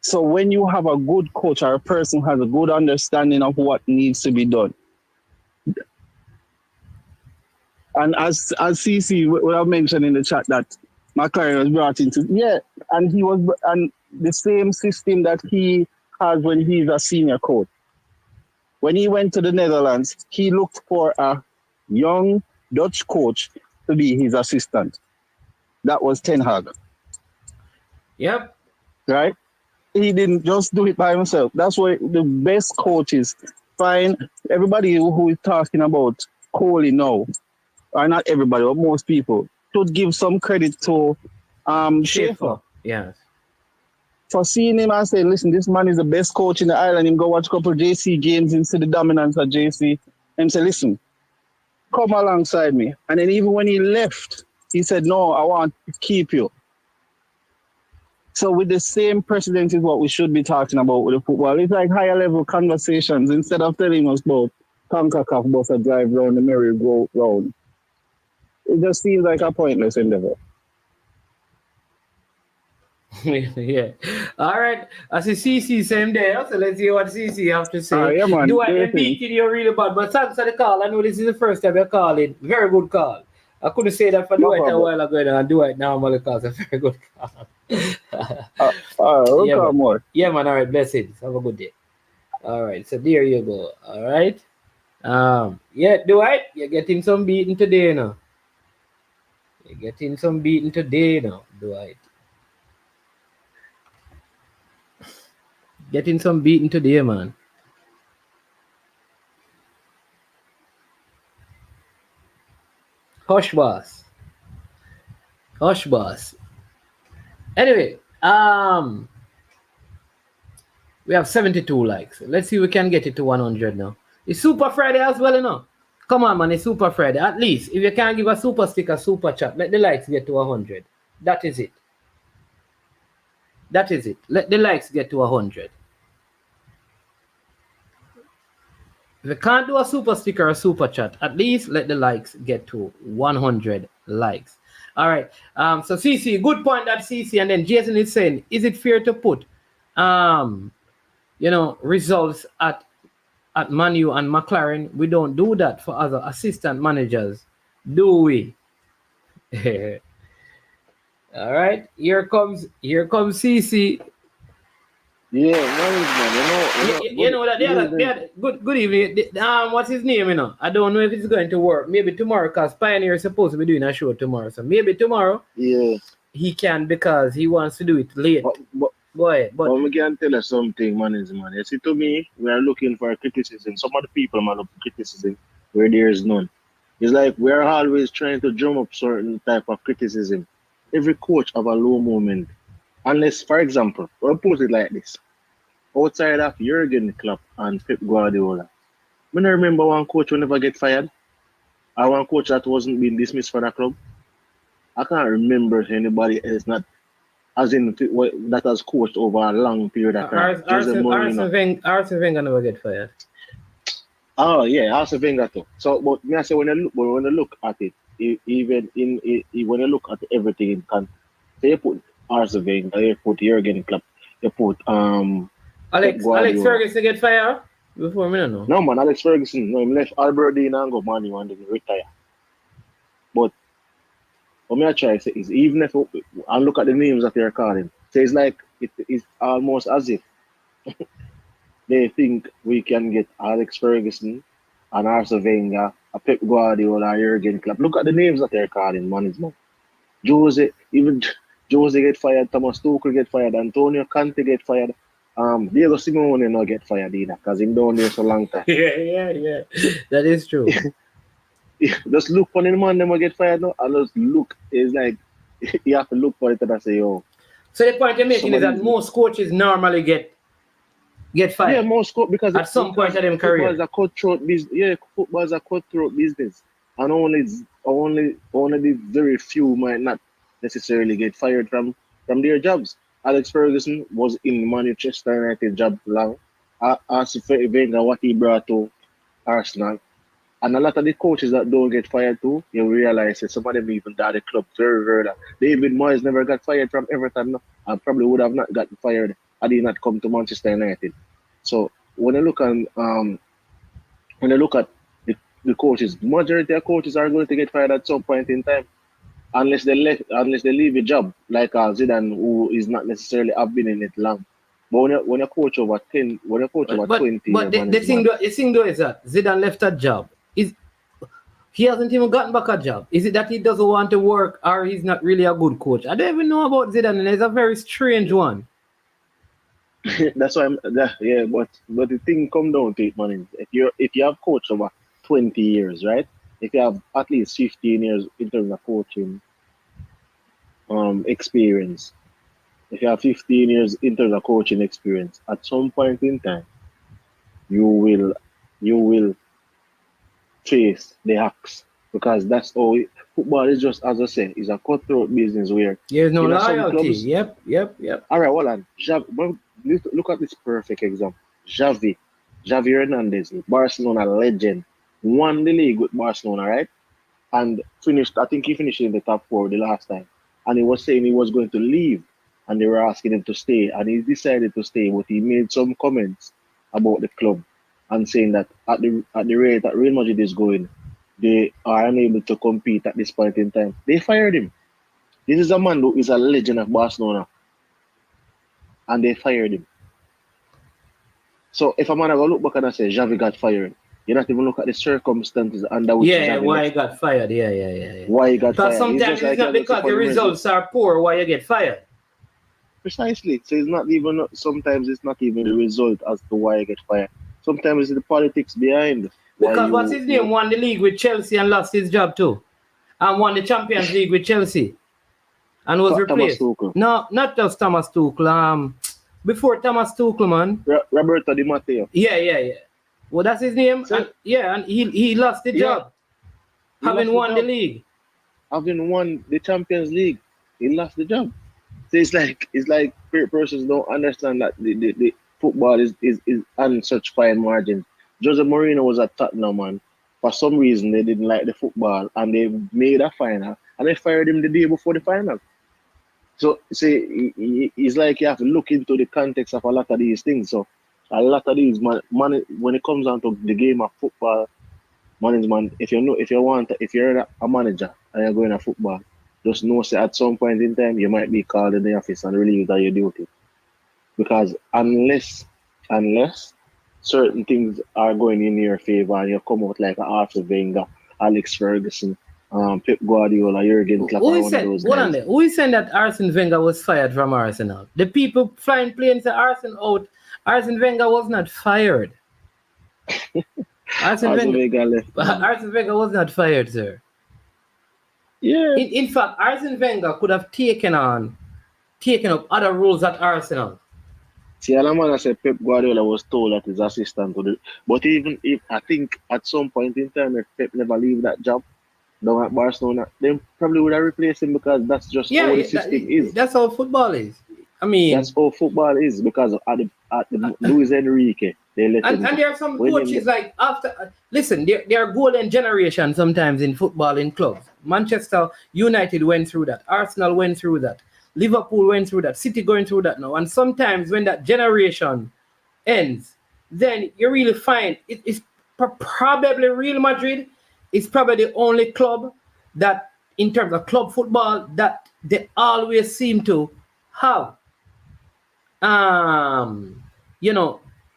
So when you have a good coach or a person who has a good understanding of what needs to be done, and as CC would have mentioned in the chat that McLaren was brought into, and the same system that he has when he's a senior coach. When he went to the Netherlands, he looked for a young Dutch coach to be his assistant. That was Ten Hag. Yep. Right? He didn't just do it by himself. That's why the best coaches find everybody who is talking about Coley now, or not everybody, but most people, should give some credit to Schaefer. Yes. For seeing him and saying, listen, this man is the best coach in the island. Him go watch a couple of JC games and see the dominance of JC. And say, listen, come alongside me. And then even when he left, he said, no, I want to keep you. So with the same precedent is what we should be talking about with the football. It's like higher level conversations instead of telling us about CONCACAF bus a drive round the merry-go-round. It just seems like a pointless endeavor. Yeah. All right. I see CC same day. So let's see what CC have to say. Yeah, man. Do I beat you really bad? But thanks for the call. I know this is the first time you're calling. Very good call. I couldn't say that for Dwight a while ago and Dwight now because it's a very good call. Yeah, more. Yeah, man. All right. Blessings. Have a good day. All right. So there you go. All right. Yeah, Dwight, you're getting some beating today now. You're getting some beating today now, Dwight. Getting some beating today, man. Hush, boss. Hush, boss. Anyway, we have 72 likes. Let's see if we can get it to 100 now. It's Super Friday as well, you know. Come on, man. It's Super Friday. At least, if you can't give a super sticker, super chat, let the likes get to 100. That is it. That is it. Let the likes get to 100. If you can't do a super sticker or super chat, at least let the likes get to 100 likes. All right. So CC, good point that CC. And then Jason is saying, is it fair to put, results at Man U and McLaren? We don't do that for other assistant managers, do we? All right, here comes CC. Yeah, man. You know that good evening. What's his name? I don't know if it's going to work. Maybe tomorrow, because Pioneer is supposed to be doing a show tomorrow. So maybe tomorrow Yeah. he can, because he wants to do it late. But Go ahead. But we can tell us something, man. You see, to me, we are looking for criticism. Some of the people man look for criticism where there is none. It's like we are always trying to drum up certain type of criticism. Every coach have a low moment. Unless, for example, we'll put it like this. Outside of Jurgen Klopp and Pep Guardiola, I don't remember one coach who never get fired, or one coach that wasn't being dismissed for the club. I can't remember anybody else not as in that has coached over a long period of time. Arsene Wenger never get fired. Oh yeah, Arsene Wenger too. So, but me I say when you look at it, even when you look at everything in context, so you put Arsene Wenger, you put Jurgen Klopp, you put Alex Ferguson get fired before me no. No man, Alex Ferguson, no, he left Aberdeen and go Man U and then retire. But what me I try to say is even if I look at the names that they're calling, so it's like it's almost as if they think we can get Alex Ferguson and Arsene Wenger, a Pep Guardiola, Jurgen Klopp. Look at the names that they're calling management. Jose get fired, Thomas Tuchel get fired, Antonio Conte get fired. Diego Simeone not get fired either because he's down there so long time. Yeah. That is true. Just look for the man them will get fired now, and just look. It's like you have to look for it and say, oh. So the point you're making is that most coaches normally get fired. Yeah, most because at some point of their career. Football is a cutthroat business. Yeah, football is a cutthroat business, and only the very few might not necessarily get fired from their jobs. Alex Ferguson was in Manchester United job long. Arsene Wenger, what he brought to Arsenal. And a lot of the coaches that don't get fired too, you realize that some of them even died the club very, very long. David Moyes never got fired from Everton, no, and probably would have not gotten fired had he not come to Manchester United. So when you look at the coaches, majority of coaches are going to get fired at some point in time, unless they leave a job, like Zidane, who is not necessarily have been in it long. But when you coach over 20 but the thing though is that Zidane left that job. He hasn't even gotten back a job. Is it that he doesn't want to work, or he's not really a good coach? I don't even know about Zidane, and it's a very strange one. That's why but the thing come down to it, man, is if you have coached over 20 years, right? If you have at least 15 years in terms of coaching experience, if you have 15 years in terms of coaching experience, at some point in time, you will face the hacks, because that's all football is. Just as I say, is a cutthroat business where there's no loyalty. Yep. All right, hold on. Look at this perfect example. Xavi Hernandez, Barcelona legend, won the league with Barcelona, right? And I think he finished in the top 4 the last time. And he was saying he was going to leave, and they were asking him to stay, and he decided to stay, but he made some comments about the club and saying that at the rate that Real Madrid is going, they are unable to compete at this point in time. They fired him. This is a man who is a legend of Barcelona, and they fired him. So if a man ever look back and say Xavi got fired, you not even look at the circumstances under which why he got fired. Yeah. Why he got fired. Because sometimes it's not because the results are poor why you get fired. Precisely. So sometimes it's not even the result as to why you get fired. Sometimes it's the politics behind. Because what's his name won the league with Chelsea and lost his job too. And won the Champions League with Chelsea. And was replaced. No, not just Thomas Tuchel. Before Thomas Tuchel, man. Roberto Di Matteo. Yeah. Well, that's his name. So, and he lost the job. Having won the league. Having won the Champions League, he lost the job. So it's like persons don't understand that the football is on such fine margins. Jose Mourinho was at Tottenham, man. For some reason, they didn't like the football, and they made a final, and they fired him the day before the final. So, see, it's like you have to look into the context of a lot of these things. So, a lot of these, man, when it comes down to the game of football management, if you're a manager and you're going to football, just know say at some point in time you might be called in the office and relieved of your duty. Because unless certain things are going in your favor and you come out like Arthur Wenger, Alex Ferguson, Pep Guardiola, Jurgen Klopp, or one of those guys. Who is saying that Arsene Wenger was fired from Arsenal? The people flying planes to Arsenal out. Arsene Wenger was not fired. Arsene Wenger left. Arsene Wenger was not fired, sir. Yeah. In fact, Arsene Wenger could have taken up other roles at Arsenal. See, I said Pep Guardiola was told that his assistant would do. But even if I think at some point in time, if Pep never leave that job down at Barcelona, they probably would have replaced him because that's just how the system is. That's how football is. I mean, that's how football is because at the Luis Enrique, they let him. And there are some coaches like after. Listen, there are golden generation sometimes in football in clubs. Manchester United went through that. Arsenal went through that. Liverpool went through that. City going through that now. And sometimes when that generation ends, then you really find it's probably Real Madrid is probably the only club that, in terms of club football, that they always seem to have,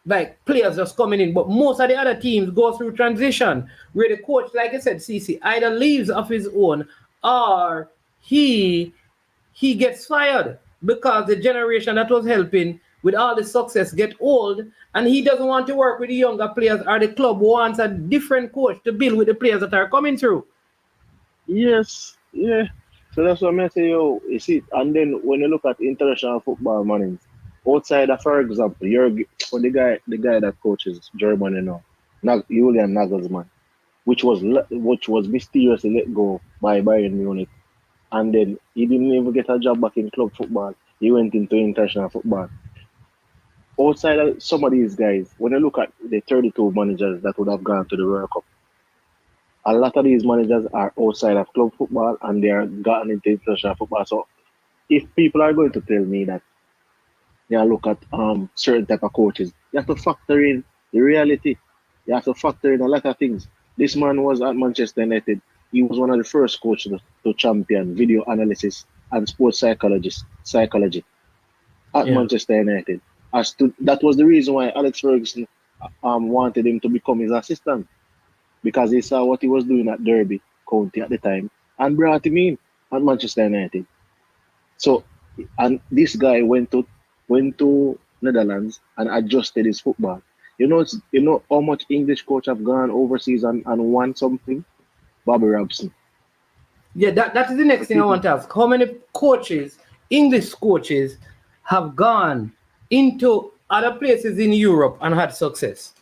like players just coming in. But most of the other teams go through transition where the coach, like I said, CC, either leaves of his own or he gets fired because the generation that was helping with all the success get old and he doesn't want to work with the younger players, or the club wants a different coach to build with the players that are coming through. Yes, yeah. So that's what I say, you see, and then when you look at international football, man, outside of, for example, Yorke, for the guy that coaches Germany now, Julian Nagelsmann, which was mysteriously let go by Bayern Munich. And then he didn't even get a job back in club football. He went into international football. Outside of some of these guys, when you look at the 32 managers that would have gone to the World Cup, a lot of these managers are outside of club football and they are gotten into international football. So if people are going to tell me that they look at certain type of coaches, you have to factor in the reality. You have to factor in a lot of things. This man was at Manchester United. He was one of the first coaches to champion video analysis and sports psychology at Manchester United. That was the reason why Alex Ferguson wanted him to become his assistant, because he saw what he was doing at Derby County at the time and brought him in at Manchester United. So, and this guy went to Netherlands and adjusted his football. You know how much English coach have gone overseas and won something? Bobby Robson. Yeah, that is the next thing I want to ask. How many coaches, English coaches, have gone into other places in Europe and had success?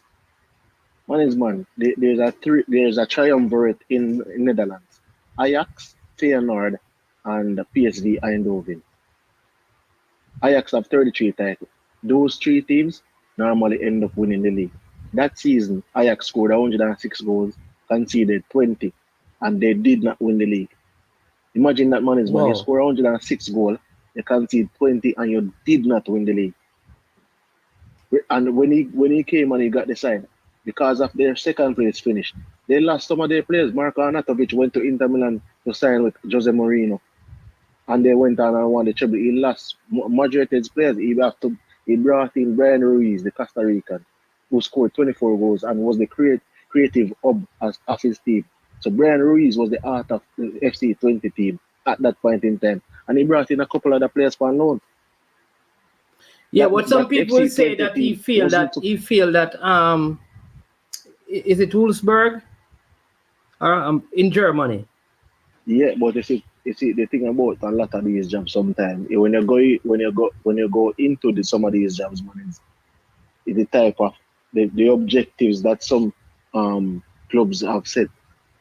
Man, there's a triumvirate in Netherlands. Ajax, Feyenoord, and PSV Eindhoven. Ajax have 33 titles. Those three teams normally end up winning the league. That season, Ajax scored 106 goals, conceded 20, and they did not win the league. Imagine that, man. You score 106 goals, you concede 20, and you did not win the league. And when he came and he got the sign, because of their second place finish, they lost some of their players. Marko Arnautovic went to Inter Milan to sign with Jose Mourinho, and they went on and won the treble. He lost majority of his players. He brought in Brian Ruiz, the Costa Rican, who scored 24 goals and was the creative hub of his team. So Brian Ruiz was the heart of the FC 20 team at that point in time, and he brought in a couple other players for loan. Yeah, what some people say that he feel that is it Wolfsburg or in Germany? Yeah, but you see the thing about a lot of these jobs sometimes when you go into some of these jobs, man, is the type of the objectives that some clubs have set,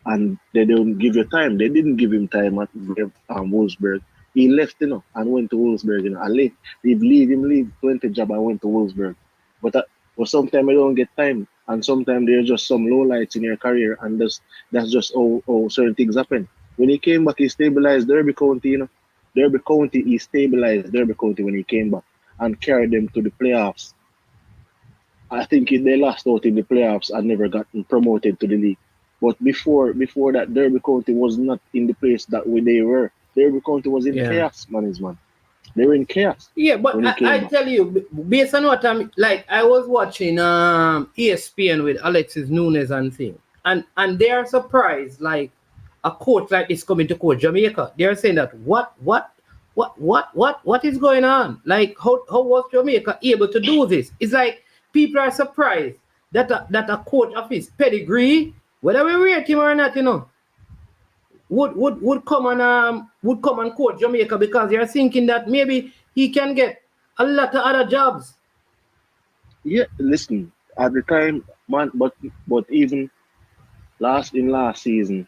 and they don't give you time. They didn't give him time at Wolfsburg. He left, and went to Wolfsburg, and leave 20 job and went to Wolfsburg. But sometimes you don't get time, and sometimes there's just some lowlights in your career, and that's just how certain things happen. When he came back, he stabilized Derby County, he stabilized Derby County when he came back and carried them to the playoffs. I think they lost out in the playoffs and never got promoted to the league. But before that, Derby County was not in the place that they were. Derby County was in chaos, man. They were in chaos. Yeah, but I tell you, based on what I'm like, I was watching ESPN with Alexis Nunes and thing, and they are surprised like a coach like this coming to coach Jamaica. They are saying that what is going on? Like how was Jamaica able to do this? It's like people are surprised that a coach of his pedigree, whether we rate him or not, would come and coach Jamaica, because you're thinking that maybe he can get a lot of other jobs. Yeah, listen, at the time, man, but even last season,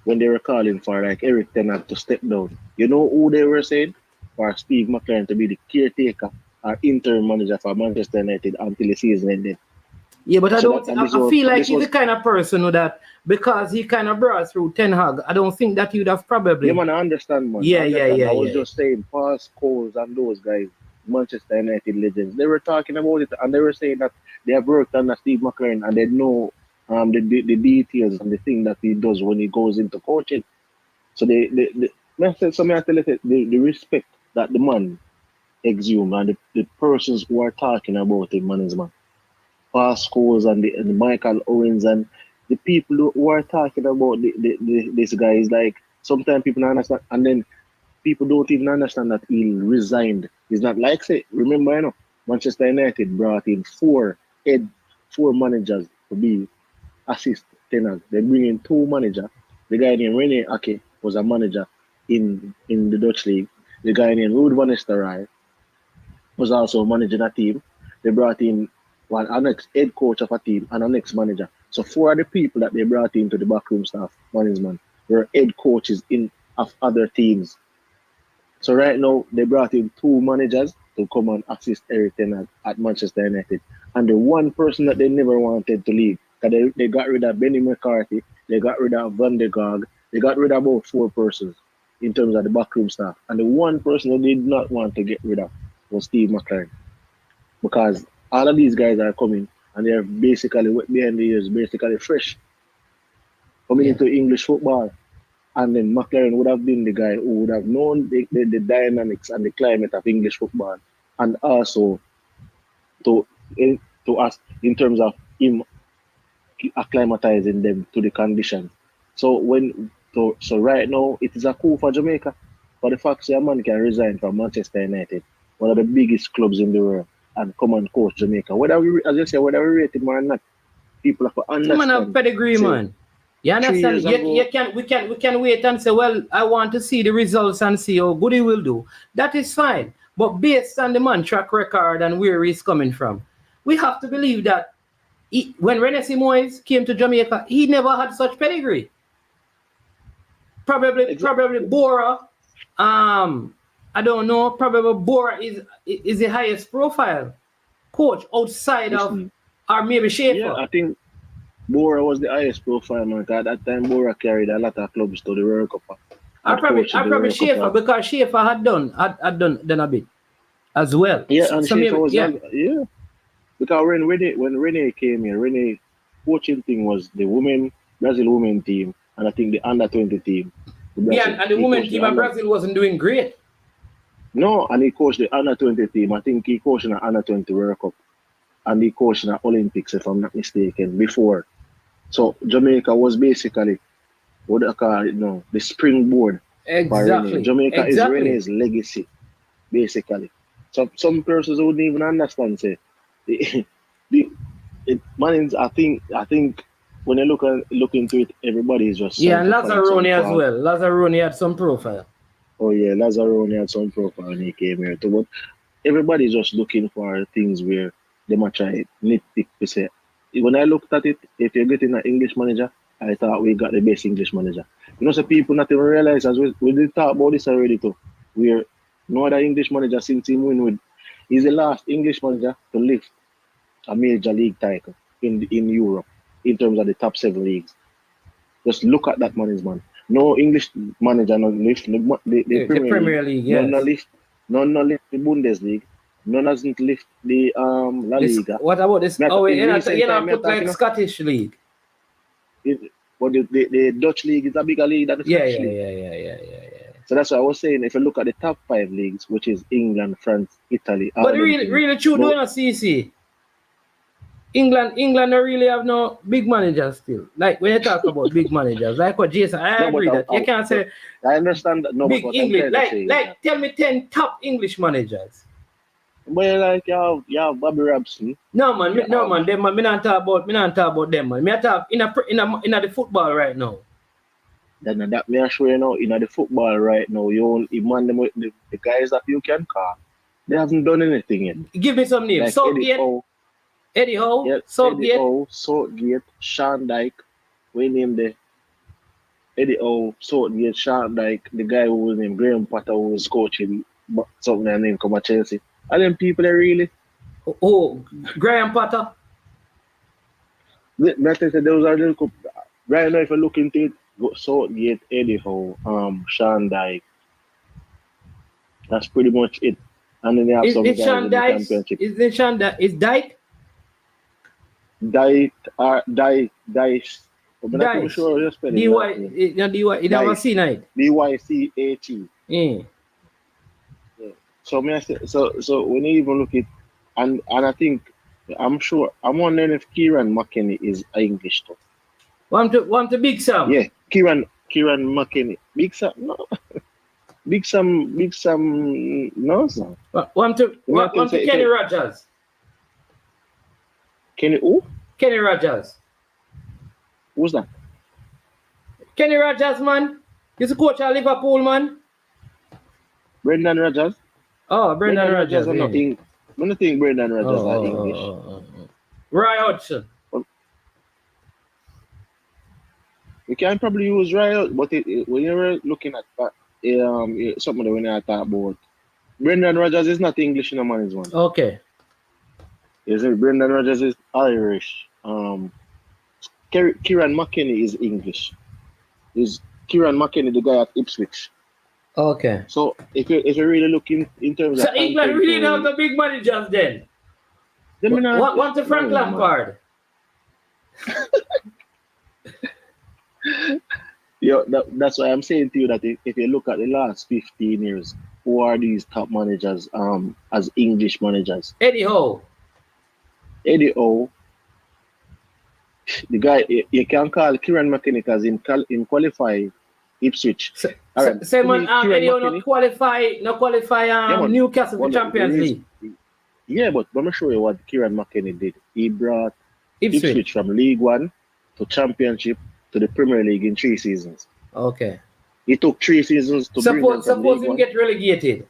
when they were calling for like Eric Ten Hag to step down, you know who they were saying? For Steve McLaren to be the caretaker or interim manager for Manchester United until the season ended. Yeah, but I feel like he's the kind of person who that, because he kind of brought through Ten Hag, I don't think that you'd have probably. Yeah, man, I understand, man. I was just saying, Paul Scholes and those guys, Manchester United legends, they were talking about it, and they were saying that they have worked under Steve McLaren and they know the details and the thing that he does when he goes into coaching. So the respect that the man exhumed and the persons who are talking about him, man, is man. Paul Scholes and the Michael Owens and the people who are talking about this guy is like, sometimes people don't understand, and then people don't even understand that he resigned. It's not like, say, remember, Manchester United brought in four managers to be assist tenants. They bring in two managers. The guy named Rene Ake was a manager in the Dutch league. The guy named Ruud van Nistelrooy was also managing a team. They brought in an ex-head coach of a team and an ex-manager. So four of the people that they brought into the backroom staff management were head coaches of other teams. So right now, they brought in two managers to come and assist Eric Ten Hag at Manchester United. And the one person that they never wanted to leave, because they got rid of Benny McCarthy, they got rid of Van de Gaag, they got rid of about four persons in terms of the backroom staff. And the one person they did not want to get rid of was Steve McLaren. Because all of these guys are coming and they're basically, behind the years, basically fresh. Coming into English football. And then McLaren would have been the guy who would have known the dynamics and the climate of English football. And also to us in terms of him acclimatizing them to the conditions. So right now it is a coup for Jamaica. For the fact that a man can resign from Manchester United, one of the biggest clubs in the world, and come and coach Jamaica. Whether we rate him or not, people have to understand. Man have pedigree, man. You understand? We can wait and say, well, I want to see the results and see how good he will do. That is fine. But based on the man track record and where he's coming from, we have to believe that when René Simoes came to Jamaica, he never had such pedigree. Probably Bora. I don't know. Probably Bora is the highest profile coach outside of, or maybe Schaefer. Yeah, I think Bora was the highest profile, man. At that time, Bora carried a lot of clubs to the World Cup. I probably Schaefer, because Schaefer had done a bit as well. Yeah, and so Schaefer was because when Rene came here, Rene coaching thing was the Brazil women team, and I think the under-20 team. And the women team of Brazil wasn't doing great. No, and he coached the under-20 team. I think he coached in the under-20 World Cup. And he coached in the Olympics, if I'm not mistaken, before. So Jamaica was basically, what do I call it now, the springboard. Exactly. Jamaica is Rene's legacy, basically. So some persons wouldn't even understand, say. I think when you look into it, everybody is just... Yeah, and Lazzaroni as well. Lazzaroni had some profile. Oh yeah, Lazzaroni had some profile when he came here too. But everybody's just looking for things where they might try nitpick to say. When I looked at it, if you're getting an English manager, I thought we got the best English manager. So people not even realize, as we did talk about this already too, where no other English manager since he win with, he's the last English manager to lift a major league title in Europe in terms of the top 7 leagues. Just look at that man. No English manager not lift the Premier League. Yes. None not lift the Bundesliga. None hasn't lift the La Liga. What about this? You're not put like Scottish League. But the Dutch league is a bigger league than the Scottish league. Yeah. So that's why I was saying, if you look at the top 5 leagues, which is England, France, Italy, But really true, doing a CC. England don't really have no big managers still. Like when you talk about big managers, like what Jason, I agree that you can't say I understand that. No, big but what English. I'm trying to say Like tell me 10 top English managers. Well, like you have Bobby Robson. No man, them man. Me not talk about them man. Me talk in the football right now. Then that me assure you now, in the football right now, the guys that you can call, they haven't done anything yet. Give me some names. Like Eddie Howe, yeah, Southgate. Eddie Howe, Southgate, Sean Dyke. We named the Eddie Howe, Southgate, Sean Dyke, the guy who was named Graham Potter, who was coaching something that name come at Chelsea. Are them people that really? Oh, Graham Potter. Those are the right now. If you look into it, Southgate, Eddie Howe, Sean Dyke. That's pretty much it. And then they have some guys in the championship. Is Dyke? Dice. I'm not Dice. sure how you spell it. D-Y, you never seen it? D-Y-C-A-T. Yeah. So when you even look at, and I think, I'm wondering if Kieran McKennie is English too. Want to Big Sam? Yeah, Kieran McKennie. Big Sam, no. Big Sam, no, sir. Want to Kenny Rogers? Kenny who? Kenny Rogers. Who's that? Kenny Rogers, man. He's a coach at Liverpool, man. Brendan Rodgers? Oh, Brendan Rodgers. I don't think Brendan Rodgers is English. Roy Hodgson. You can probably use Roy Hodgson, but when you're looking at something that we need to talk about, Brendan Rodgers is not English in a man's one. Okay. Brendan Rodgers is Irish. Kieran McKennie is English. Is Kieran McKennie the guy at Ipswich? Okay. So if you really look in terms of... So England really don't have the big managers then? Want the Frank Lampard? That's why I'm saying to you that if you look at the last 15 years, who are these top managers as English managers? Eddie Howe, the guy you can call Kieran McKennie because in qualify Ipswich. Say man, Eddie Howe not qualify Newcastle for Champions League. Yeah, but let me show you what Kieran McKennie did. He brought Ipswich from League One to Championship to the Premier League in 3 seasons. Okay. It took 3 seasons to bring them from Suppose League him get relegated.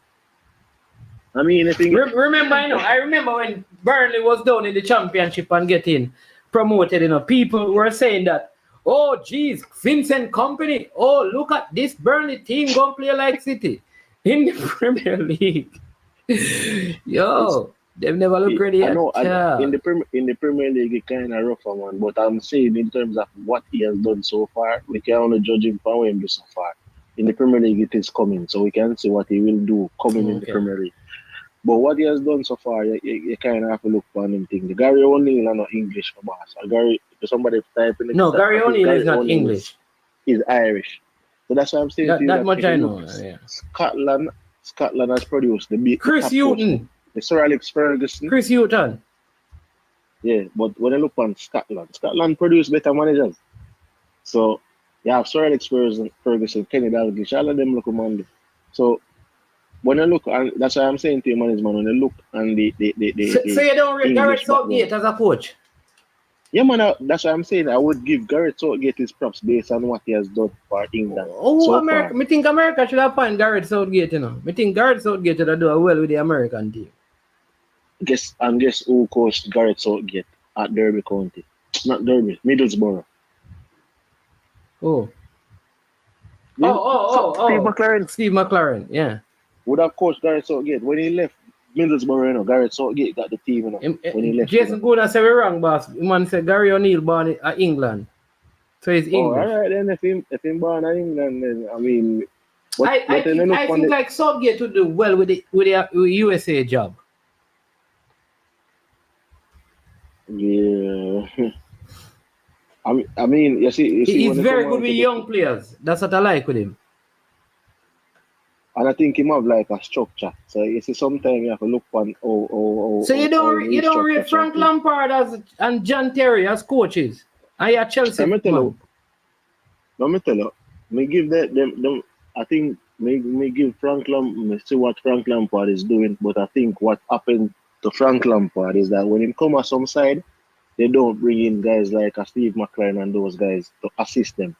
I mean, I think... I remember when Burnley was down in the Championship and getting promoted, people were saying that, oh, geez, Vincent Kompany, oh, look at this Burnley team going to play like City in the Premier League. Yo, they've never looked ready yet. In the Premier League, it's kind of rough, man. But I'm saying in terms of what he has done so far, we can only judge him for what he so far. In the Premier League, it is coming, so we can see what he will do coming in the Premier League. But what he has done so far, you kind of have to look for him thing. The Gary O'Neill is not English for boss. Somebody typing it. No, Gary O'Neill is not English. He's Irish. So that's what I'm saying. That much I know. Yeah. Scotland has produced the Chris Hughton. The Sir Alex Ferguson. Chris Hughton. Yeah, but when I look on Scotland produced better managers. So you have Sir Alex Ferguson, Kenny Dalglish, all of them look on. So when I look, and that's why I'm saying to you, management, when I look and so you don't rate Gareth Southgate as a coach? Yeah, man, that's what I'm saying. I would give Gareth Southgate his props based on what he has done for England. America! I think America should have found Gareth Southgate, I think Gareth Southgate should have done well with the American team. Guess who coached Gareth Southgate at Derby County? Not Derby, Middlesbrough. Oh. Steve McLaren, yeah. Would have coached Gareth Southgate when he left Middlesbrough, Gareth Southgate got the team, when he left. Jason Gooden said we're wrong, boss. Man said Gary O'Neill born in England. So he's English. All right, then if him born in England, then I mean... I think like Southgate would do well with the USA job. Yeah. I mean, you see he's very good with young players. That's what I like with him. And I think him have like a structure. So you see, sometimes you have to look on. So you don't rate Frank Lampard and John Terry as coaches, and you're Chelsea man. Let me tell you, me give them. I think me give me see what Frank Lampard is doing, but I think what happened to Frank Lampard is that when he come on some side, they don't bring in guys like a Steve McLaren and those guys to assist them.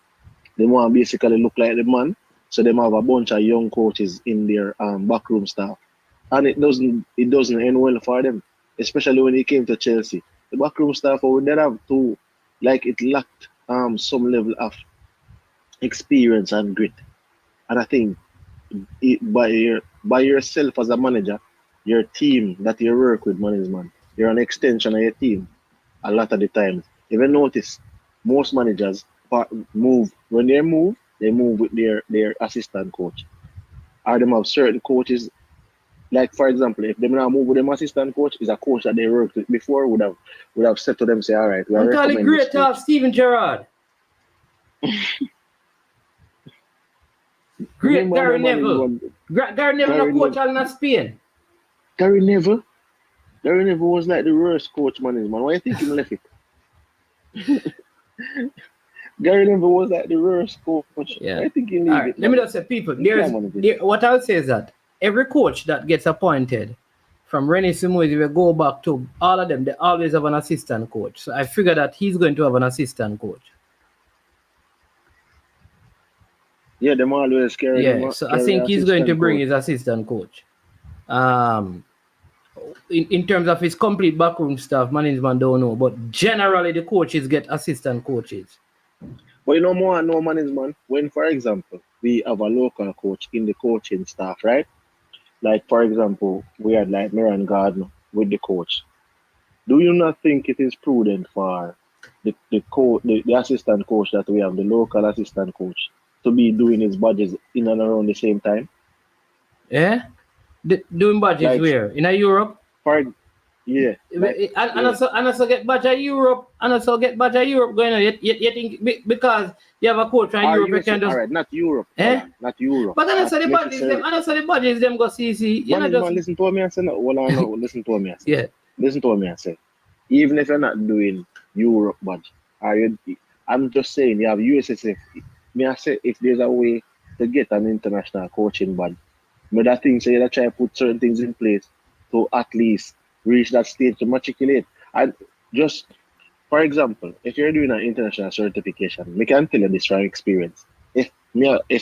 They want to basically look like the man, so they have a bunch of young coaches in their backroom staff, and it doesn't end well for them, especially when it came to Chelsea. The backroom staff would have to, like, it lacked some level of experience and grit. And I think by yourself as a manager, your team that you work with, management, you're an extension of your team. A lot of the times, even notice most managers move with their assistant coach. Or them have certain coaches, like for example, if they now move with them assistant coach, is a coach that they worked with before would have said to them, say, all right, we are recommending great talk, Steven Gerrard. Great Gary Neville. Gary Neville no coach in Spain. Gary Neville was like the worst coach management. Why do you think he left it? Gary Neville was like the worst coach. Yeah. I think he leave it. Let me just say, people, what I'll say is that every coach that gets appointed, from René Simoes, we go back to all of them, they always have an assistant coach. So I figure that he's going to have an assistant coach. Yeah, them always carry. Yeah, so I think he's going to bring his assistant coach. In terms of his complete backroom staff, management don't know, but generally the coaches get assistant coaches. But more management, when, for example, we have a local coach in the coaching staff, right? Like, for example, we had like Miran Gardner with the coach. Do you not think it is prudent for the assistant coach that we have, the local assistant coach, to be doing his badges in and around the same time? Yeah? Doing badges like, where? In Europe? Yeah. And also get badge at Europe. And also get badge at Europe going on. You think because you have a coach from Europe, you can just... All right, not Europe. Not Europe. But then the badges, them go CC. Man, listen to me and say, no. Well, I know, listen to me and say. Yeah. Listen to me and say. Even if you're not doing Europe badge, I'm just saying, you have USSF. Me I say, if there's a way to get an international coaching badge, but that thing say that try to put certain things in place to at least reach that stage to matriculate. And just, for example, if you're doing an international certification, we can tell you this from experience. If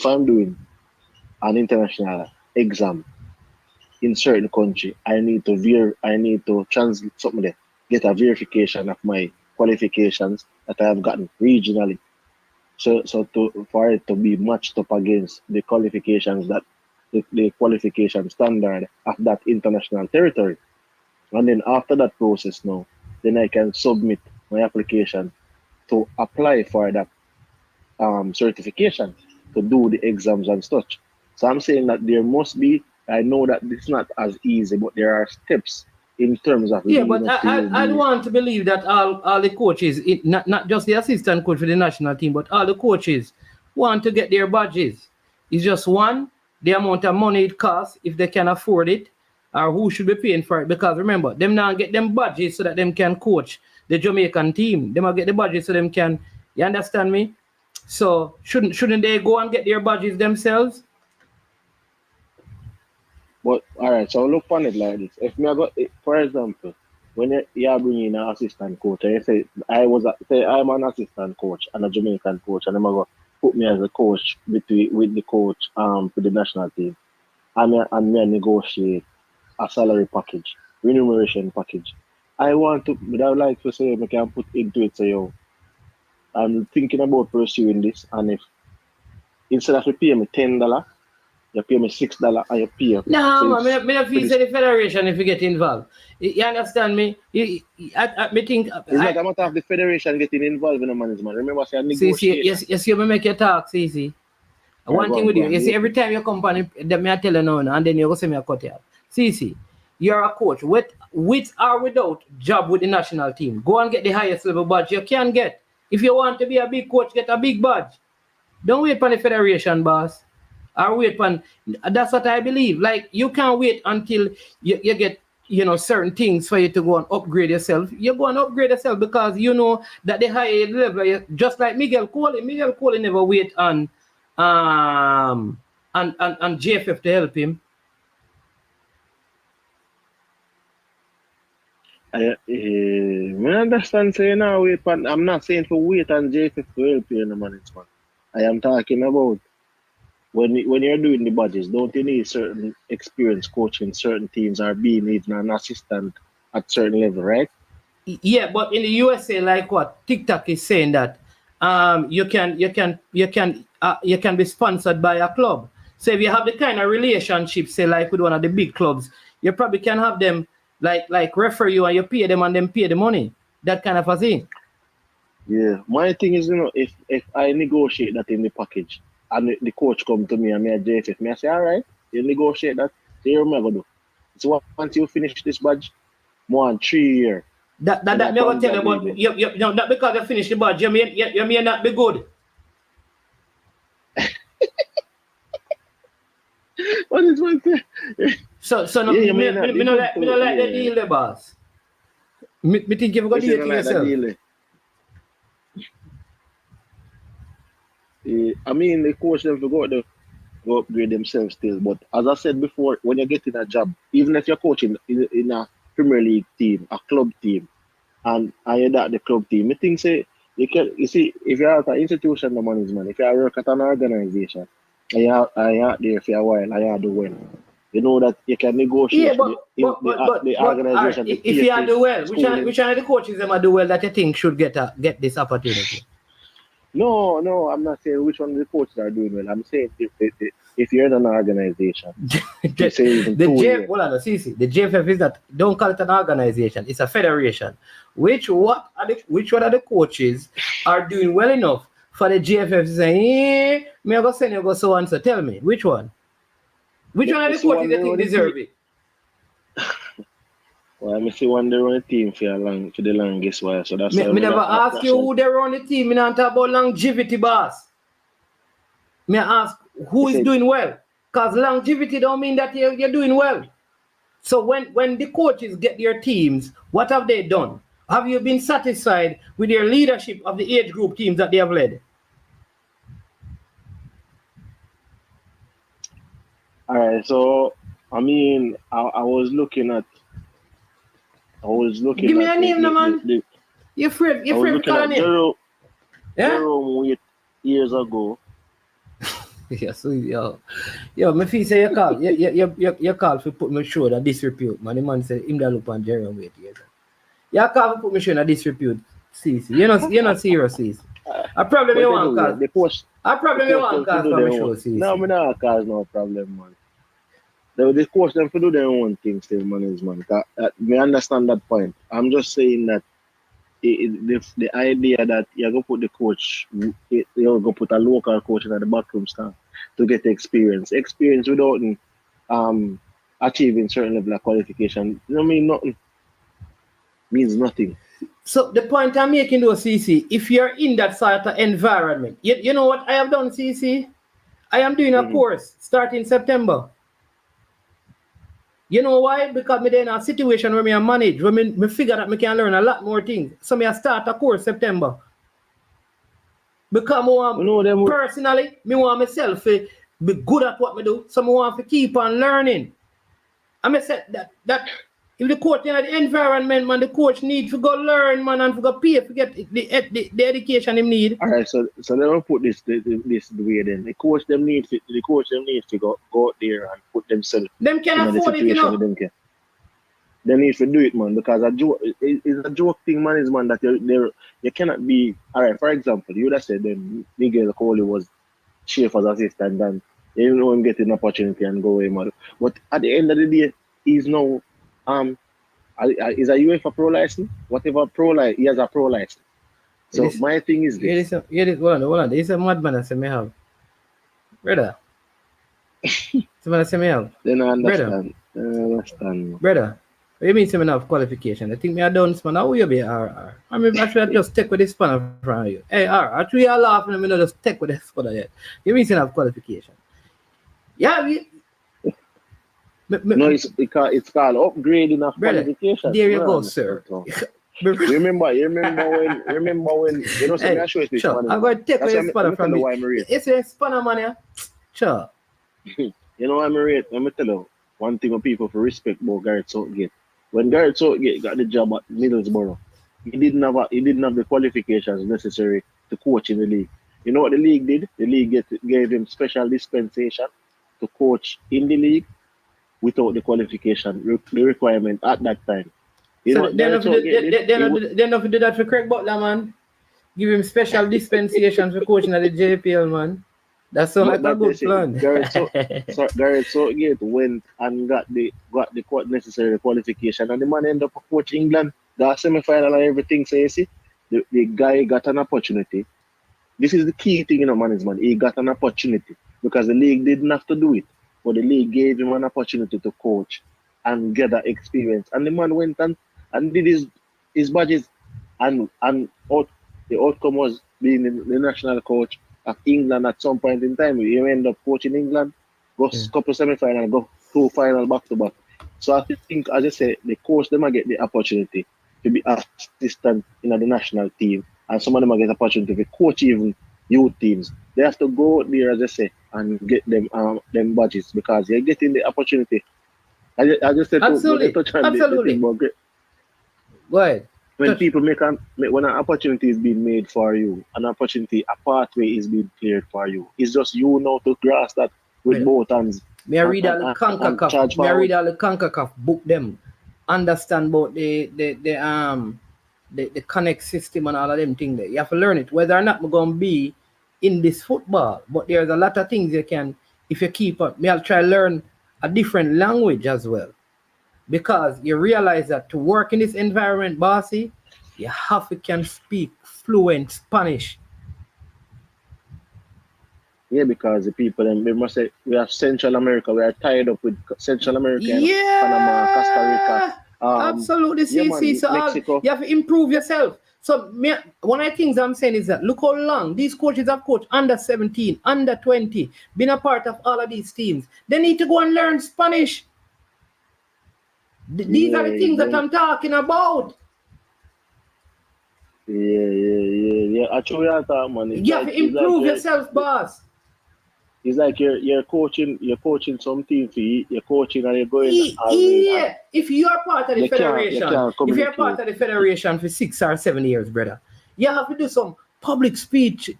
I'm doing an international exam in certain country, I need to translate something there, get a verification of my qualifications that I have gotten regionally. So for it to be matched up against the qualifications that the qualification standard of that international territory. And then after that process now, then I can submit my application to apply for that certification, to do the exams and such. So I'm saying that there must be, I know that it's not as easy, but there are steps in terms of... Yeah, but I want to believe that all the coaches, not just the assistant coach for the national team, but all the coaches want to get their badges. It's just one, the amount of money it costs, if they can afford it, or who should be paying for it. Because remember, them now get them badges so that them can coach the Jamaican team. Them will get the badges so them can, you understand me? So shouldn't they go and get their badges themselves? But all right, so look on it like this. If me I got, for example, when you are bringing an assistant coach, and you say I'm an assistant coach and a Jamaican coach, and I'm gonna put me as a coach with the coach for the national team, and me negotiate a salary package, remuneration package. I would like to say I can put into it, say, yo, I'm thinking about pursuing this, and if instead of you pay me $10, you pay me $6 and you pay. No, so I don't feel the federation if you get involved. You understand me? I think... It's not a matter of the federation getting involved in the management. Remember, say I negotiate. Yes, you make your talk, see. One thing with you, see, every time you come on, I tell you no, and then you go say me a cut you out. See, you're a coach with or without job with the national team. Go and get the highest level badge you can get. If you want to be a big coach, get a big badge. Don't wait for the federation, boss. or wait on. That's what I believe. Like you can't wait until you get certain things for you to go and upgrade yourself. You go and upgrade yourself because you know that the higher level, just like Miguel Cole never wait on JFF to help him. I understand saying now wait, but I'm not saying for wait on JFF to help you in the management. I am talking about when you're doing the budgets, don't you need certain experience coaching certain teams or being even an assistant at certain level, right? Yeah, but in the USA, like what TikTok is saying that you can be sponsored by a club. So if you have the kind of relationship, say like with one of the big clubs, you probably can have them like refer you and you pay them and then pay the money. That kind of a thing. Yeah. My thing is, if I negotiate that in the package and the coach come to me and me at JFF, me I say, all right, you negotiate that, so you're gonna do. So once you finish this badge, more than 3 years. That me gonna tell you about you not because you finish the badge, you may not be good. What is one thing? So no, Yeah, me no like the deal the boss. Me think you've got to do it yourself. I mean, the coach them to go upgrade themselves still. But as I said before, when you're getting a job, even if you're coaching in a Premier League team, a club team, and you're that the club team, I think say you see if you're at an institution, the management, if you work at an organization, and you're there for a while, and you do well, you know that you can negotiate but the organization. If you do well, which one of the coaches them do well that you think should get this opportunity? No, I'm not saying which one of the coaches are doing well. I'm saying if you're in an organization, the JFF is that, don't call it an organization, it's a federation. Which one of the coaches are doing well enough for the JFF to say, me I go send you go so and so? Tell me, which one? Which one of the coaches you think deserve it? Well, I see one they run a team for the longest while, so that's. Me never ask you who they run the team. Me not talk about longevity, boss. Me ask who is doing well, cause longevity don't mean that you're doing well. So when the coaches get their teams, what have they done? Have you been satisfied with their leadership of the age group teams that they have led? All right, so I mean, I was looking at. Give me a name, man. You're afraid calling name. Jerome years ago. Yeah, so yo, me feel say you call for put me show that disrepute, man. The man said him that look on Jerome wait years. You call for put me show that disrepute, CC. You're not serious, CC. I probably me want cause. I probably me want cause for me show, CC. No, me not cause no problem, man. The coach them to do their own things, still management. Me understand that point. I'm just saying that the idea that you're gonna put the coach, you're gonna put a local coach in the backroom staff to get experience without achieving certain level of qualification. Mean nothing. Means nothing. So the point I'm making though, CC, if you're in that sort of environment, you know what I have done, CC? I am doing a course starting September. You know why? Because me in a situation where I manage, where me figure that I can learn a lot more things. So I start a course September. Because personally, I want myself to be good at what I do. So I want to keep on learning. I say that if the coach in the environment, man, the coach needs to go learn, man, and to go pay to get the education he need. All right, so let me put this the way then. The coach them need to go out there and put themselves. Them can afford it, you know. They need to do it, man, because it's a joke thing, man, is man that you cannot be. All right, for example, you would have said then Miguel Cole was Schaefer's assistant and you didn't know him get an opportunity and go away, man. But at the end of the day, he's now is a UEFA pro license, whatever pro license, he has a pro license. So my thing is this. Hold on. There is a madman that say me have. Brother. Somebody say me have. Then I understand. Brother. What you mean say me have qualification? I think me a done man. How will you be RR? I mean I should just take with this span in front of you. Hey RR, actually you laughing and me not just take with this span yet. You mean say me have qualification. Yeah, No, it's called upgrading of brother, qualifications. there you go, sir. Remember when you know something Hey, I show you this sure. man. I'm going to take That's away why spanner I'm from tell you me. why I'm rate. It's a spanner, man, yeah? Sure. You know why I'm rate? Let me tell you one thing of people for respect about Gareth Southgate. When Gareth Southgate got the job at Middlesbrough, he didn't have the qualifications necessary to coach in the league. You know what the league did? The league gave him special dispensation to coach in the league without the qualification, the requirement at that time. You know So what Gareth Southgate did? they never do that for Craig Butler, man. Give him special dispensation for coaching at the JPL, man. That sounds like a good plan. Gareth Southgate went and got the necessary qualification, and the man ended up coaching England, got semi-final and everything. So you see, the guy got an opportunity. This is the key thing in management. He got an opportunity because the league didn't have to do it, but the league gave him an opportunity to coach and get that experience. And the man went and did his badges, and the outcome was being the national coach of England at some point in time. He ended up coaching England, go couple semi-final, go 2 final back to back. So I think, as I say, the coach them might get the opportunity to be assistant in the national team, and some of them might get the opportunity to coach even youth teams. They have to go there, as I say, and get them badges because they're getting the opportunity. I just said Absolutely. to touch on the thing about Go ahead. when people when an opportunity is being made for you, a pathway is being cleared for you. It's just you know to grasp that with both hands. May I read all the CONCACAF book them, understand about the connect system and all of them things there. You have to learn it, whether or not we're gonna be in this football. But there's a lot of things you can, if you keep up. I'll try learn a different language as well. Because you realize that to work in this environment, bossy, you have to can speak fluent Spanish. Yeah, because the people, they must say, we have Central America. We are tied up with Central America, Panama, Costa Rica. Absolutely, Mexico. You have to improve yourself. So one of the things I'm saying is that look how long these coaches have coached under 17, under 20, been a part of all of these teams. They need to go and learn Spanish. These are the things that I'm talking about. Yeah. Actually, man. You have to improve yourself, boss. It's like you're coaching some team for you. You're coaching and you're going. Yeah. If you are part of the federation, for 6 or 7 years, brother, you have to do some public speaking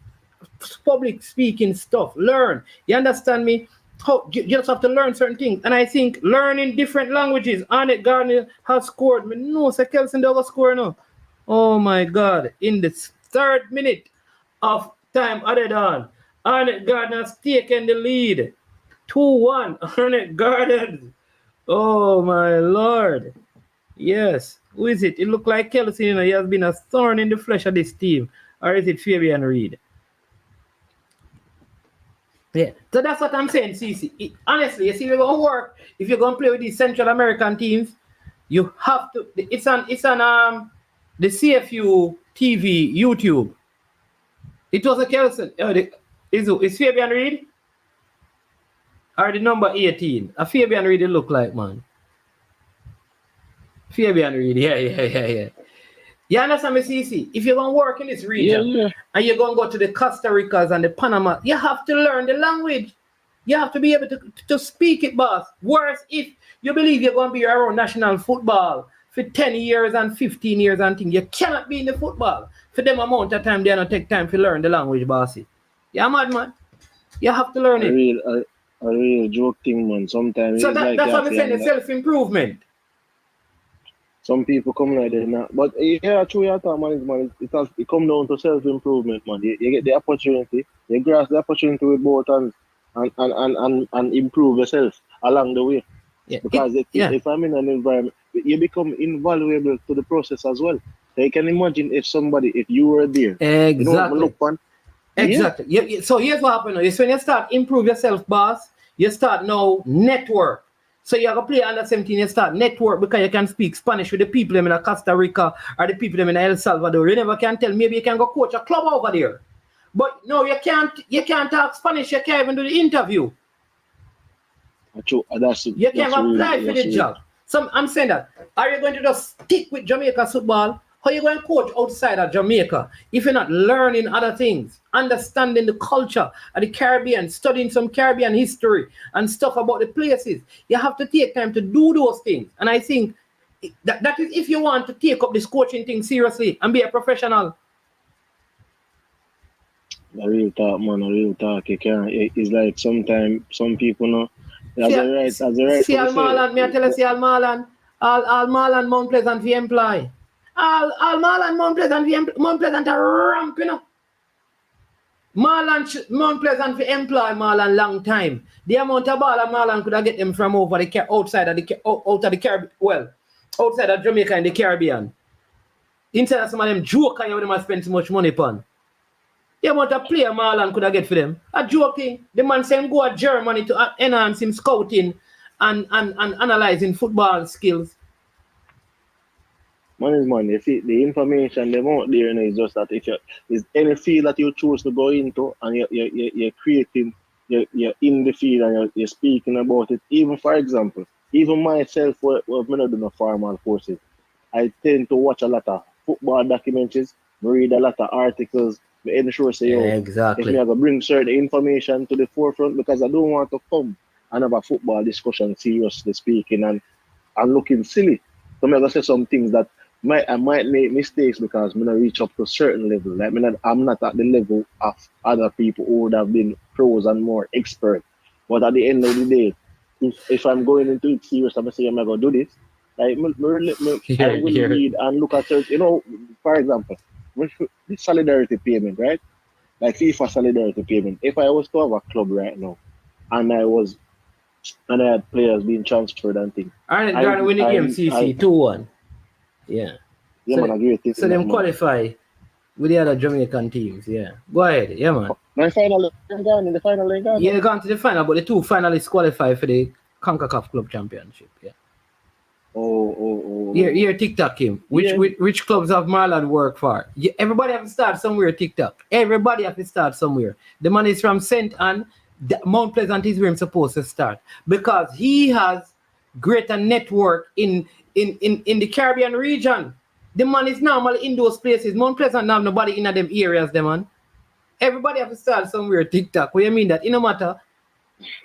stuff. Learn. You understand me? You just have to learn certain things. And I think learning different languages. Arnett Gardner has scored. No, Sir Kelson doesn't score now. Oh my God. In the 3rd minute of time added on, Arnett Gardner has taken the lead. 2-1. Arnett Gardner. Oh my Lord. Yes. Who is it? It looked like Kelson, he has been a thorn in the flesh of this team. Or is it Fabian Reed? Yeah, so that's what I'm saying, CC. Honestly, you see, you're gonna work. If you're gonna play with these Central American teams, you have to. It's on the CFU TV YouTube. It was a Kelson. Is Fabian Reed? Or the number 18? A Fabian Reed it look like, man. Fabian Reed, yeah. You understand me, CC? If you're going to work in this region and you're going to go to the Costa Ricas and the Panama, you have to learn the language. You have to be able to speak it, boss. Worse, if you believe you're going to be around national football for 10 years and 15 years and things, you cannot be in the football. For them amount of time, they don't take time to learn the language, bossy. Yeah, man. You have to learn it. A real joke thing, man. Sometimes so that's what I'm saying, the self-improvement. Some people come like that now. But yeah, true, man. It comes down to self-improvement, man. You get the opportunity, you grasp the opportunity with both hands and improve yourself along the way. Yeah. Because if I'm in an environment, you become invaluable to the process as well. So you can imagine if you were there. Exactly. You know what I look on? Exactly. Yeah. So here's what happens now. It's when you start improve yourself, boss, you start now network. So you have to play under 17, you start network because you can speak Spanish with the people in Costa Rica or the people in El Salvador. You never can tell. Maybe you can go coach a club over there. But no, you can't talk Spanish, you can't even do the interview. You can't apply for the job. So I'm saying that. Are you going to just stick with Jamaica football? How are you going to coach outside of Jamaica if you're not learning other things, understanding the culture of the Caribbean, studying some Caribbean history and stuff about the places? You have to take time to do those things. And I think that is if you want to take up this coaching thing seriously and be a professional. A real talk, man. A real talk. It's like sometimes some people know. See Al Marland, me I tell you, see Al Marland, all Marland Mount Pleasant we employ. All Marland Mount Pleasant are ramp, you know. Mount Pleasant we employ Marland long time. The amount of ball of Marland could have get them from over the outside of the Caribbean, well, outside of Jamaica and the Caribbean. Instead of some of them joke and you would have spent so much money upon. The amount of player Marland could have get for them. A joking. The man saying go to Germany to enhance him scouting and analyzing football skills. Man is money. The information them out there, you know, is just that if you is any field that you choose to go into and you're creating, you're in the field and you're speaking about it. Even for example, even myself, where I'm not doing no formal courses, I tend to watch a lot of football documentaries, read a lot of articles. I ensure say, exactly. If me I go bring certain information to the forefront because I don't want to come and have a football discussion seriously speaking and looking silly. So I'm gonna say some things that I might make mistakes because I'm not reach up to a certain level. Like I'm not at the level of other people who would have been pros and more expert. But at the end of the day, if I'm going into it serious, I'm gonna say I'm gonna do this. Like I will read and look at certain, you know, for example, the solidarity payment, right? Like FIFA solidarity payment. If I was to have a club right now and I had players being transferred and things. Alright, Jordan win the game CC 2-1. Yeah. Yeah, so, man, I agree with so them qualify with the other Jamaican teams, yeah. Go ahead, yeah, man. My final in the final. Yeah, they gone to the final, but the two finalists qualify for the CONCACAF Club Championship, yeah. Oh. Here, TikTok him. Which clubs have Marland work for? Yeah, everybody have to start somewhere, TikTok. Everybody have to start somewhere. The man is from St. Anne. Mount Pleasant is where I'm supposed to start. Because he has greater network in the Caribbean region. The man is normally in those places. Mount Pleasant have nobody in them areas, the man. Everybody have to start somewhere, TikTok. What do you mean that? It no matter.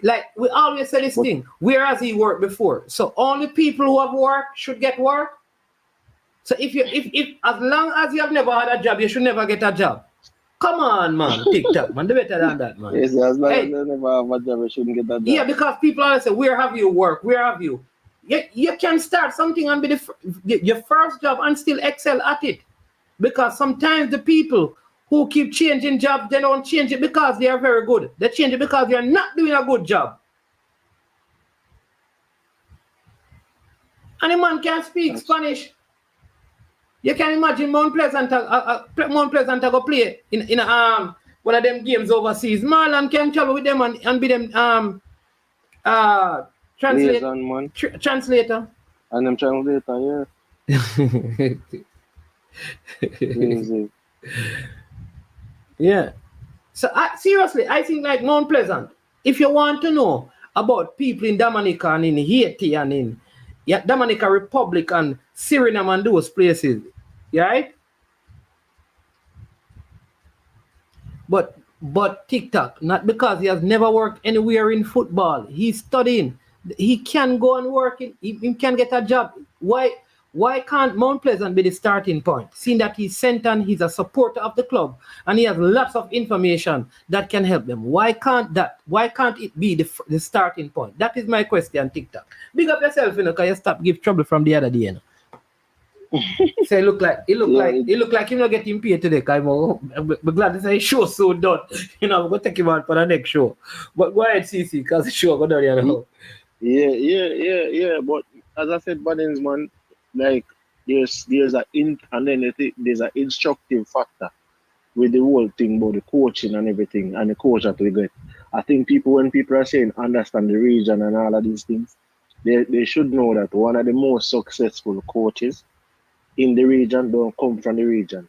Like we always say this thing, where has he worked before? So only people who have worked should get work. So if as long as you have never had a job, you should never get a job. Come on, man, TikTok, man, do better than that, man. Yes, as long as you never have a job, you shouldn't get a job. Yeah, because people always say, where have you worked? Where have you? You can start something and be your first job and still excel at it. Because sometimes the people who keep changing jobs, they don't change it because they are very good. They change it because they are not doing a good job. And a man can speak Spanish. You can imagine Mount Pleasant go play in one of them games overseas. Marland can travel with them and be them translator. And them translator, yeah. Crazy. Yeah. So seriously, I think like Mount Pleasant, if you want to know about people in Dominica and in Haiti and in Dominica Republic and Suriname and those places, right? But TikTok, not because he has never worked anywhere in football. He's studying. He can go and work. He can get a job. Why can't Mount Pleasant be the starting point? Seeing that he's sent and he's a supporter of the club and he has lots of information that can help them. Why can't it be the starting point? That is my question, TikTok. Big up yourself, you know, because you stop give trouble from the other day, you know. So it look like you're not getting paid today. I'm glad to say show so done. You know, I'm gonna take him out for the next show. But go ahead, CC, because the show go down here now. Yeah. But as I said, Bunnings, man, like there's an instructive factor with the whole thing about the coaching and everything and the coach that we get. I think when people are saying understand the region and all of these things, they should know that one of the most successful coaches in the region don't come from the region.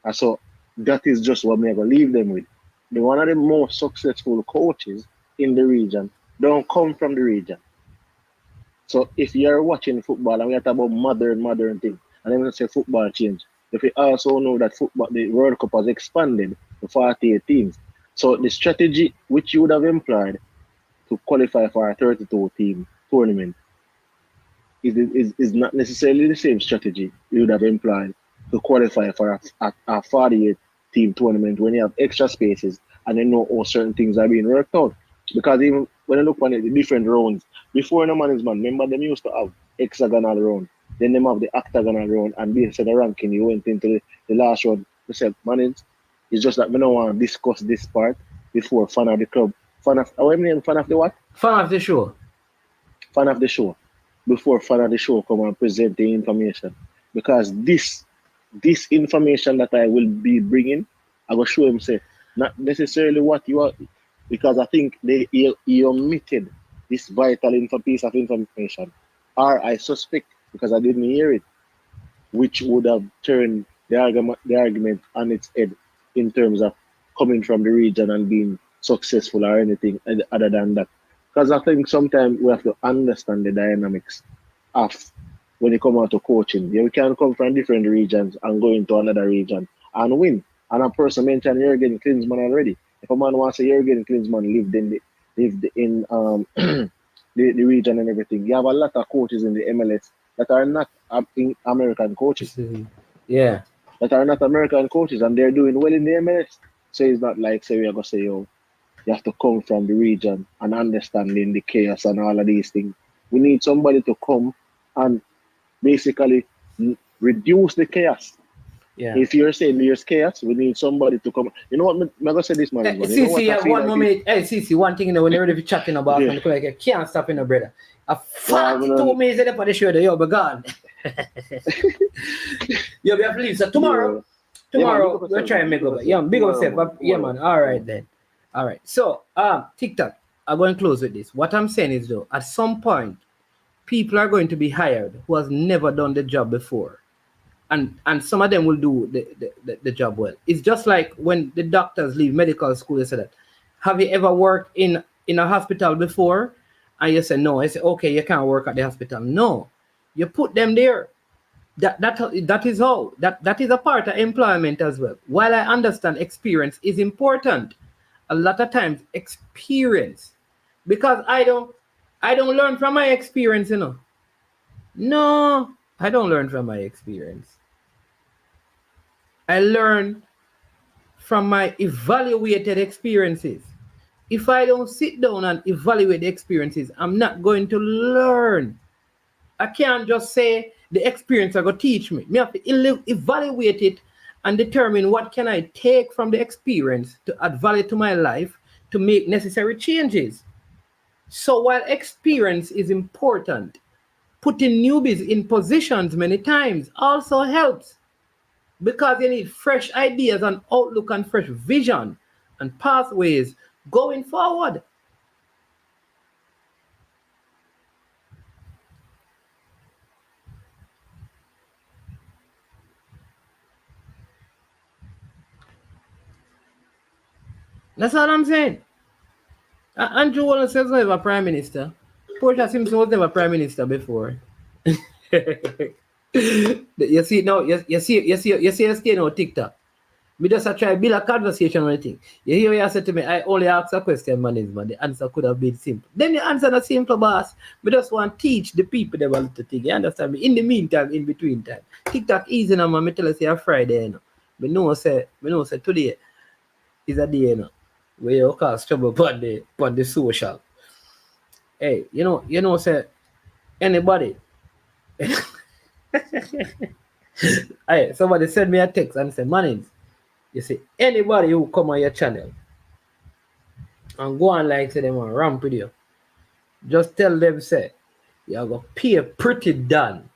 And so that is just what I'm going to leave them with. One of the most successful coaches in the region don't come from the region. So if you're watching football and we are talking about modern thing, and then we say football change, if you also know that football, the World Cup has expanded to 48 teams. So the strategy which you would have employed to qualify for a 32 team tournament is not necessarily the same strategy you would have employed to qualify for a 48 team tournament when you have extra spaces and you know how certain things are being worked out. Because even when I look on it, the different rounds, before the management, remember them used to have hexagonal round, then them have the octagonal round, and based on the ranking, you went into the last round. You said, man, it's just that we don't want to discuss this part before fan of the club. Fan of the what? Fan of the show. Fan of the show. Before fan of the show come and present the information. Because this information that I will be bringing, I will show him say, not necessarily what you are, because I think he omitted this vital piece of information. Or I suspect, because I didn't hear it, which would have turned the argument on its head in terms of coming from the region and being successful or anything other than that. Because I think sometimes we have to understand the dynamics of when you come out to coaching. Yeah, we can come from different regions and go into another region and win. And a person mentioned Jurgen Klinsmann already. If a man wants to say Jurgen Klinsmann lived in the region and everything, you have a lot of coaches in the MLS that are not American coaches. Yeah. That are not American coaches, and they're doing well in the MLS. So it's not like, say, we are going to say, you have to come from the region and understanding the chaos and all of these things. We need somebody to come and basically reduce the chaos. Yeah. If you're saying there's chaos, we need somebody to come. You know what? I'm going to say this, man. One moment. Hey, CC, one thing, when you're ready for chatting about it, like, you can't stop in, brother. A 42 minutes in the show, you'll be gone. You'll be able to leave. So tomorrow, we'll try and make up. Yeah, big up yourself. Yeah, man. All right, then. All right. So, TikTok, I'm going to close with this. What I'm saying is, though, at some point, people are going to be hired who has never done the job before. And some of them will do the job well. It's just like when the doctors leave medical school, they say that, have you ever worked in a hospital before? And you say, no. I say, okay, you can't work at the hospital. No. You put them there. That is how. That is a part of employment as well. While I understand experience is important, a lot of times experience, because I don't learn from my experience, you know. No, I don't learn from my experience. I learn from my evaluated experiences. If I don't sit down and evaluate the experiences, I'm not going to learn. I can't just say the experience are going to teach me. I have to evaluate it and determine what can I take from the experience to add value to my life to make necessary changes. So while experience is important, putting newbies in positions many times also helps, because you need fresh ideas and outlook and fresh vision and pathways going forward. That's all I'm saying. Andrew Wallace was never prime minister. Portia Simpson was never prime minister before. You see now, you see now TikTok. Me just try build a conversation on the thing. You hear what you said to me, I only ask a question, man. The answer could have been simple. Then the answer not simple, boss. Me just want to teach the people them a little thing. You understand me? In the meantime, in between time. TikTok easy now, man. Me tell you say a Friday, you know. Me know say today is a day, you know, where you cause trouble upon the social. Hey, you know, say anybody. Hey, somebody send me a text and say, Mannings, you see, anybody who come on your channel and go on like say them on ramp with you, just tell them say you're gonna pay pretty done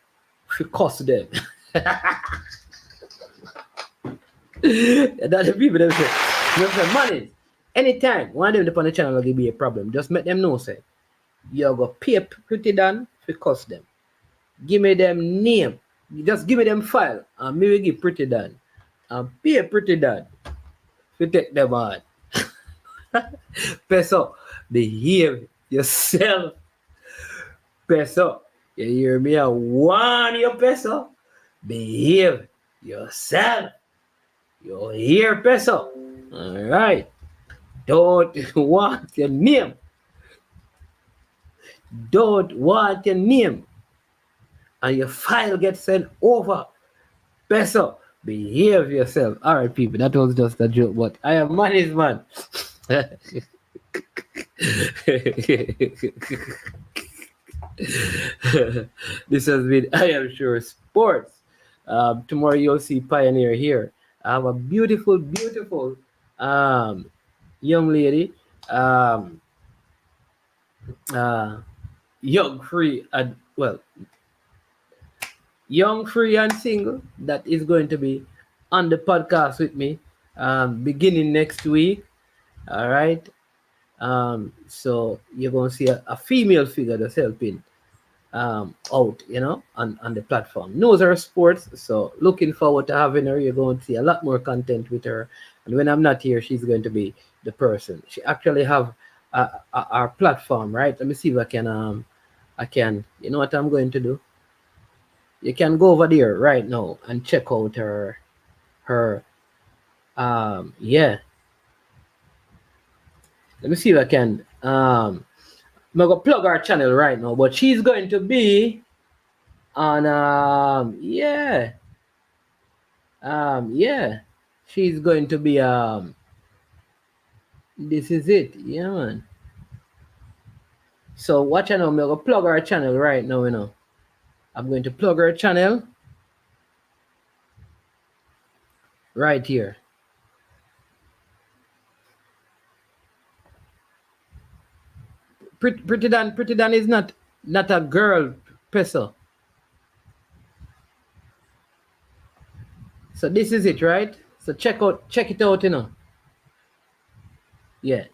if you cost them. That's the people them say. You say, Mannings, anytime one of them up on the channel will be a problem, just make them know say you're gonna pay pretty done if you cost them. Give me them name. Just give me them file and me will give pretty done. And pay pretty done to take them on. Peso, behave yourself, peso. You hear me? I warn you, peso. Behave yourself. You hear, peso? All right. Don't want your name. Don't want your name. And your file gets sent over. Peso, behave yourself. All right, people, that was just a joke, but I am money's man. This has been I Am Sure Sports. Tomorrow you'll see Pioneer here. I have a beautiful, beautiful young lady, young, free, and well, young, free, and single that is going to be on the podcast with me beginning next week. All right. So you're going to see a female figure that's helping out, on the platform. Knows her sports, so looking forward to having her. You're going to see a lot more content with her. And when I'm not here, she's going to be the person. She actually have our platform, right? Let me see if I can. You know what I'm going to do? You can go over there right now and check out her. Yeah. Let me see if I can. I'm gonna plug our channel right now, but she's going to be on yeah. She's going to be this is it. Yeah, man. So watch out now, I'm gonna plug our channel right now, I'm going to plug our channel right here. Pretty Dan is not a girl, peso. So this is it, right? So check it out, Yeah.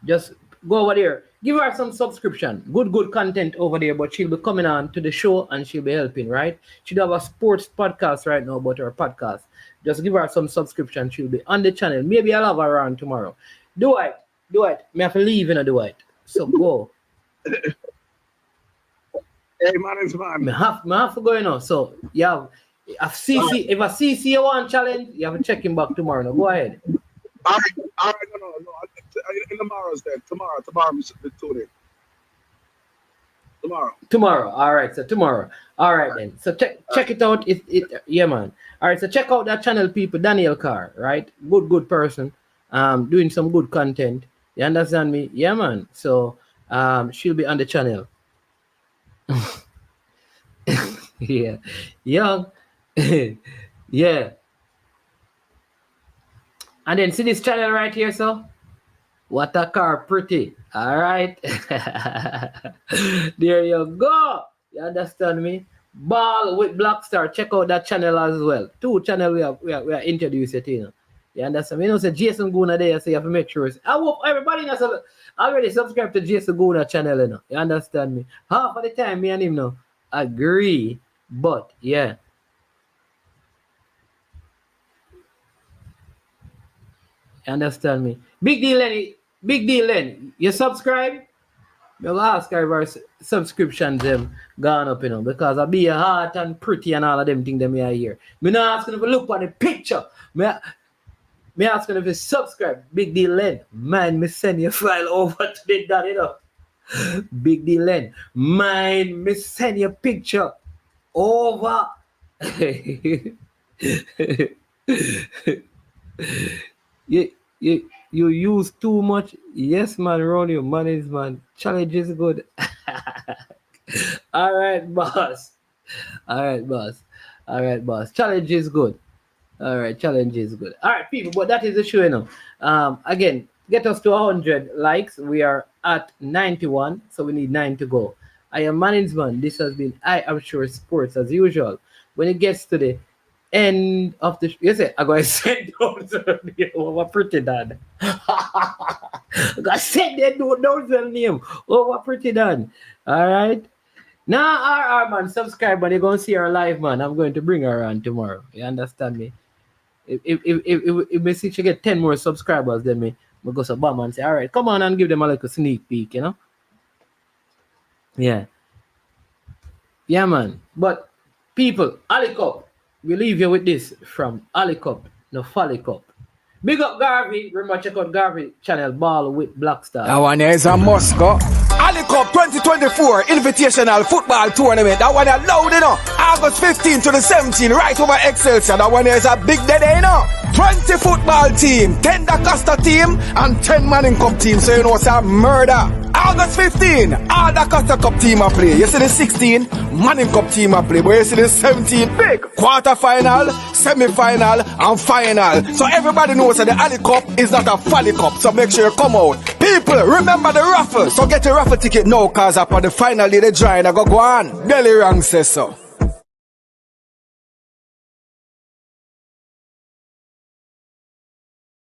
Just go over there. Give her some subscription. Good content over there, but she'll be coming on to the show and she'll be helping, right? She'll have a sports podcast right now about her podcast. Just give her some subscription. She'll be on the channel. Maybe I'll have her on tomorrow. Do it. Me have to leave, do it. So go. Hey, man, it's man. Me have to go, So yeah, if a CC you want challenge, you have to check him back tomorrow. Now go ahead. All right, no. In tomorrow's then. Tomorrow, we should be tuning. Tomorrow. All right. So tomorrow. All right then. So check it out. Yeah, man. All right. So check out that channel, people. Daniel Carr, right? Good person. Doing some good content. You understand me? Yeah, man. So she'll be on the channel. Yeah. Young. Yeah. And then see this channel right here, so what a car, pretty. All right. There you go. You understand me? Ball with Black Star. Check out that channel as well. 2 channels we are introduced to, You understand me? Say Jason Guna there, so you have to make sure. I hope everybody knows already subscribe to Jason Guna channel, You understand me? Half of the time, me and him agree, but yeah. You understand me? Big deal, Lenny. You subscribe? You'll ask our subscriptions them gone up, because I be a hot and pretty and all of them things them here. Me not asking if you look at the picture. Me asking if you subscribe. Big deal, Len. Mind me send your file over to the dad, Big deal, Len. Mind me send your picture over. You use too much. Yes, man, Ronnie, money's man. Challenge is good. All right, boss. Challenge is good. All right, challenge is good. All right, people, but that is the show, Again, get us to 100 likes. We are at 91, so we need 9 to go. I am Manning's man. This has been I Am Sure Sports as usual. When it gets to the end of the you say I'm gonna send those over pretty dad. I'm gonna send that those name over pretty dad. All right. Now man, subscribe, man. You're gonna see her live, man. I'm going to bring her on tomorrow. You understand me? If we see she get 10 more subscribers, then me go to Bama and say, all right, come on and give them a little sneak peek, Yeah. Yeah, man. But people, Ali Cup, we leave you with this from Ali Cup, no Folly Cup. Big up Garvey. Remember, check out Garvey channel, Ball with Blackstar. That one is a Moscow. Ali Cup 2024 Invitational Football Tournament. That one is loud, you know. August 15 to the 17th, right over Excelsior. That one is a big day, you know. 20 football team, 10 Da Costa team, and 10 Manning Cup team. So you know it's a murder. August 15, all Da Costa Cup team a play. You see the 16, Manning Cup team a play. But you see the 17, big quarter-final, semi-final, and final. So everybody knows that the Ali Cup is not a Folly Cup. So make sure you come out. People, remember the raffle. So get your raffle ticket now, cause upon the final day, the drawing, I go on. Belly Rang says so.